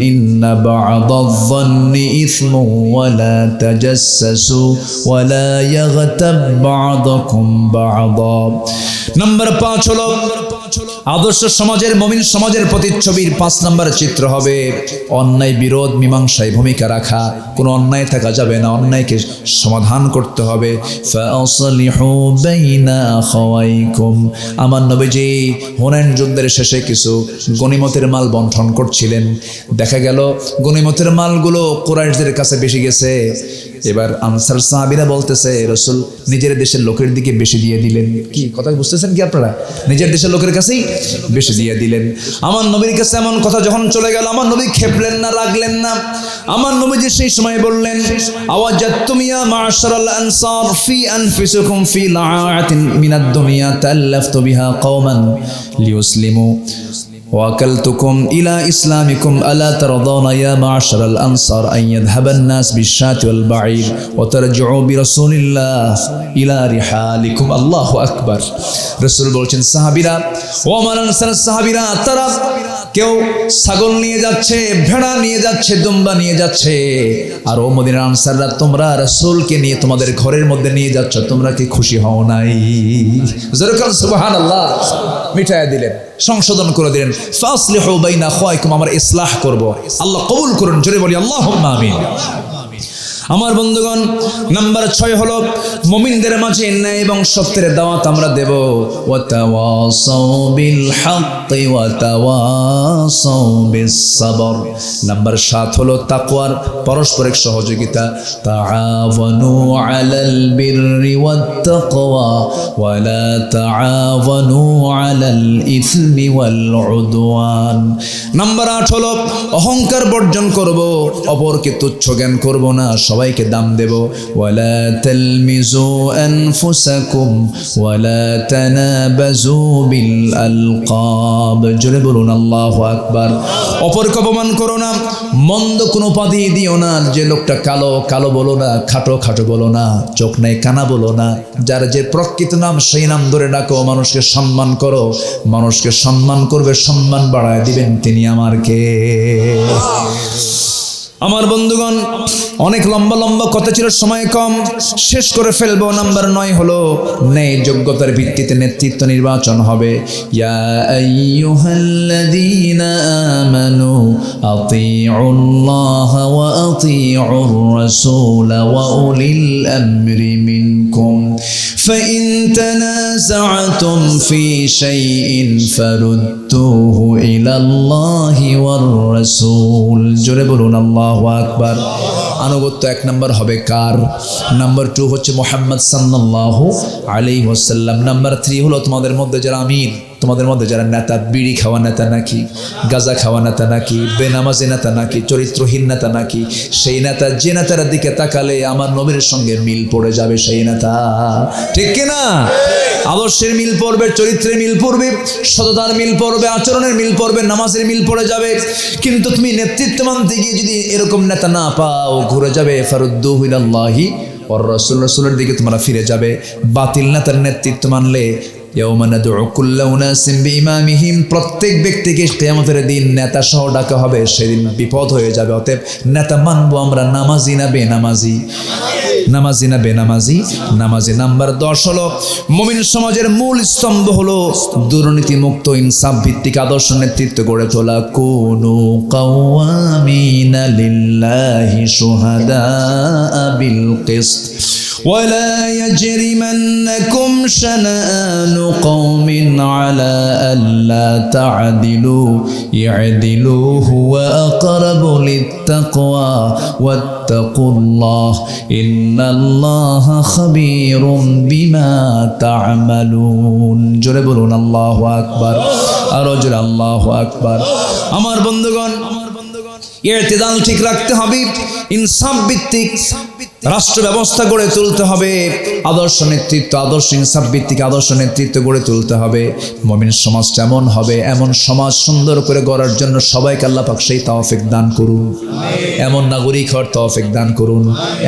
ইন্না বা'দায-যন্নি ইসমুন ওয়া লা তাজাসসু ওয়া লা ইয়াগতাব বা'দুকুম বা'দা। নাম্বার 5 হলো আদর্শ সমাজের, মুমিন সমাজের প্রতিচ্ছবির 5 নম্বর চিত্র হবে অন্যায় বিরোধ মীমাংসায় ভূমিকা রাখা। কোনো অন্যায় থাকা যাবে না, অন্যায়কে সমাধান করতে হবে। ফাসলিহু বাইনা আখাওয়াইকুম। আমার নবীজি হুনাইন যুদ্ধের শেষে কিছু গনিমতের মাল বন্টন করছিলেন। দেখা গেল গনিমতের মালগুলো কুরাইশদের কাছে বেশি গেছে। এবার আনসার সাহাবীরা বলতেছে, রাসূল নিজের দেশের লোকের দিকে বেশি দিয়ে দিলেন। কি কথা বুঝতেছেন কি আপনারা? নিজের দেশের লোকের কাছেই বেশি দিয়ে দিলেন। আমার নবীর কাছে এমন কথা যখন চলে গেল, আমার নবী খেপলেন না, রাগলেন না। আমার নবীজি সেই সময় বললেন, আওয়াজাতুম ইয়া মা'শারাল আনসার ফি আনফুসিকুম ফি লা'আতিন মিনাদ দুনিয়া তাআল্লাফতু বিহা কওমান লিয়ুসলিমু وَأَكَلْتُكُمْ إِلَى إِسْلَامِكُمْ أَلَا تَرْضَوْنَ يَا مَعْشَرَ الْأَنصَارِ أَنْ يَذْهَبَ النَّاسُ بِالشَّاةِ وَالْبَعِيرِ وَتَرْجِعُوا بِرَسُولِ اللَّهِ إِلَى رِحَالِكُمْ। আল্লাহু আকবার। রাসূল বলছেন, সাহাবীরা, ও আমার আনসার সাহাবীরা, তারা কেউ ছাগল নিয়ে যাচ্ছে, ভেড়া নিয়ে যাচ্ছে, দুম্বা নিয়ে যাচ্ছে, আর ও মদিনার আনসাররা তোমরা রাসূলকে নিয়ে তোমাদের ঘরের মধ্যে নিয়ে যাচ্ছ, তোমরা কি খুশি হও নাই? জোরে বলুন সুবহানাল্লাহ। মিটায়া দিলেন, সংশোধন করে দিলেন। ফাসলিহু বাইনা আখাওয়াইকুম, আমার ইসলাহ করব। আল্লাহ কবুল করুন। জোরে বলি আল্লাহুম্মা আমিন। আমার বন্ধুগণ, নাম্বার 6 হলো মুমিনদের মাঝে ন্যায় এবং সত্যের দাওয়াত আমরা দেব। ওয়াতাওয়াসাউ বিল হাক্কি ওয়াতাওয়াসাউ বিস সাবর। নাম্বার 7 হলো তাকওয়ার পারস্পরিক সহযোগিতা। তাআওয়ানু আলাল বিররি ওয়াত তাকওয়া ওয়া লা তাআওয়ানু আলাল ইসমি ওয়াল উদওয়ান। নাম্বার 8 হলো অহংকার বর্জন করব, অপরকে তুচ্ছ জ্ঞান করব না, সবাইকে দাম দেব। ওয়ালা তালমিজু আনফুসাকুম ওয়ালা তানাবাজু বিল আলকাব। জোরে বলুন আল্লাহু আকবার। অপরকে অপমান করো না, মন্দ কোনো উপাধি দিও না। যে লোকটা কালো কালো বলো না, খাটো খাটো বলো না, চোখ নাই কানা বলো না। যার যে প্রকৃত নাম সেই নাম ধরে ডাকো। মানুষকে সম্মান করো, মানুষকে সম্মান করবে, সম্মান বাড়ায় দিবেন তিনি আমার কে। আমার বন্ধুগণ, অনেক লম্বা লম্বা কথা ছিল, সময় কম, শেষ করে ফেলবো। নাম্বার 9 হলো ন্যায় যোগ্যতার ভিত্তিতে নেতৃত্ব নির্বাচন হবে। ইয়া আইয়ুহাল্লাযীনা আমানু আতিউল্লাহ ওয়া আতিউর রাসূল ওয়া উলিল আমরি মিনকুম ফাইন তানাযা'তুম ফি শাইইন ফারুদ্দুহু ইলাল্লাহি ওয়ার রাসূল। জোরে বলুন আল্লাহু আকবার। আনুগত্য 1 নম্বর হবে কার? নাম্বার 2 হচ্ছে মুহাম্মদ সাল্লাল্লাহু আলাইহি ওয়াসাল্লাম। নাম্বার 3 হলো তোমাদের মধ্যে যারা আমির, তোমাদের মধ্যে যারা নেতা, বিড়ি খাওয়া নেতা নাকি, গাঁজা খাওয়া নেতা নাকি, বেনামাজি নেতা নাকি, চরিত্রহীন নেতা নাকি, সেই নেতা, যে নেতার দিকে তাকালে আমার নবীর সঙ্গে মিল পড়ে যাবে সেই নেতা। ঠিক কিনা? আদর্শের মিল পড়বে, চরিত্রের মিল পড়বে, সততার মিল পড়বে, আচরণের মিল পড়বে, নামাজের মিল পড়ে যাবে। কিন্তু তুমি নেতৃত্ব মানতে গিয়ে যদি এরকম নেতা না পাও, ঘুরে যাবে ফারুদ্দুহু ইলাল্লাহি ওয়ার রাসূল, রাসূলের দিকে তোমরা ফিরে যাবে। বাতিল নেতার নেতৃত্ব মানলে ইয়াউমা নাদউ কুল্লা উনাসিন বিইমামিহিম, প্রত্যেক ব্যক্তিকে কিয়ামতের দিন নেতা সহ ডাকা হবে, সেদিন বিপদ হয়ে যাবে। অতএব নেতা মানবো আমরা নামাজি না বেনামাজি? নামাজি না বেনামাজি? নামাজি। নাম্বার 10 হলো মুমিন সমাজের মূল স্তম্ভ হলো দুর্নীতি মুক্ত ইনসাফ ভিত্তিক আদর্শ নেতৃত্ব গড়ে তোলা। কুনু কাওয়ামিনা লিল্লাহি শুহাদা বিল কিসত ولا يجرمنكم شنآن قوم على ألا تعدلوا اعدلوا هو أقرب للتقوى واتقوا الله إن الله خبير بما تعملون। জোরে বলুন আল্লাহু আকবার। আরো জোরে আল্লাহু আকবার। আমার বন্ধুগণ, ইতিদাল ঠিক রাখতে হবে, ইনসাফ ভিত্তিক রাষ্ট্র ব্যবস্থা গড়ে তুলতে হবে, আদর্শ নেতৃত্ব, আদর্শ ইনসাফ ভিত্তিক আদর্শ নেতৃত্ব গড়ে তুলতে হবে। মুমিন সমাজ কেমন হবে, এমন সমাজ সুন্দর করে গড়ার জন্য সবাইকে আল্লাহ পাক সেই তৌফিক দান করুন। এমন নাগরিক হওয়ার তৌফিক দান করুন,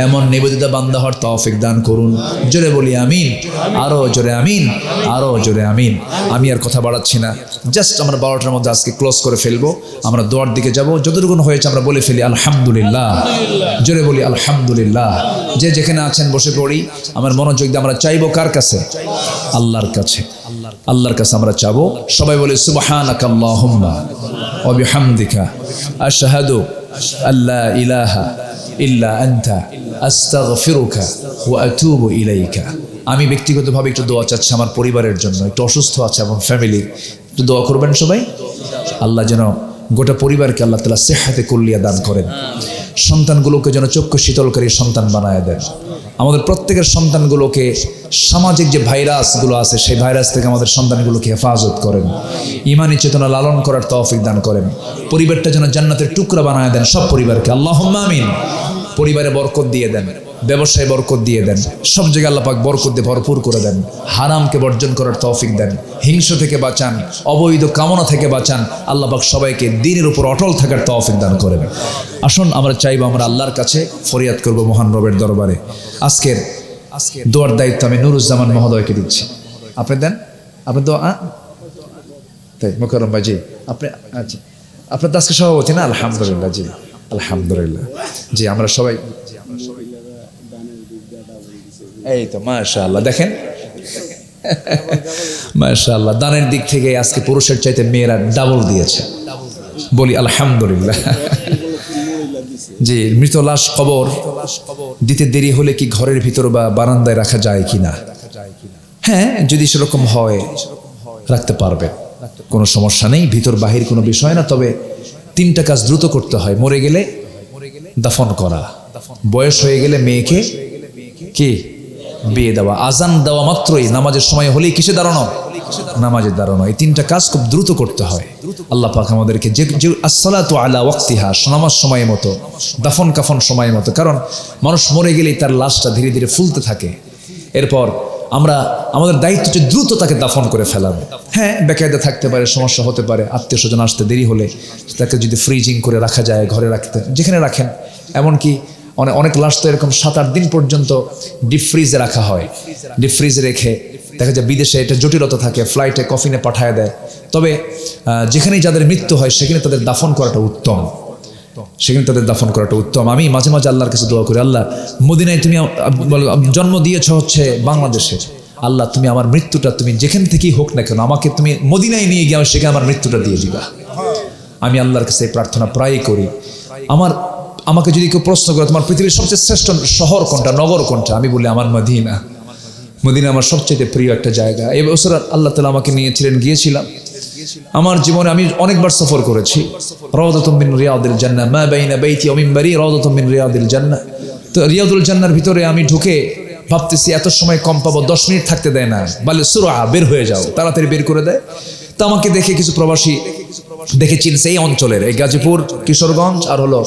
এমন নিবেদিত বান্দা হওয়ার তৌফিক দান করুন। জোরে বলি আমিন। আরো জোরে আমিন, আরো জোরে আমিন। আমি আর কথা বাড়াচ্ছি না, জাস্ট আমরা 12টার মধ্যে আজকে ক্লোজ করে ফেলবো। আমরা দোয়ার দিকে যাব, যতটুকু হয়েছে আমরা বলে ফেলি আলহামদুলিল্লাহ। জোরে বলি আলহামদুলিল্লাহ। যে যেখানে আছেন বসে পড়ি। আমার মনোযোগ দিয়ে আমরা চাইবো কার কাছে? আল্লাহর কাছে। আল্লাহর কাছে আমরা চাবো। সবাই বলে সুবহানাকা আল্লাহুম্মা ওয়া বিহামদিকা আশহাদু আল্লা ইলাহা ইল্লা আনতা আস্তাগফিরুকা ওয়া আতুবু ইলাইকা। আমি ব্যক্তিগতভাবে একটু দোয়া চাচ্ছি আমার পরিবারের জন্য, একটু অসুস্থ আছে এবং ফ্যামিলি, একটু দোয়া করবেন সবাই। আল্লাহ যেন গোটা পরিবারকে আল্লাহ তাআলা সেহাতে কুল্লিয়া দান করেন, সন্তানগুলোকে যেন চক্ষু শীতলকারী সন্তান বানায় দেন। আমাদের প্রত্যেকের সন্তানগুলোকে সামাজিক যে ভাইরাসগুলো আছে সেই ভাইরাস থেকে আমাদের সন্তানগুলোকে হেফাজত করেন, ঈমানি চেতনা লালন করার তৌফিক দান করেন। পরিবারটা যেন জান্নাতের টুকরা বানায় দেন সব পরিবারকে, আল্লাহুম্মা আমিন। পরিবারে বরকত দিয়ে দেন, ব্যবসায় বরকত দিয়ে দেন, সব জায়গায় আল্লাহ পাক বরকত দিয়ে ভরপুর করে দেন। হারামকে বর্জন করার তৌফিক দেন, হিংসা থেকে বাঁচান, অবৈধ কামনা থেকে বাঁচান। আল্লাহ পাক সবাইকে দ্বীনের উপর অটল থাকার তৌফিক দান করেন। আসুন আমরা চাইবো, আমরা আল্লাহর কাছে ফরিয়াদ করব মহান রবের দরবারে। আজকের দোয়ার দায়িত্ব আমি নুরুজ্জামান মহোদয়কে দিচ্ছি। আপনি দেন, আপনি দোয়া। তাই মোকাররম ভাই, জি আপনি, আচ্ছা আপনার তো আজকে সভাপতি না? আলহামদুলিল্লাহ, জি আলহামদুলিল্লাহ। জি আমরা সবাই, এই তো মাশাআল্লাহ, দেখেন মাশাআল্লাহ, দানের দিক থেকে আজকে পুরুষের চাইতে মেয়েরা ডাবল দিয়েছে, বলি আলহামদুলিল্লাহ। জি, মৃত লাশ কবর দিতে দেরি হলে কি ঘরের ভিতর বা বারান্দায় রাখা যায় কিনা? হ্যাঁ, যদি সেরকম হয় রাখতে পারবে, কোনো সমস্যা নেই, ভিতর বাহির কোনো বিষয় না। তবে 3টা কাজ দ্রুত করতে হয়। মরে গেলে দাফন করা, বয়স হয়ে গেলে মেয়েকে কি বিয়ে দেওয়া, আজান দেওয়া মাত্রই নামাজের সময় হলেই কিসে দাঁড়ানো? নামাজে দাঁড়ানো। এই তিনটা কাজ খুব দ্রুত করতে হয়। আল্লাহ পাক আমাদেরকে যে আসসালাতু আলা ওয়াক্তিহা, নামাজ সময় মতো, দাফন কাফন সময় মতো। কারণ মানুষ মরে গেলেই তার লাশটা ধীরে ধীরে ফুলতে থাকে। এরপর আমাদের দায়িত্ব হচ্ছে দ্রুত তাকে দাফন করে ফেলানো। হ্যাঁ, বেকায়দা থাকতে পারে, সমস্যা হতে পারে, আত্মীয় স্বজন আসতে দেরি হলে তাকে যদি ফ্রিজিং করে রাখা যায়, ঘরে রাখতে, যেখানে রাখেন। এমনকি অনেক লাশ তো এরকম 7-8 দিন পর্যন্ত ডিপ ফ্রিজে রাখা হয়। ডিপ ফ্রিজে রেখে দেখা যায় বিদেশে এটা জটিলতা থাকে, ফ্লাইটে কফিনে পাঠায় দেয়। তবে যেখানেই যাদের মৃত্যু হয় সেখানে তাদের দাফন করাটা উত্তম, আমি মাঝে মাঝে আল্লাহর কাছে দোয়া করি, আল্লাহ মদিনায় তুমি জন্ম দিয়েছ হচ্ছে বাংলাদেশে, আল্লাহ তুমি আমার মৃত্যুটা তুমি যেখান থেকেই হোক না কেন আমাকে তুমি মদিনায় নিয়ে গিয়ে সেখানে আমার মৃত্যুটা দিয়ে দিবা। আমি আল্লাহর কাছে এই প্রার্থনা প্রায়ই করি। আমাকে যদি কেউ প্রশ্ন করে তোমার পৃথিবীর সবচেয়ে শ্রেষ্ঠ শহর কোনটা, নগর কোনটা, আমি বলি আমার মদিনা আমার সবচেয়ে প্রিয় একটা জায়গা। এই বছর আল্লাহ তাআলা আমাকে নিয়েছিলেন, গিয়েছিলাম। আমার জীবনে আমি অনেকবার সফর করেছি। রাউদাতুম মিন রিয়াদিল জান্নাহ, মা বাইনা বাইতি ওয়া মিনবারি রাউদাতুম মিন রিয়াদিল জান্নাহ। তো রিয়াদুল জান্নাহর ভিতরে আমি ঢুকে ভাবতেছি এত সময় কম পাবো, 10 মিনিট থাকতে দেয় না, বলে সুরা বের হয়ে যাও, তাড়াতাড়ি বের করে দেয়। তো আমাকে দেখে কিছু প্রবাসী দেখে চিনছে, এই অঞ্চলের, এই গাজীপুর, কিশোরগঞ্জ আর হলো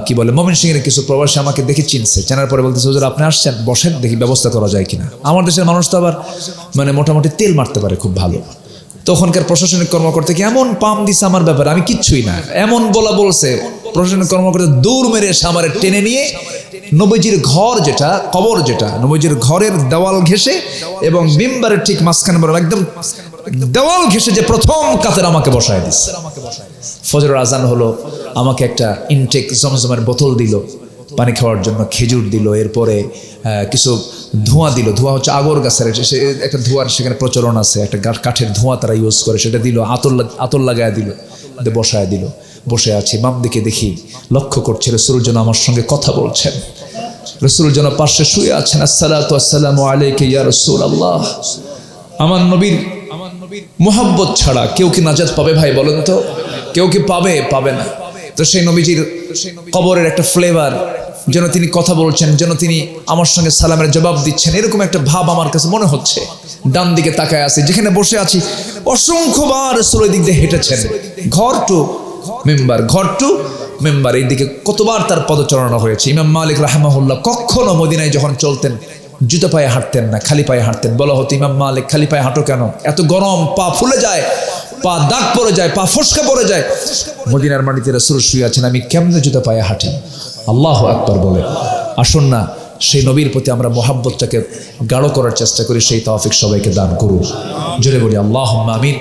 কি বলে ময়মনসিংহের কিছু প্রবাসী আমাকে দেখে চিনছে। চেনার পরে বলতেছে, হুজুর আপনি আসছেন, বসেন, দেখি ব্যবস্থা করা যায় কিনা। আমার দেশের মানুষ তো আবার মোটামুটি তেল মারতে পারে খুব ভালো। তখনকার প্রশাসনিক কর্মকর্তা কি এমন পাম দিছে আমার ব্যাপারে, আমি কিচ্ছুই না এমন বলছে। প্রশাসনিক কর্মকর্তা দৌড় মেরে সামারে টেনে নিয়ে নবীজির ঘর যেটা, কবর যেটা, নবীজির ঘরের দেওয়াল ঘেঁষে এবং মিম্বারের ঠিক মাঝখানে একদম দেওয়াল ঘেঁষে যে প্রথম কাতারে আমাকে বসায় দিচ্ছে। ফজরের আজান হলো, আমাকে একটা ইনটেক জমজমের বোতল দিল পানি খাওয়ার জন্য, খেজুর দিল, এরপরে কিছু ধোঁয়া দিল। ধোঁয়া হচ্ছে আগর গাছের একটা ধোঁয়ার সেখানে প্রচলন আছে, একটা কাঠের ধোঁয়া তারা ইউজ করে, সেটা দিল। আতর লাগায় দিল, বসায় দিল। বসে আছি, বাম দিকে দেখি, লক্ষ্য করছে রাসূল যেন আমার সঙ্গে কথা বলছেন। রাসূল যেন পাশে শুয়ে আছেন। আসসালাতু আসসালামু আলাইকা ইয়া রাসূলুল্লাহ। আমার নবীর মুহাব্বত ছাড়া কেউ কি নাজাত পাবে ভাই বলেন তো? কেউ কি পাবে না। তো সেই নবীজির কবরের একটা ফ্লেভার, যেন তিনি কথা বলছেন, যেন তিনি আমার সঙ্গে সালামের জবাব দিচ্ছেন, এরকম একটা ভাব আমার কাছে মনে হচ্ছে। ডান দিকে তাকায় আছি, যেখানে বসে আছি অসংখ্যবার রাসূল দিক দিয়ে হেঁটেছেন, ঘর টু মেম্বার, এই দিকে কতবার তার পদচারণা হয়েছে। ইমাম মালিক রাহিমাহুল্লাহ কখনো মদিনায় যখন চলতেন জুতো পায়ে হাঁটতেন না, খালি পায়ে হাঁটতেন। বলা হতো, ইমাম মালিক খালি পায়ে হাঁটো কেন? এত গরম, পা ফুলে যায়, পা দাগ পড়ে যায়, পা ফসকা পড়ে যায়। মদিনার মাটিতে রাসূল শুয়ে আছেন, আমি কেমনে জুতো পায়ে হাঁটি? আল্লাহু আকবার বলে। আসুন না সেই নবীর প্রতি আমরা মহাব্বতটাকে গাঢ় করার চেষ্টা করি, সেই তৌফিক সবাইকে দান করুন। জোরে বলি আল্লাহুম্মা আমিন।